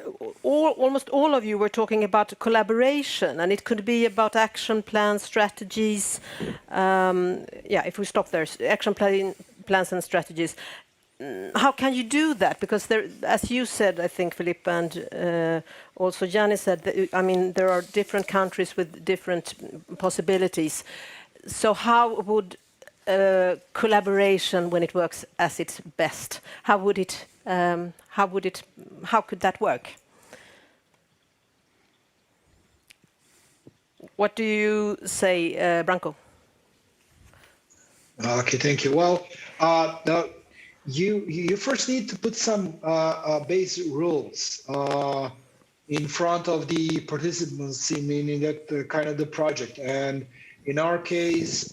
almost all of you were talking about collaboration, and it could be about action plans, strategies. If we stop there, action plans and strategies. How can you do that? Because there, as you said, I think, Philippe, and also Janice said, there are different countries with different possibilities. So how would collaboration, when it works as its best, how could that work? What do you say, Branko? Okay, thank you. Well, you first need to put some basic rules in front of the participants, meaning that kind of the project. And in our case,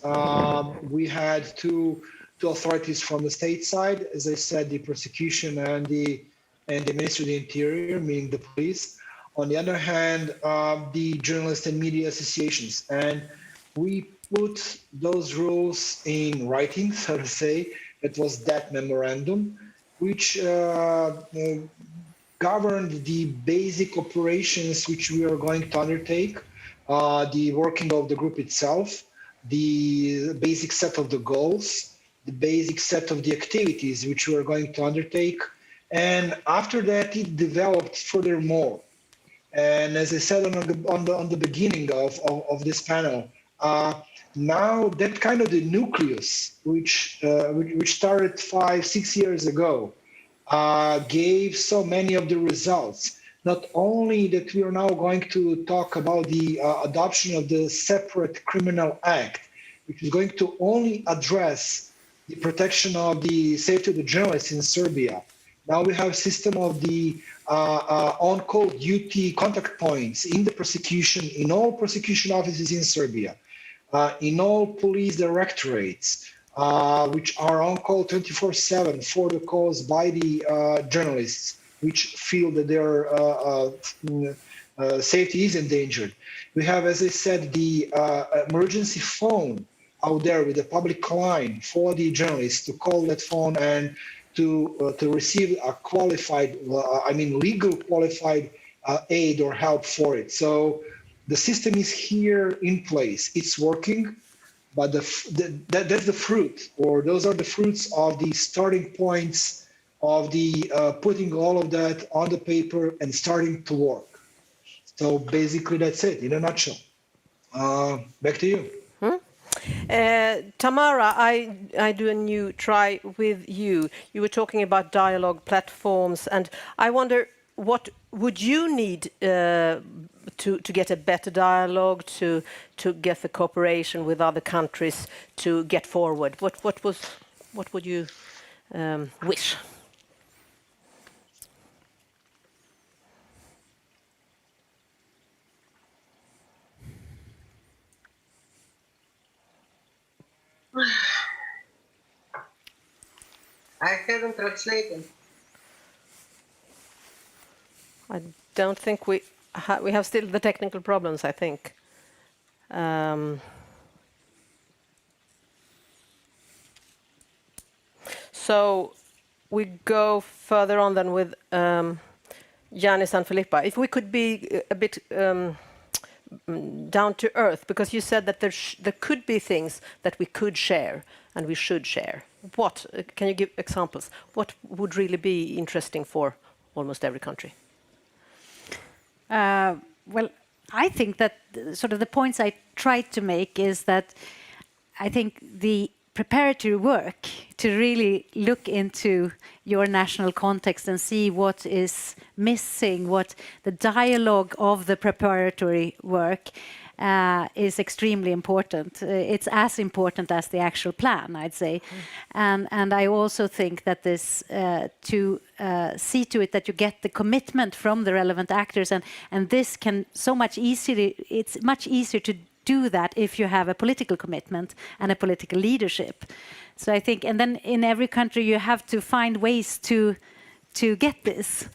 we had two authorities from the state side, as I said, the prosecution and the Ministry of the Interior, meaning the police. On the other hand, the journalists and media associations. And we put those rules in writing, so to say. It was that memorandum, which governed the basic operations which we are going to undertake, the working of the group itself, the basic set of the goals, the basic set of the activities which we are going to undertake. And after that, it developed furthermore. And as I said on the beginning of this panel, now that kind of the nucleus, which started 5-6 years ago, gave so many of the results. Not only that we are now going to talk about the adoption of the separate criminal act, which is going to only address the protection of the safety of the journalists in Serbia. Now we have a system of the on-call duty contact points in the prosecution, in all prosecution offices in Serbia, in all police directorates, which are on call 24/7 for the calls by the journalists, which feel that their safety is endangered. We have, as I said, the emergency phone out there with a public line for the journalists to call that phone and to receive a qualified, legal qualified aid or help for it. So the system is here in place. It's working. but that's the fruit, or those are the fruits of the starting points of the putting all of that on the paper and starting to work. So basically that's it in a nutshell. Back to you. Tamara, I do a new try with you. You were talking about dialogue platforms, and I wonder, what would you need to get a better dialogue, to get the cooperation with other countries to get forward? What would you wish? I haven't translated. I don't think we have still the technical problems, I think. So we go further on then with Yanis and Filippa. If we could be a bit down to earth, because you said that there could be things that we could share and we should share. What can you give examples? What would really be interesting for almost every country? Well, I think that sort of the points I tried to make is that I think the preparatory work to really look into your national context and see what is missing, what the dialogue of the preparatory work is extremely important. It's as important as the actual plan, I'd say. And I also think that this to see to it that you get the commitment from the relevant actors, and this can so much easier, it's much easier to do that if you have a political commitment and a political leadership. So I think, and then in every country you have to find ways to get this,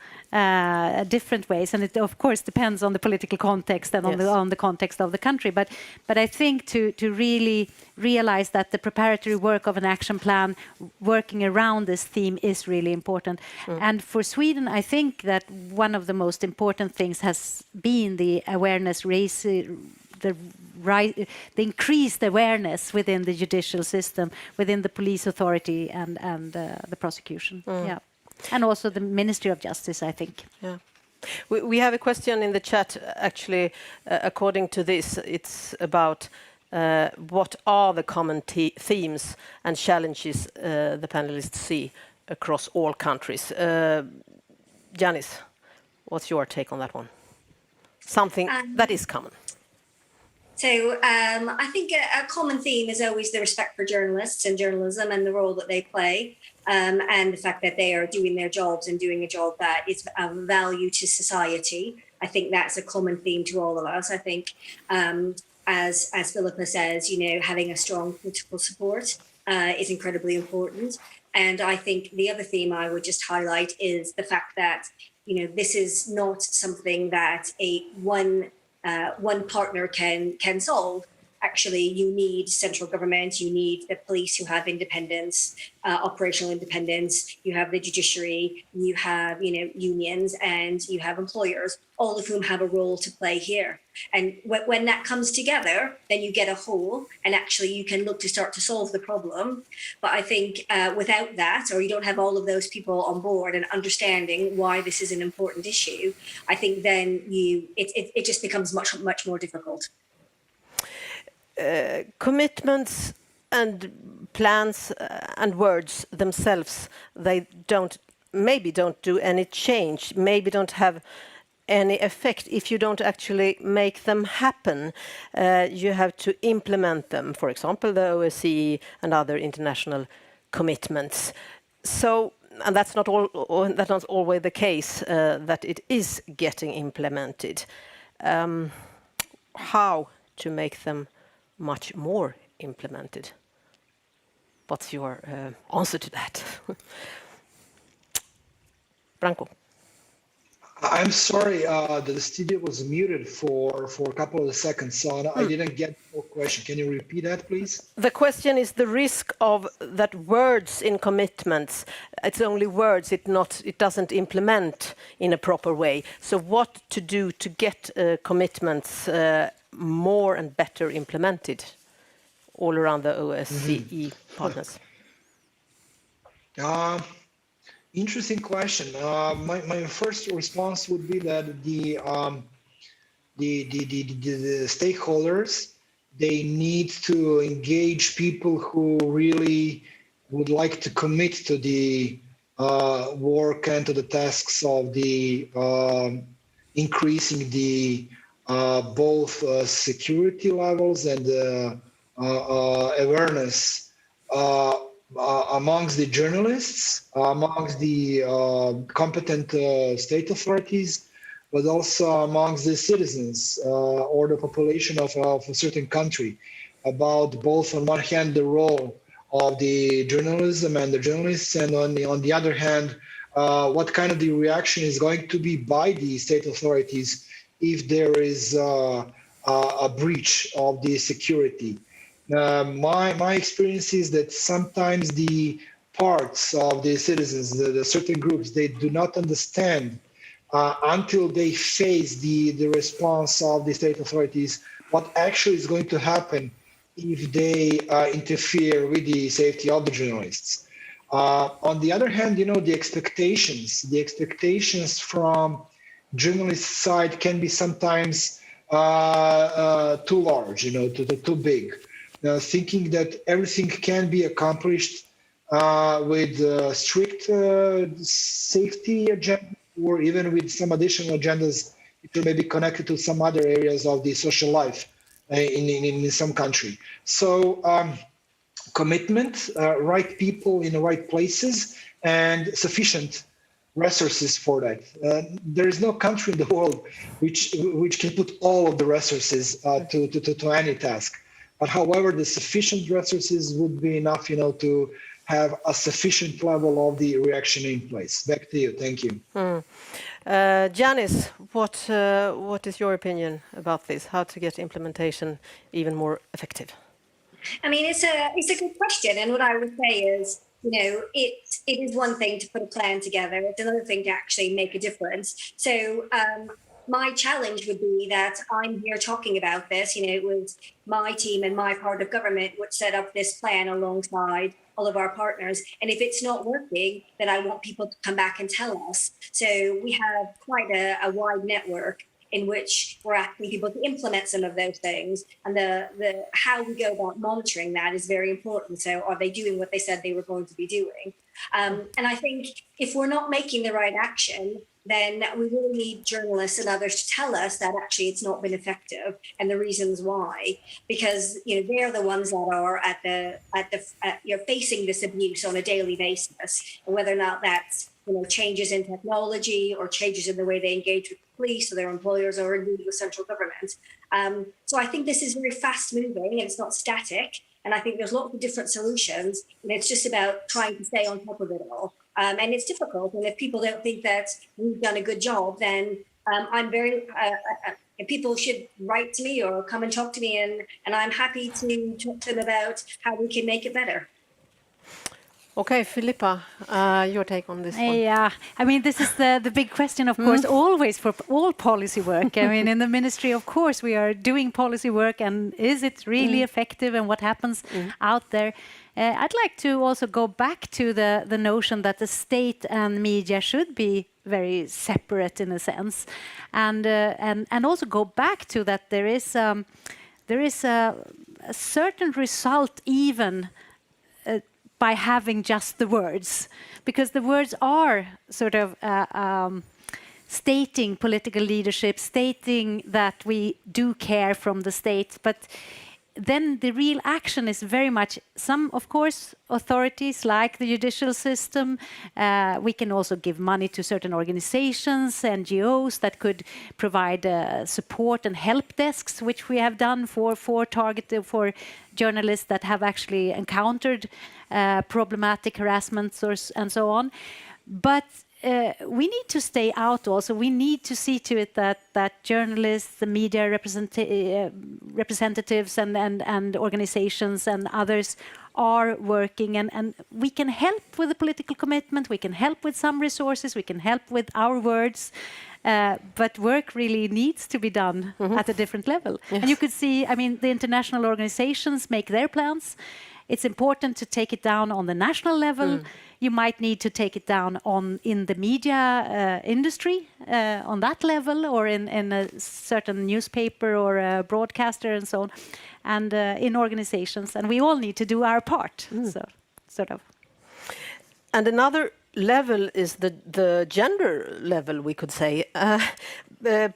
different ways, and it of course depends on the political context and on the context of the country. But I think to really realize that the preparatory work of an action plan working around this theme is really important. And for Sweden, I think that one of the most important things has been the awareness raise. The increased awareness within the judicial system, within the police authority and the prosecution. Yeah, and also the Ministry of Justice, I think. Yeah, we have a question in the chat. Actually, according to this, it's about what are the common themes and challenges the panelists see across all countries. Yanis, what's your take on that one? Something that is common. So I think a common theme is always the respect for journalists and journalism and the role that they play, and the fact that they are doing their jobs and doing a job that is of value to society. I think that's a common theme to all of us. I think, as Philippa says, having a strong political support is incredibly important. And I think the other theme I would just highlight is the fact that, this is not something that one partner can solve. Actually, you need central government, you need the police who have independence, operational independence, you have the judiciary, you have unions, and you have employers, all of whom have a role to play here. And when that comes together, then you get a whole, and actually you can look to start to solve the problem. But I think without that, or you don't have all of those people on board and understanding why this is an important issue, I think then it just becomes much more difficult. Commitments and plans and words themselves, they maybe don't do any change, maybe don't have any effect if you don't actually make them happen. You have to implement them, for example, the OSCE and other international commitments. So, and that's not always the case that it is getting implemented. How to make them much more implemented? What's your answer to that? Branko. I'm sorry, the studio was muted for a couple of seconds, so I didn't get your question. Can you repeat that, please? The question is the risk of that words in commitments, it's only words, it doesn't implement in a proper way. So what to do to get commitments more and better implemented all around the OSCE partners? Interesting question. My first response would be that the stakeholders, they need to engage people who really would like to commit to the work and to the tasks of the increasing the both security levels and awareness amongst the journalists, amongst the competent state authorities, but also amongst the citizens or the population of a certain country, about both on one hand the role of the journalism and the journalists, and on the other hand, what kind of the reaction is going to be by the state authorities if there is a breach of the security. My experience is that sometimes the parts of the citizens, the certain groups, they do not understand until they face the response of the state authorities what actually is going to happen if they interfere with the safety of the journalists. On the other hand, the expectations from journalist side can be sometimes too large, too big. Thinking that everything can be accomplished with strict safety agenda, or even with some additional agendas which are maybe connected to some other areas of the social life in some country. So commitment, right people in the right places, and sufficient resources for that. There is no country in the world which can put all of the resources to any task. But however, the sufficient resources would be enough, to have a sufficient level of the reaction in place. Back to you. Thank you. Janice, what is your opinion about this? How to get implementation even more effective? I mean, it's a good question, and what I would say is, it is one thing to put a plan together; it's another thing to actually make a difference. So. My challenge would be that I'm here talking about this. It was my team and my part of government which set up this plan alongside all of our partners. And if it's not working, then I want people to come back and tell us. So we have quite a wide network in which we're asking people to implement some of those things. And the how we go about monitoring that is very important. So are they doing what they said they were going to be doing? And I think if we're not making the right action, then we really need journalists and others to tell us that actually it's not been effective and the reasons why, because they're the ones that are you're facing this abuse on a daily basis, and whether or not that's changes in technology or changes in the way they engage with the police or their employers or indeed with central government. So I think this is very fast moving and it's not static. And I think there's lots of different solutions, and it's just about trying to stay on top of it all. And it's difficult. And if people don't think that we've done a good job, then I'm very, people should write to me or come and talk to me, and I'm happy to talk to them about how we can make it better. Okay, Filippa, your take on this one. Yeah, I mean, this is the big question, of course, always for all policy work. I mean, in the ministry, of course, we are doing policy work, and is it really effective, and what happens out there? I'd like to also go back to the notion that the state and media should be very separate in a sense, and also go back to that there is a certain result even by having just the words, because the words are sort of stating political leadership, stating that we do care from the state, but then the real action is very much some, of course, authorities like the judicial system. We can also give money to certain organizations, NGOs that could provide support and help desks, which we have done for journalists that have actually encountered problematic harassment and so on. But we need to stay out also. We need to see to it that journalists, the media representatives and organizations and others are working, and we can help with the political commitment, we can help with some resources, we can help with our words, but work really needs to be done at a different level. And you could see, I mean, the international organizations make their plans. It's important to take it down on the national level. You might need to take it down in the media industry on that level, or in a certain newspaper or a broadcaster and so on, and in organizations. And we all need to do our part. So, sort of. And another level is the gender level, we could say.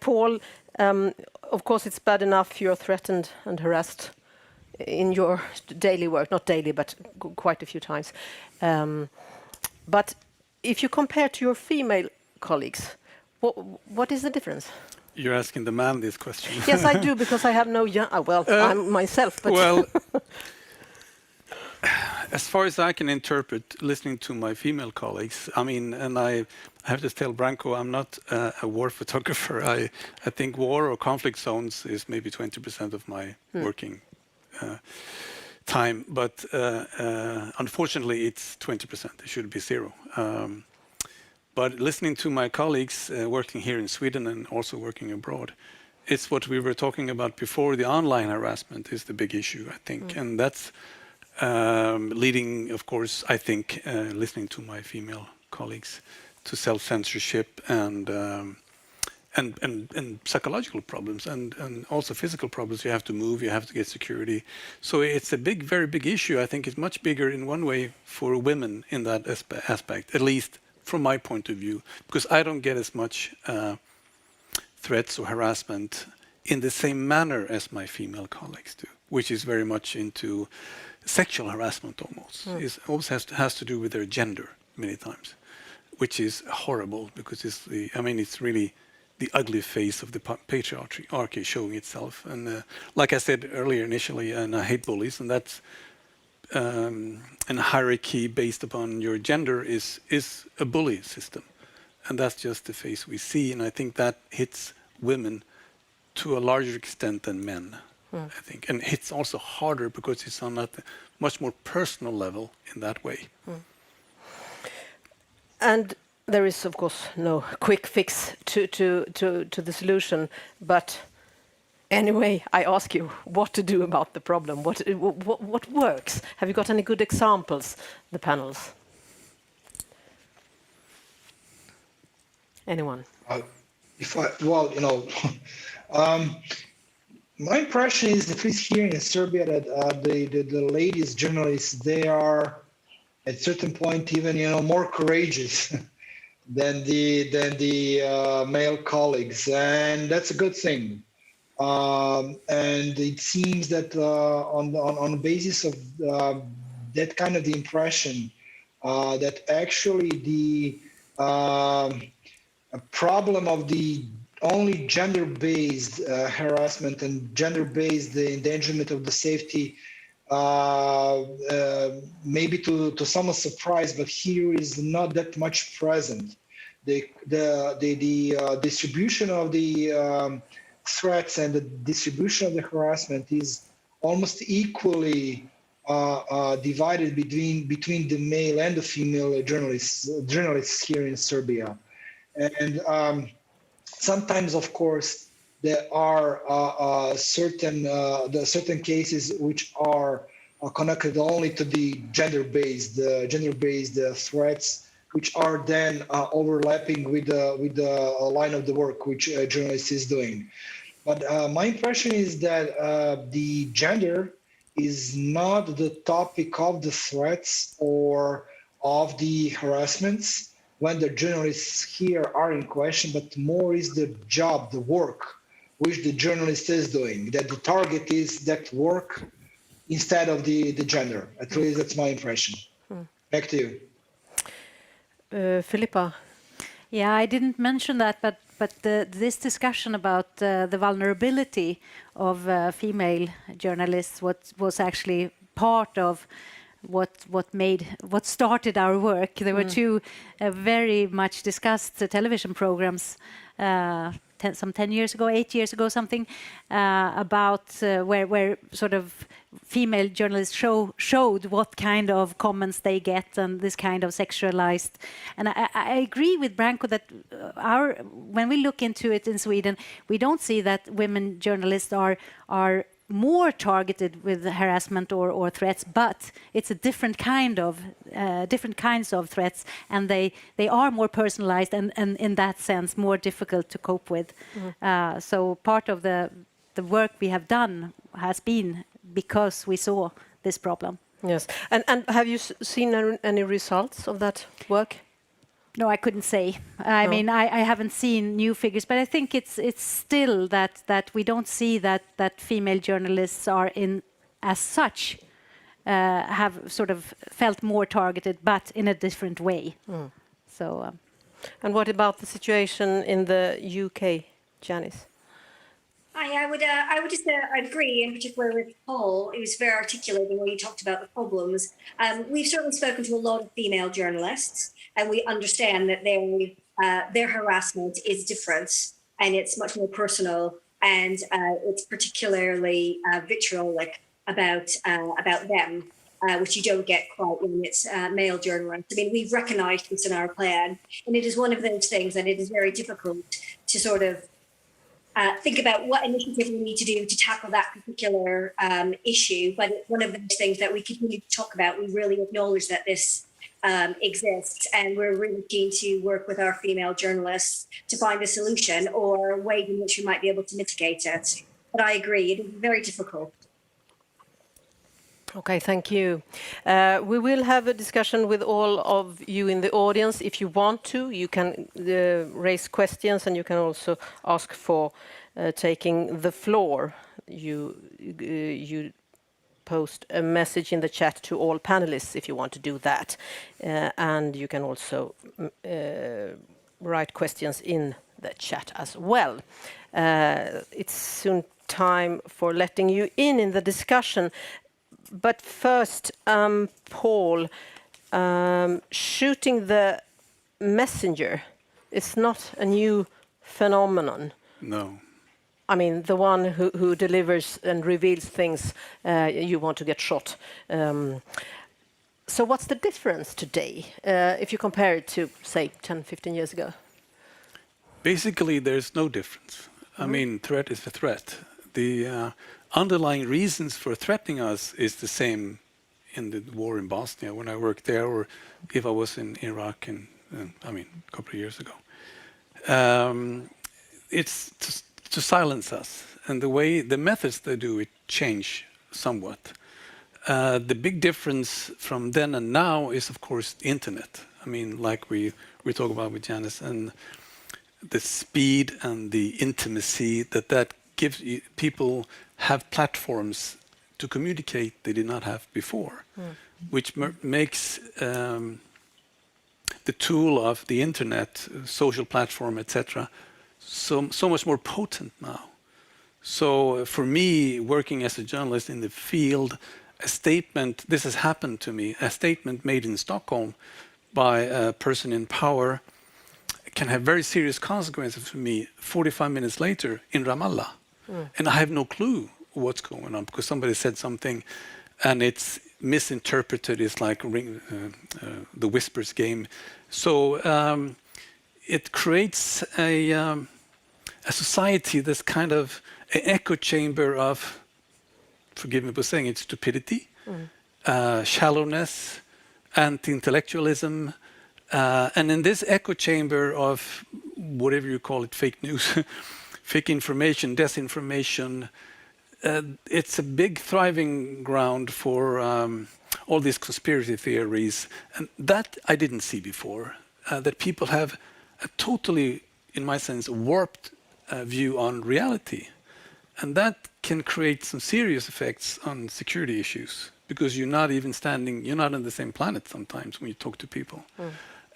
Paul, of course, it's bad enough you're threatened and harassed in your daily work, not daily, but quite a few times. But if you compare to your female colleagues, what is the difference? You're asking the man this question. Yes, I do, because I have no I'm myself. But well, as far as I can interpret, listening to my female colleagues, I mean, and I have to tell Branko, I'm not a war photographer. I think war or conflict zones is maybe 20% of my working time, but unfortunately it's 20%. It should be zero. But listening to my colleagues working here in Sweden and also working abroad, it's what we were talking about before. The online harassment is the big issue, I think, and that's leading, of course, I think, listening to my female colleagues, to self-censorship and psychological problems and also physical problems. You have to move, you have to get security. So it's a big, very big issue. I think it's much bigger in one way for women in that aspect, at least from my point of view, because I don't get as much threats or harassment in the same manner as my female colleagues do, which is very much into sexual harassment almost. It always has to do with their gender many times, which is horrible because it's really the ugly face of the patriarchy showing itself. And like I said earlier initially, and I hate bullies, and that's a hierarchy based upon your gender is a bully system. And that's just the face we see. And I think that hits women to a larger extent than men, I think. And it's also harder because it's on a much more personal level in that way. And there is, of course, no quick fix to the solution. But anyway, I ask you what to do about the problem. What works? Have you got any good examples, the panels? Anyone? My impression is, at least here in Serbia, that the ladies journalists, they are at a certain point even more courageous than the male colleagues, and that's a good thing. And it seems that on the basis of that kind of the impression that actually the problem of the only gender-based harassment and gender-based endangerment of the safety, maybe to someone's surprise, but here is not that much present. The distribution of the threats and the distribution of the harassment is almost equally divided between the male and the female journalists here in Serbia. And sometimes, of course, there are certain cases which are connected only to the gender-based threats, which are then overlapping with the line of the work which a journalist is doing. But my impression is that the gender is not the topic of the threats or of the harassments when the journalists here are in question, but more is the job, the work which the journalist is doing, that the target is that work instead of the gender. At least that's my impression. Back to you. Filippa. Yeah, I didn't mention that, but this discussion about the vulnerability of female journalists was actually part of what started our work. There were two very much discussed television programs some 10 years ago, 8 years ago, something, about where sort of female journalists showed what kind of comments they get and this kind of sexualized. And I agree with Branko that when we look into it in Sweden, we don't see that women journalists are more targeted with harassment or threats, but it's a different kinds of threats, and they are more personalized and in that sense more difficult to cope with. So part of the work we have done has been because we saw this problem. Yes, and have you seen any results of that work? No, I couldn't say. I mean, I haven't seen new figures, but I think it's still that we don't see that female journalists are as such have sort of felt more targeted, but in a different way. So. And what about the situation in the UK, Janice? I would just agree, in particular with Paul. It was very articulating when he talked about the problems. We've certainly spoken to a lot of female journalists, and we understand that their harassment is different, and it's much more personal, and it's particularly vitriolic about them, which you don't get quite when it's male journalists. I mean, we've recognised this in our plan, and it is one of those things that it is very difficult to sort of think about what initiative we need to do to tackle that particular issue. But it's one of those things that we continue to talk about. We really acknowledge that this exists, and we're really keen to work with our female journalists to find a solution or ways in which we might be able to mitigate it. But I agree, it is very difficult. Okay, thank you. We will have a discussion with all of you in the audience. If you want to, you can raise questions, and you can also ask for taking the floor. You post a message in the chat to all panelists if you want to do that. And you can also write questions in the chat as well. It's soon time for letting you in the discussion. But first, Paul, shooting the messenger is not a new phenomenon. No. I mean, the one who delivers and reveals things, you want to get shot. So what's the difference today if you compare it to, say, 10, 15 years ago? Basically, there's no difference. I mean, threat is a threat. The underlying reasons for threatening us is the same in the war in Bosnia when I worked there, or if I was in Iraq, a couple of years ago. It's to silence us, and the methods they do it change somewhat. The big difference from then and now is, of course, the internet. I mean, like we talk about with Janice, and the speed and the intimacy that gives people have platforms to communicate they did not have before, which makes the tool of the internet, social platform, etc., so much more potent now. So for me, working as a journalist in the field, a statement, this has happened to me, a statement made in Stockholm by a person in power can have very serious consequences for me 45 minutes later in Ramallah. And I have no clue what's going on because somebody said something and it's misinterpreted. It's like the whispers game. So it creates a society that's kind of an echo chamber of, forgive me for saying it, stupidity, shallowness, anti-intellectualism. And in this echo chamber of whatever you call it, fake news, fake information, disinformation, it's a big thriving ground for all these conspiracy theories. And that I didn't see before, that people have a totally, in my sense, warped view on reality. And that can create some serious effects on security issues because you're not on the same planet sometimes when you talk to people.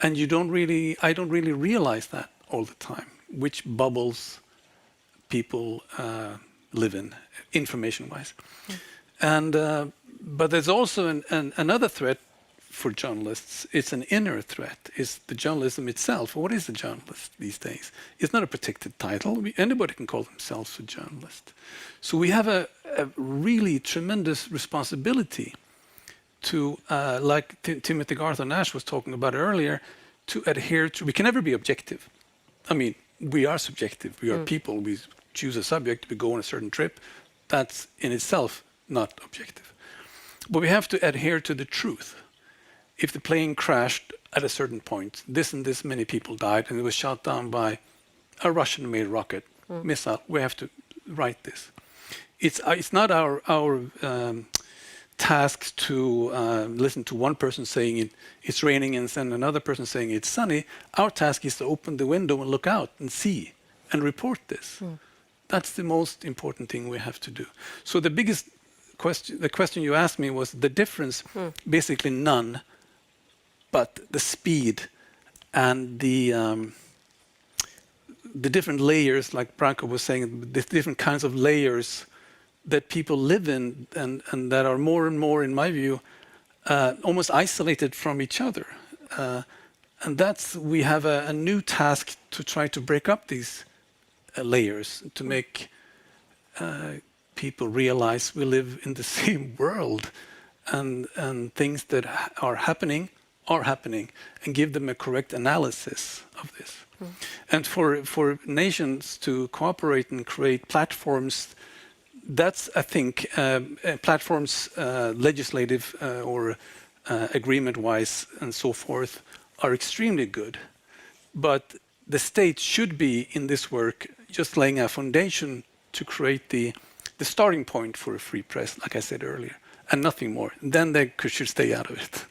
And I don't really realize that all the time, which bubbles people live in, information-wise. And but there's also another threat for journalists. It's an inner threat. It's the journalism itself. What is a journalist these days? It's not a protected title. Anybody can call themselves a journalist. So we have a really tremendous responsibility to, like Timothy Garth Nash was talking about earlier, to adhere to. We can never be objective. I mean, we are subjective. We are people. We choose a subject. We go on a certain trip. That's in itself not objective. But we have to adhere to the truth. If the plane crashed at a certain point, this and this many people died, and it was shot down by a Russian-made rocket missile, we have to write this. It's not our task to listen to one person saying it's raining and then another person saying it's sunny. Our task is to open the window and look out and see and report this. That's the most important thing we have to do. So the biggest question, the question you asked me was the difference, basically none, but the speed and the different layers, like Branko was saying, the different kinds of layers that people live in and that are more and more, in my view, almost isolated from each other. And that's, we have a new task to try to break up these layers, to make people realize we live in the same world, and things that are happening, and give them a correct analysis of this. And for nations to cooperate and create platforms, that's, I think, platforms, legislative or agreement-wise and so forth, are extremely good. But the state should be, in this work, just laying a foundation to create the starting point for a free press, like I said earlier, and nothing more. Then they should stay out of it.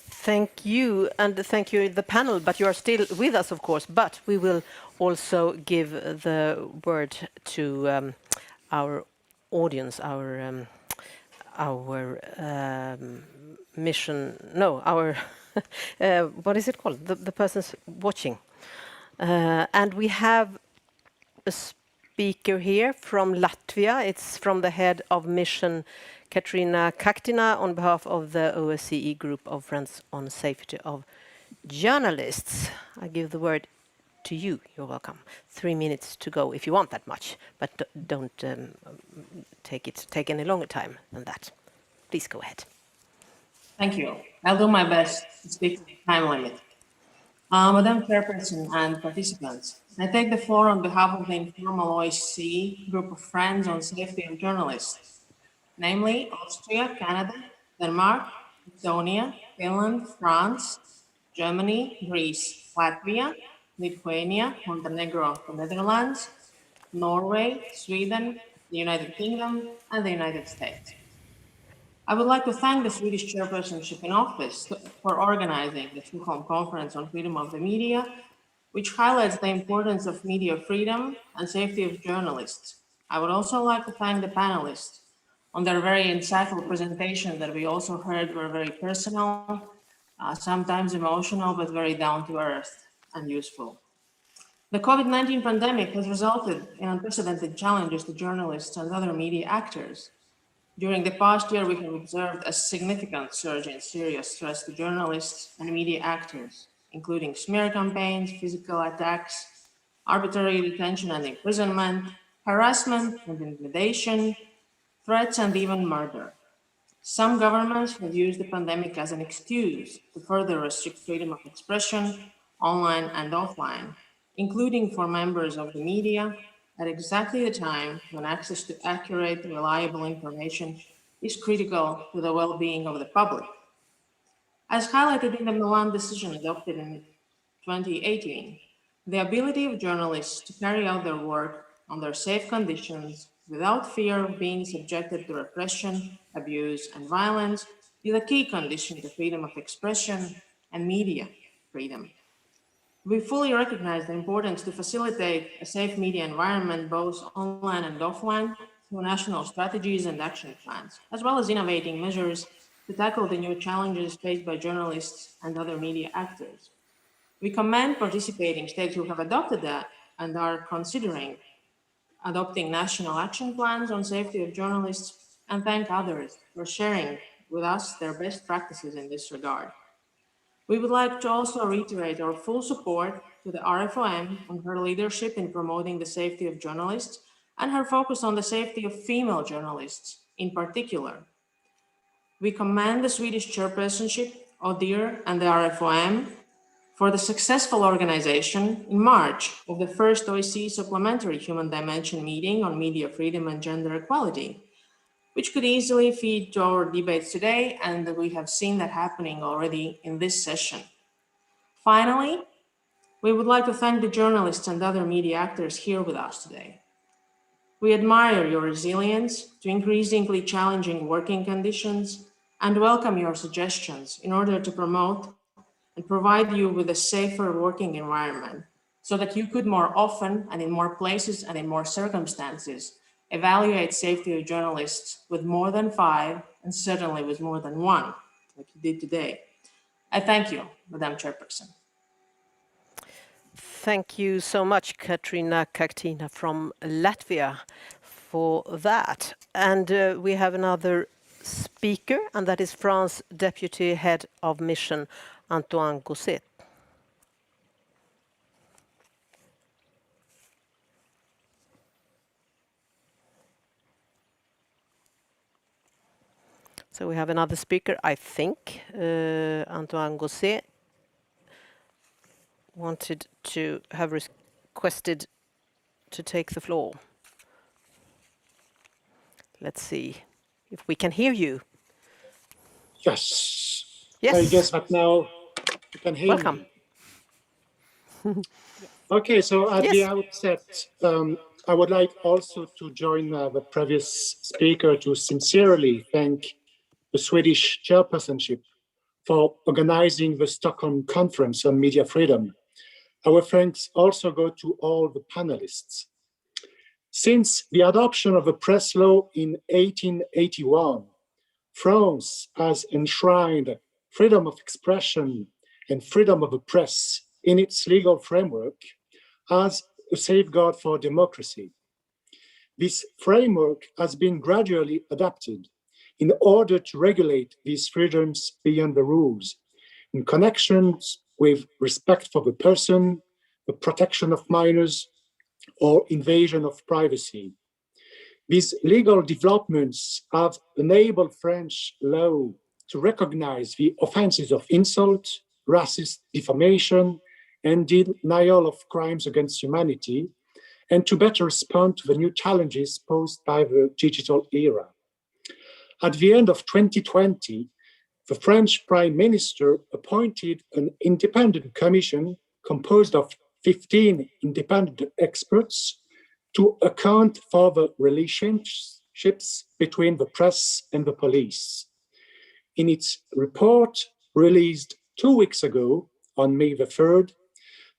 Thank you, and thank you, the panel, but you are still with us, of course, but we will also give the word to our audience, our mission, no, our, what is it called? The persons watching. And we have a speaker here from Latvia. It's from the head of mission, Katrina Kaktina, on behalf of the OSCE Group of Friends on Safety of Journalists. I give the word to you. You're welcome. 3 minutes to go if you want that much, but don't take any longer time than that. Please go ahead. Thank you. I'll do my best to stick to the time limit. Madam Chairperson and participants, I take the floor on behalf of the informal OSCE Group of Friends on Safety of Journalists, namely Austria, Canada, Denmark, Estonia, Finland, France, Germany, Greece, Latvia, Lithuania, Montenegro, the Netherlands, Norway, Sweden, the United Kingdom, and the United States. I would like to thank the Swedish chairpersonship in office for organizing the Stockholm Conference on Freedom of the Media, which highlights the importance of media freedom and safety of journalists. I would also like to thank the panelists on their very insightful presentation that we also heard were very personal, sometimes emotional, but very down to earth and useful. The COVID-19 pandemic has resulted in unprecedented challenges to journalists and other media actors. During the past year, we have observed a significant surge in serious threats to journalists and media actors, including smear campaigns, physical attacks, arbitrary detention and imprisonment, harassment and intimidation, threats and even murder. Some governments have used the pandemic as an excuse to further restrict freedom of expression, online and offline, including for members of the media, at exactly the time when access to accurate, reliable information is critical to the well-being of the public. As highlighted in the Milan decision adopted in 2018, the ability of journalists to carry out their work under safe conditions without fear of being subjected to repression, abuse, and violence is a key condition to freedom of expression and media freedom. We fully recognize the importance to facilitate a safe media environment, both online and offline, through national strategies and action plans, as well as innovating measures to tackle the new challenges faced by journalists and other media actors. We commend participating states who have adopted that and are considering adopting national action plans on safety of journalists, and thank others for sharing with us their best practices in this regard. We would like to also reiterate our full support to the RFOM on her leadership in promoting the safety of journalists and her focus on the safety of female journalists in particular. We commend the Swedish chairpersonship, ODIHR, and the RFOM for the successful organization in March of the first OSCE Supplementary Human Dimension meeting on media freedom and gender equality, which could easily feed to our debates today, and we have seen that happening already in this session. Finally, we would like to thank the journalists and other media actors here with us today. We admire your resilience to increasingly challenging working conditions and welcome your suggestions in order to promote and provide you with a safer working environment so that you could more often and in more places and in more circumstances evaluate safety of journalists with more than 5 and certainly with more than 1, like you did today. I thank you, Madam Chairperson. Thank you so much, Katrina Kaktina from Latvia, for that. And we have another speaker, and that is France Deputy Head of Mission, Antoine Gosset. So we have another speaker, I think, Antoine Gosset wanted to have requested to take the floor. Let's see if we can hear you. Yes. Yes. I guess that now you can hear Welcome. me. Okay, so at the outset, I would like also to join the previous speaker to sincerely thank the Swedish chairpersonship for organizing the Stockholm Conference on Media Freedom. Our thanks also go to all the panelists. Since the adoption of the press law in 1881, France has enshrined freedom of expression and freedom of the press in its legal framework as a safeguard for democracy. This framework has been gradually adapted in order to regulate these freedoms beyond the rules, in connections with respect for the person, the protection of minors, or invasion of privacy. These legal developments have enabled French law to recognize the offenses of insult, racist defamation, and denial of crimes against humanity, and to better respond to the new challenges posed by the digital era. At the end of 2020, the French Prime Minister appointed an independent commission composed of 15 independent experts to account for the relationships between the press and the police. In its report released 2 weeks ago, on May the 3rd,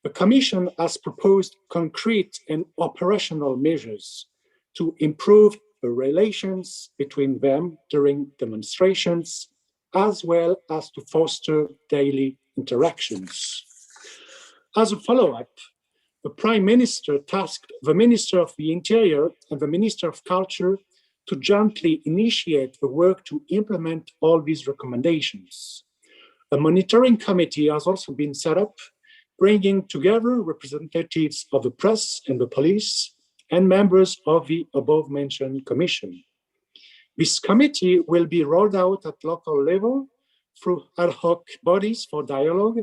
the Commission has proposed concrete and operational measures to improve the relations between them during demonstrations, as well as to foster daily interactions. As a follow-up, the Prime Minister tasked the Minister of the Interior and the Minister of Culture to jointly initiate the work to implement all these recommendations. A monitoring committee has also been set up, bringing together representatives of the press and the police and members of the above-mentioned commission. This committee will be rolled out at local level through ad hoc bodies for dialogue,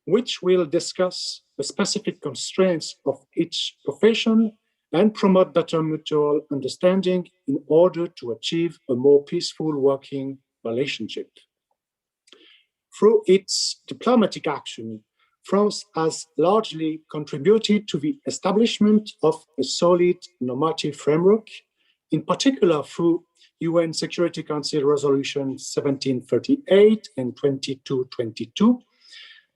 which will discuss the specific constraints of each profession and promote better mutual understanding in order to achieve a more peaceful working relationship. Through its diplomatic action, France has largely contributed to the establishment of a solid normative framework, in particular through UN Security Council Resolution 1738 and 2222,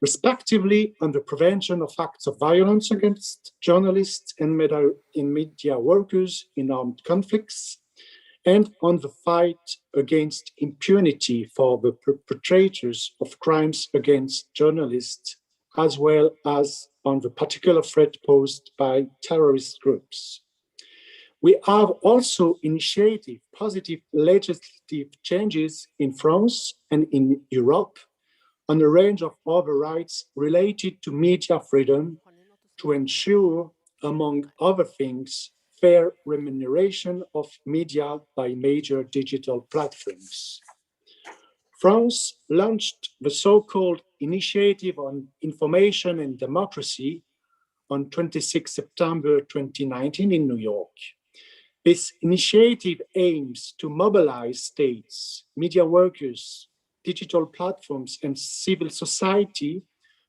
respectively on the prevention of acts of violence against journalists and media workers in armed conflicts, and on the fight against impunity for the perpetrators of crimes against journalists, as well as on the particular threat posed by terrorist groups. We have also initiated positive legislative changes in France and in Europe on a range of other rights related to media freedom to ensure, among other things, fair remuneration of media by major digital platforms. France launched the so-called Initiative on Information and Democracy on 26 September 2019 in New York. This initiative aims to mobilize states, media workers, digital platforms, and civil society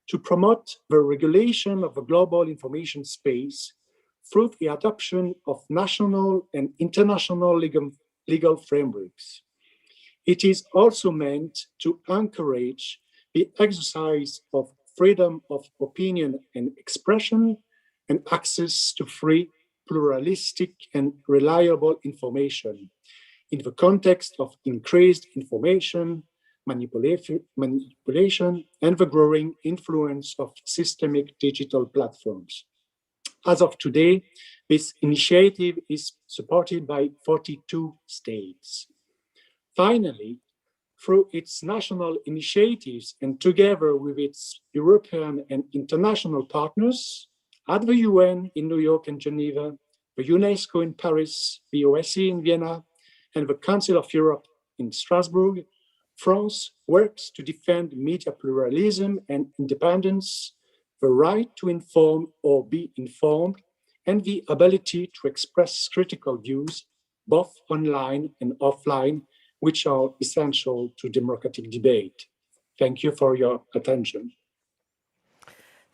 to promote the regulation of the global information space through the adoption of national and international legal frameworks. It is also meant to encourage the exercise of freedom of opinion and expression and access to free, pluralistic, and reliable information in the context of increased information, manipulation, and the growing influence of systemic digital platforms. As of today, this initiative is supported by 42 states. Finally, through its national initiatives and together with its European and international partners, at the UN in New York and Geneva, the UNESCO in Paris, the OSCE in Vienna, and the Council of Europe in Strasbourg, France works to defend media pluralism and independence, the right to inform or be informed, and the ability to express critical views, both online and offline, which are essential to democratic debate. Thank you for your attention.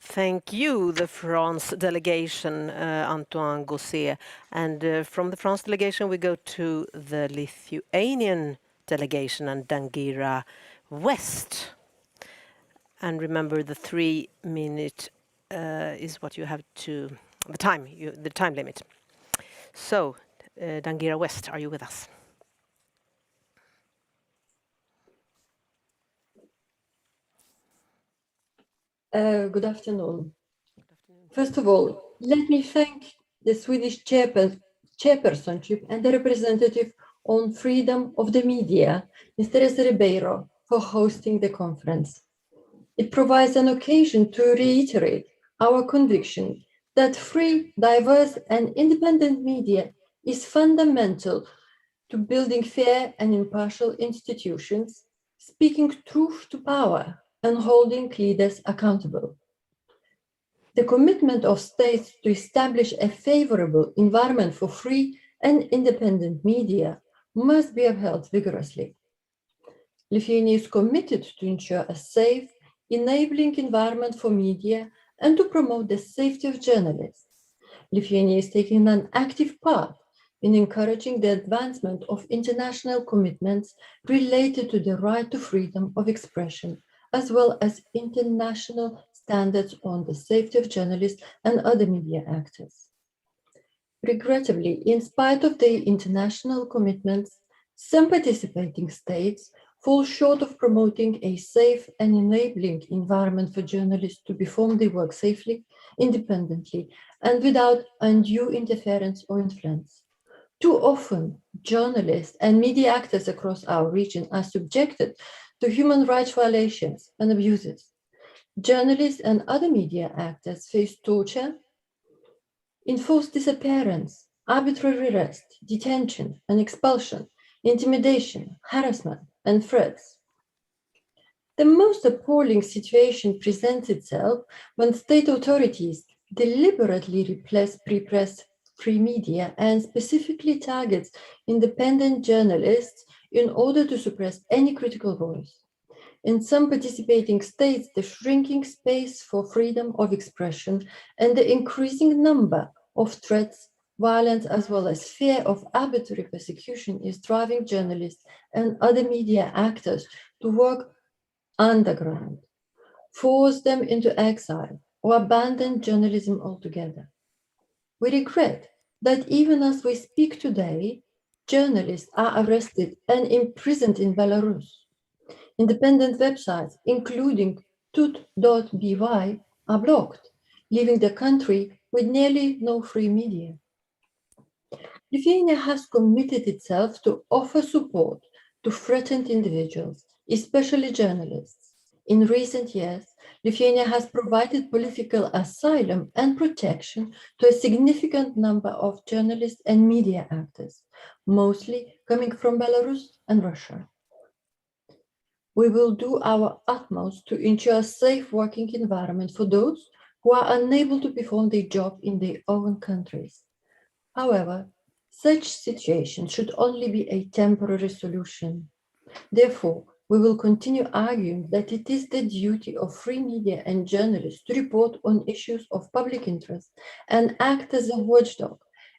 Thank you, the France delegation, Antoine Gosset. And from the France delegation, we go to the Lithuanian delegation and Dangira West. And remember, the 3-minute is what you have to, the time limit. So, Dangira West, are you with us? Good afternoon. First of all, let me thank the Swedish chairpersonship and the representative on freedom of the media, Ms. Teresa Ribeiro, for hosting the conference. It provides an occasion to reiterate our conviction that free, diverse, and independent media is fundamental to building fair and impartial institutions, speaking truth to power, and holding leaders accountable. The commitment of states to establish a favorable environment for free and independent media must be upheld vigorously. Lithuania is committed to ensure a safe, enabling environment for media and to promote the safety of journalists. Lithuania is taking an active part in encouraging the advancement of international commitments related to the right to freedom of expression, as well as international standards on the safety of journalists and other media actors. Regrettably, in spite of the international commitments, some participating states fall short of promoting a safe and enabling environment for journalists to perform their work safely, independently, and without undue interference or influence. Too often, journalists and media actors across our region are subjected to human rights violations and abuses. Journalists and other media actors face torture, enforced disappearance, arbitrary arrest, detention and expulsion, intimidation, harassment, and threats. The most appalling situation presents itself when state authorities deliberately repress free media and specifically targets independent journalists in order to suppress any critical voice. In some participating states, the shrinking space for freedom of expression and the increasing number of threats, violence, as well as fear of arbitrary persecution is driving journalists and other media actors to work underground, force them into exile, or abandon journalism altogether. We regret that even as we speak today, journalists are arrested and imprisoned in Belarus. Independent websites, including tut.by, are blocked, leaving the country with nearly no free media. Lithuania has committed itself to offer support to threatened individuals, especially journalists. In recent years, Lithuania has provided political asylum and protection to a significant number of journalists and media actors, mostly coming from Belarus and Russia. We will do our utmost to ensure a safe working environment for those who are unable to perform their job in their own countries. However, such situations should only be a temporary solution. Therefore, we will continue arguing that it is the duty of free media and journalists to report on issues of public interest and act as a watchdog,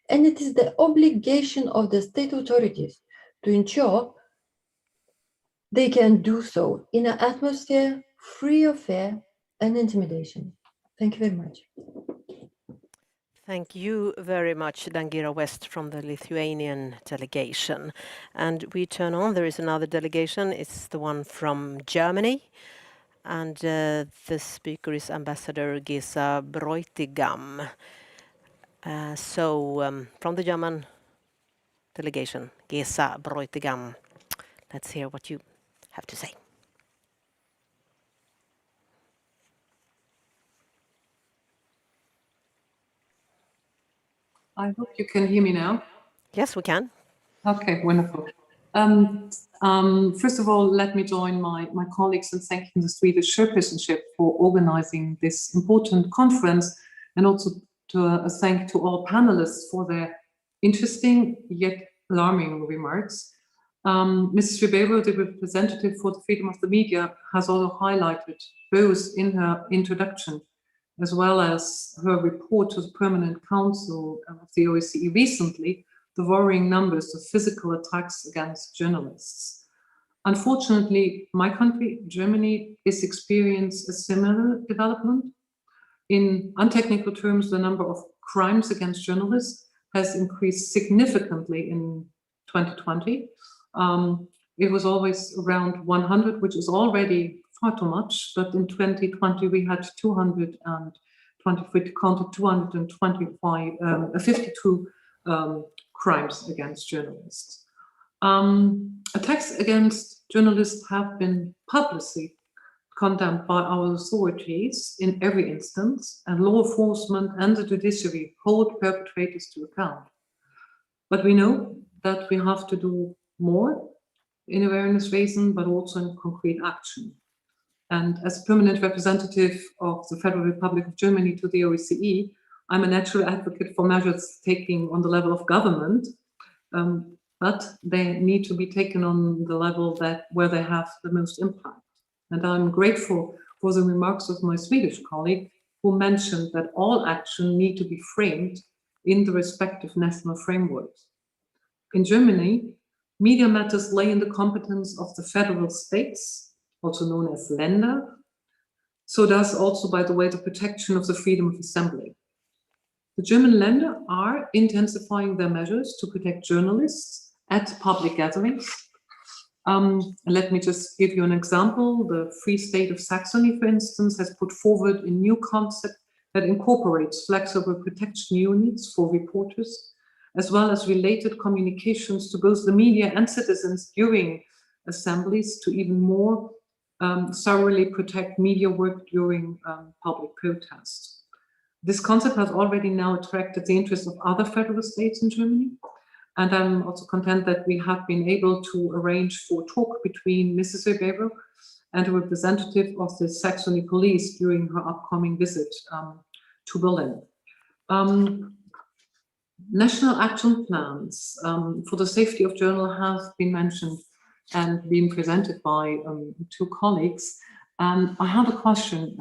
and it is the obligation of the state authorities to ensure they can do so in an atmosphere free of fear and intimidation. Thank you very much. Thank you very much, Dangira West from the Lithuanian delegation. And we turn on, there is another delegation, it's the one from Germany. And the speaker is Ambassador Gesa Bräutigam. From the German delegation, Gesa Bräutigam, let's hear what you have to say. I hope you can hear me now. Yes, we can. Okay, wonderful. First of all, let me join my colleagues in thanking the Swedish chairpersonship for organizing this important conference, and also to a thank to all panelists for their interesting yet alarming remarks. Mrs. Ribeiro, the representative for the freedom of the media, has also highlighted both in her introduction as well as her report to the Permanent Council of the OSCE recently, the worrying numbers of physical attacks against journalists. Unfortunately, my country, Germany, is experiencing a similar development. In untechnical terms, the number of crimes against journalists has increased significantly in 2020. It was always around 100, which is already far too much, but in 2020 we had 252 crimes against journalists. Attacks against journalists have been publicly condemned by our authorities in every instance, and law enforcement and the judiciary hold perpetrators to account. But we know that we have to do more in awareness raising, but also in concrete action. And as permanent representative of the Federal Republic of Germany to the OSCE, I'm a natural advocate for measures taken on the level of government, but they need to be taken on the level where they have the most impact. And I'm grateful for the remarks of my Swedish colleague, who mentioned that all action need to be framed in the respective national frameworks. In Germany, media matters lay in the competence of the federal states, also known as Länder. So does also, by the way, the protection of the freedom of assembly. The German Länder are intensifying their measures to protect journalists at public gatherings. Let me just give you an example. The Free State of Saxony, for instance, has put forward a new concept that incorporates flexible protection units for reporters, as well as related communications to both the media and citizens during assemblies to even more thoroughly protect media work during public protests. This concept has already now attracted the interest of other federal states in Germany. And I'm also content that we have been able to arrange for a talk between Mrs. Ribeiro and a representative of the Saxony police during her upcoming visit to Berlin. National action plans for the safety of journal have been mentioned and been presented by two colleagues. And I have a question,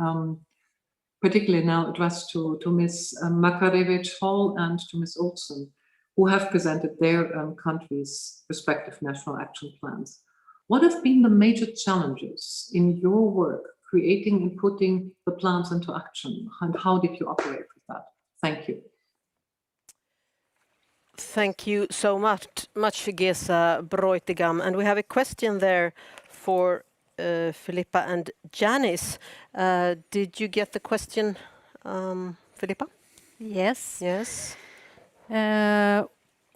particularly now addressed to Ms. Makarevich-Hall and to Ms. Olsen, who have presented their countries' respective national action plans. What have been the major challenges in your work creating and putting the plans into action, and how did you operate with that? Thank you. Thank you so much, Gesa Bräutigam. And we have a question there for Filippa and Janice. Did you get the question, Filippa? Yes. Yes.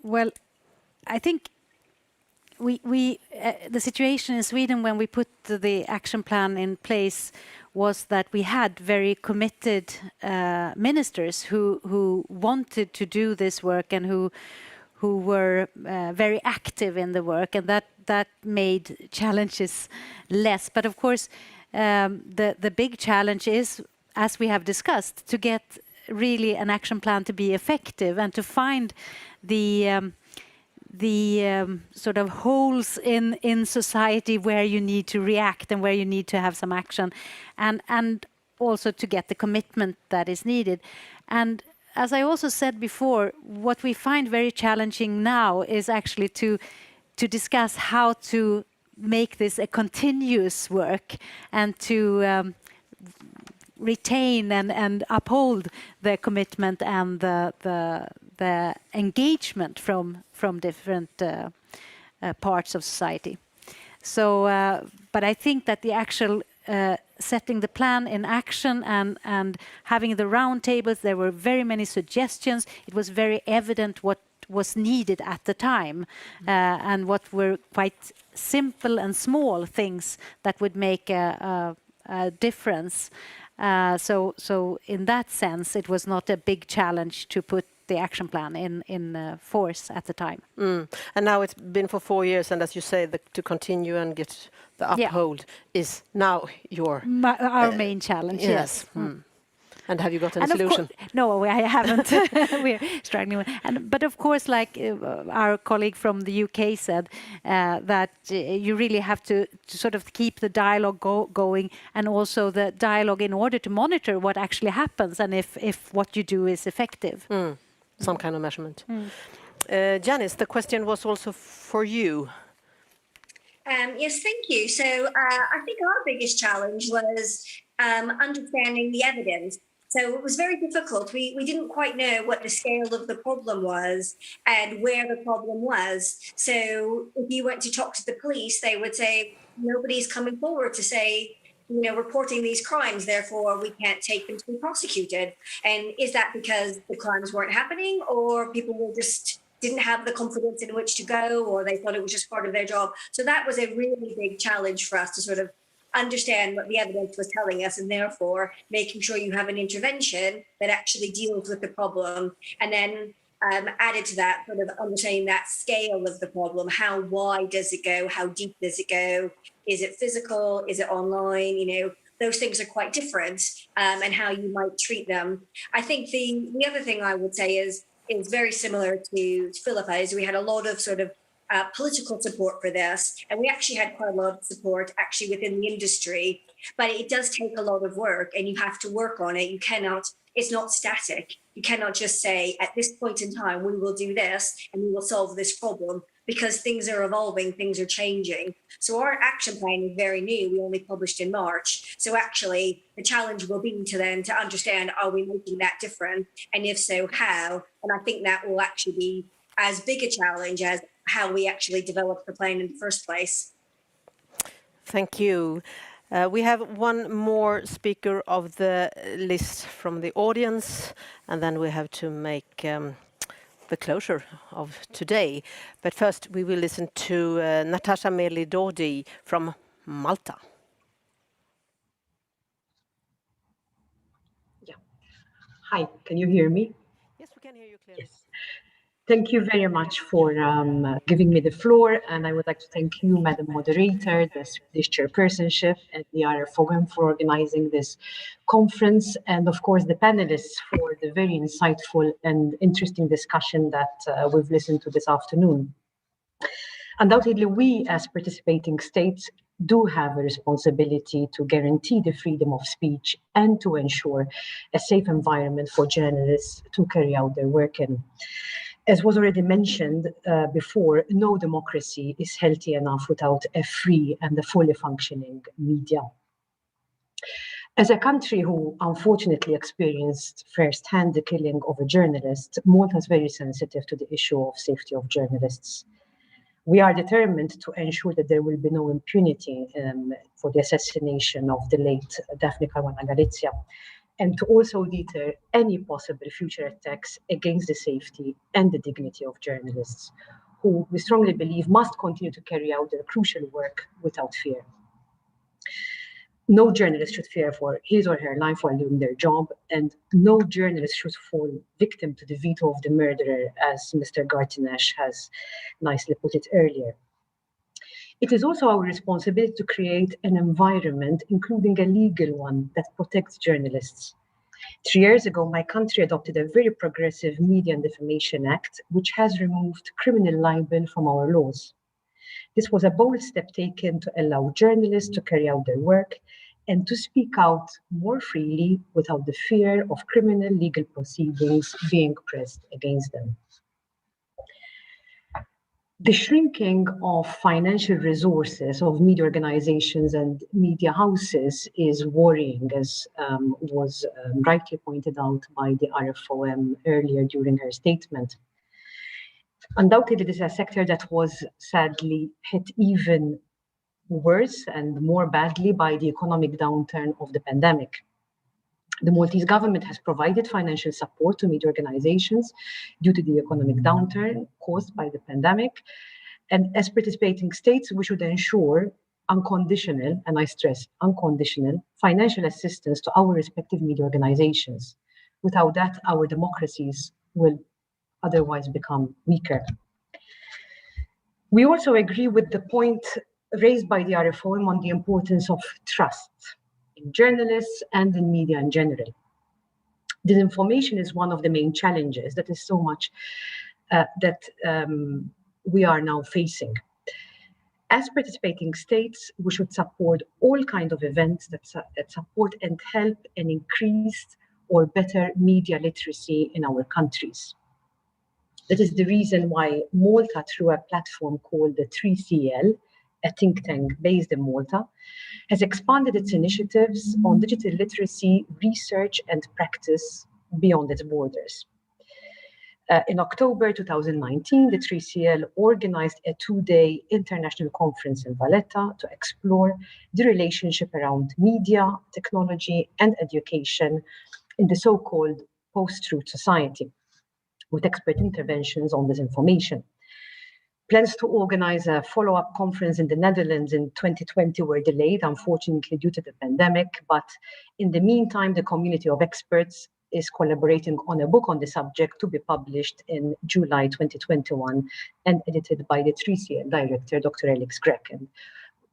Well, I think the situation in Sweden when we put the action plan in place was that we had very committed ministers who wanted to do this work and who were very active in the work, and that made challenges less. But of course, the big challenge is, as we have discussed, to get really an action plan to be effective and to find the sort of holes in society where you need to react and where you need to have some action, and also to get the commitment that is needed. And as I also said before, what we find very challenging now is actually to discuss how to make this a continuous work and to retain and uphold the commitment and the engagement from different parts of society. So, but I think that the actual setting the plan in action and having the roundtables, there were very many suggestions. It was very evident what was needed at the time, and what were quite simple and small things that would make a difference. So in that sense, it was not a big challenge to put the action plan in force at the time. And now it's been for 4 years, and as you say, to continue and get the uphold is now our main challenge. Yes. And have you got any solution? No, I haven't. We're struggling with. But of course, like our colleague from the UK said, that you really have to sort of keep the dialogue going, and also the dialogue in order to monitor what actually happens and if what you do is effective. Some kind of measurement. Janice, the question was also for you. Yes, thank you. So I think our biggest challenge was understanding the evidence. So it was very difficult. We didn't quite know what the scale of the problem was and where the problem was. So if you went to talk to the police, they would say, nobody's coming forward to say, reporting these crimes, therefore we can't take them to be prosecuted. And is that because the crimes weren't happening, or people were just didn't have the confidence in which to go, or they thought it was just part of their job? So that was a really big challenge for us to sort of understand what the evidence was telling us, and therefore making sure you have an intervention that actually deals with the problem. And then added to that, sort of understanding that scale of the problem. How wide does it go? How deep does it go? Is it physical? Is it online? Those things are quite different, and how you might treat them. I think the other thing I would say is very similar to Philippa, is we had a lot of sort of political support for this, and we actually had quite a lot of support actually within the industry, but it does take a lot of work, and you have to work on it. It's not static. You cannot just say at this point in time we will do this and we will solve this problem, because things are evolving, things are changing. So our action plan is very new. We only published in March. So actually the challenge will be to understand, are we making that different? And if so, how? And I think that will actually be as big a challenge as how we actually developed the plan in the first place. Thank you. We have one more speaker of the list from the audience, and then we have to make the closure of today. But first, we will listen to Natasha Melidodi from Malta. Yeah. Hi, can you hear me? Yes, we can hear you clearly. Yes. Thank you very much for giving me the floor, and I would like to thank you, Madam Moderator, the Swedish Chairpersonship, and the RFOM for organizing this conference, and of course the panelists for the very insightful and interesting discussion that we've listened to this afternoon. Undoubtedly, we as participating states do have a responsibility to guarantee the freedom of speech and to ensure a safe environment for journalists to carry out their work in. As was already mentioned before, no democracy is healthy enough without a free and a fully functioning media. As a country who unfortunately experienced firsthand the killing of a journalist, Malta is very sensitive to the issue of safety of journalists. We are determined to ensure that there will be no impunity for the assassination of the late Daphne Caruana Galizia. and to also deter any possible future attacks against the safety and the dignity of journalists, who we strongly believe must continue to carry out their crucial work without fear. No journalist should fear for his or her life while doing their job, and no journalist should fall victim to the veto of the murderer, as Mr. Gartinash has nicely put it earlier. It is also our responsibility to create an environment, including a legal one, that protects journalists. 3 years ago, my country adopted a very progressive Media and Defamation Act, which has removed criminal libel from our laws. This was a bold step taken to allow journalists to carry out their work and to speak out more freely without the fear of criminal legal proceedings being pressed against them. The shrinking of financial resources of media organizations and media houses is worrying, as was rightly pointed out by the RFOM earlier during her statement. Undoubtedly, this is a sector that was sadly hit even worse and more badly by the economic downturn of the pandemic. The Maltese government has provided financial support to media organizations due to the economic downturn caused by the pandemic. And as participating states, we should ensure unconditional, and I stress unconditional, financial assistance to our respective media organizations. Without that, our democracies will otherwise become weaker. We also agree with the point raised by the RFOM on the importance of trust in journalists and in media in general. Disinformation is one of the main challenges that is so much we are now facing. As participating states, we should support all kinds of events that support and help an increased or better media literacy in our countries. That is the reason why Malta, through a platform called the 3CL, a think tank based in Malta, has expanded its initiatives on digital literacy, research, and practice beyond its borders. In October 2019, the 3CL organized a 2-day international conference in Valletta to explore the relationship around media, technology, and education in the so-called post-truth society, with expert interventions on disinformation. Plans to organize a follow-up conference in the Netherlands in 2020 were delayed, unfortunately, due to the pandemic. But in the meantime, the community of experts is collaborating on a book on the subject to be published in July 2021 and edited by the 3CL director, Dr. Alex Grech. And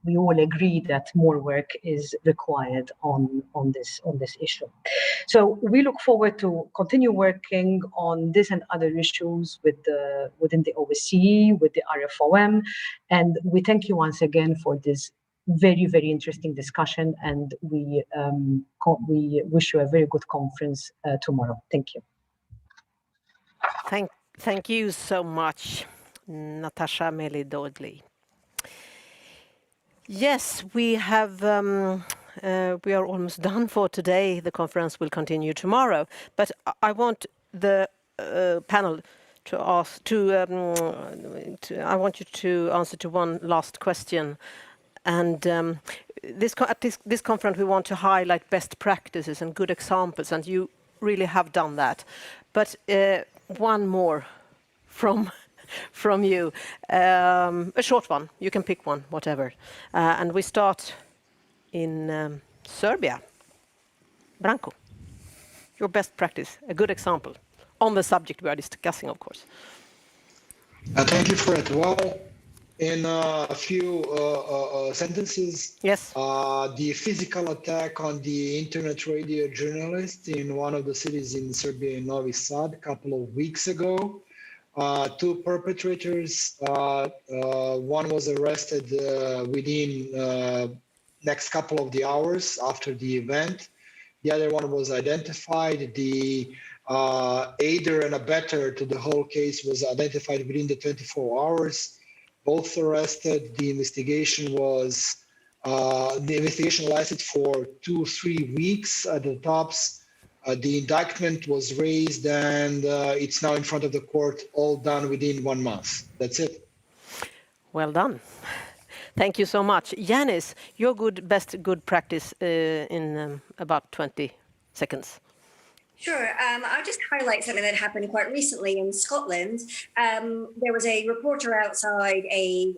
we all agree that more work is required on this issue. So we look forward to continue working on this and other issues within the OSCE, with the RFOM, and we thank you once again for this very, very interesting discussion, and we wish you a very good conference tomorrow. Thank you. Thank you so much, Natasha Melidodli. Yes, we are almost done for today. The conference will continue tomorrow, but I want the panel to ask I want you to answer to one last question. And at this conference, we want to highlight best practices and good examples, and you really have done that. But one more from you, a short one. You can pick one, whatever. And we start in Serbia. Branko, your best practice, a good example on the subject we are discussing, of course. Thank you for it. Well, in a few sentences, yes. The physical attack on the internet radio journalist in one of the cities in Serbia, in Novi Sad, a couple of weeks ago. 2 perpetrators, one was arrested within next couple of the hours after the event. The other one was identified. The aider and abettor to the whole case was identified within the 24 hours. Both arrested. The investigation lasted for 2-3 weeks at the tops. The indictment was raised, and it's now in front of the court, all done within 1 month. That's it. Well done. Thank you so much. Yanis, your best good practice in about 20 seconds. Sure. I'll just highlight something that happened quite recently in Scotland. There was a reporter outside a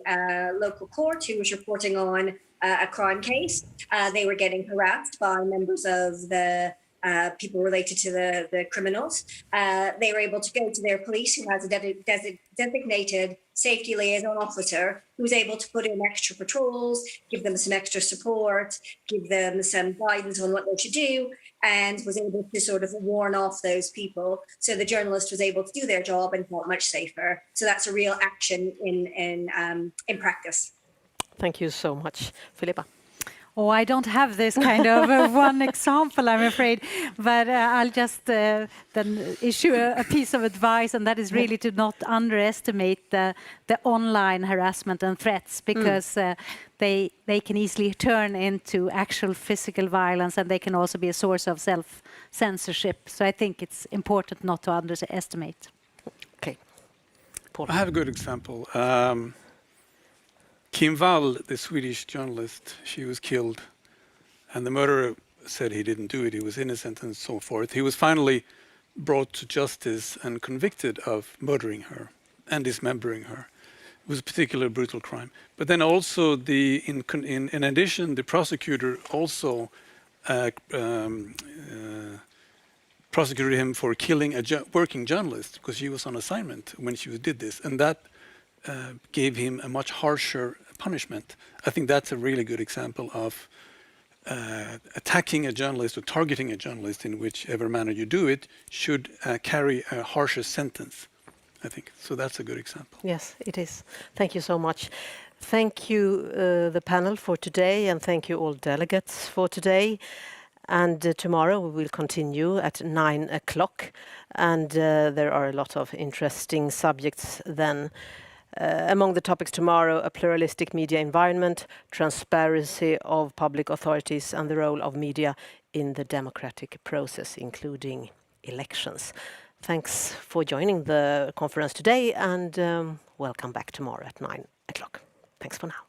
local court who was reporting on a crime case. They were getting harassed by members of the people related to the criminals. They were able to go to their police, who has a designated safety liaison officer, who was able to put in extra patrols, give them some extra support, give them some guidance on what they should do, and was able to sort of warn off those people. So the journalist was able to do their job and felt much safer. So that's a real action in practice. Thank you so much, Filippa. Oh, I don't have this kind of one example, I'm afraid, but I'll just then issue a piece of advice, and that is really to not underestimate the online harassment and threats, because they can easily turn into actual physical violence, and they can also be a source of self-censorship. So I think it's important not to underestimate. Okay. Paul. I have a good example. Kim Wall, the Swedish journalist, she was killed, and the murderer said he didn't do it, he was innocent and so forth. He was finally brought to justice and convicted of murdering her and dismembering her. It was a particularly brutal crime. But then also, in addition, the prosecutor also prosecuted him for killing a working journalist, because she was on assignment when she did this, and that gave him a much harsher punishment. I think that's a really good example of attacking a journalist or targeting a journalist in whichever manner you do it should carry a harsher sentence, I think. So that's a good example. Yes, it is. Thank you so much. Thank you, the panel, for today, and thank you all delegates for today. And tomorrow we will continue at 9 o'clock, and there are a lot of interesting subjects then. Among the topics tomorrow, a pluralistic media environment, transparency of public authorities, and the role of media in the democratic process, including elections. Thanks for joining the conference today, and welcome back tomorrow at 9 o'clock. Thanks for now.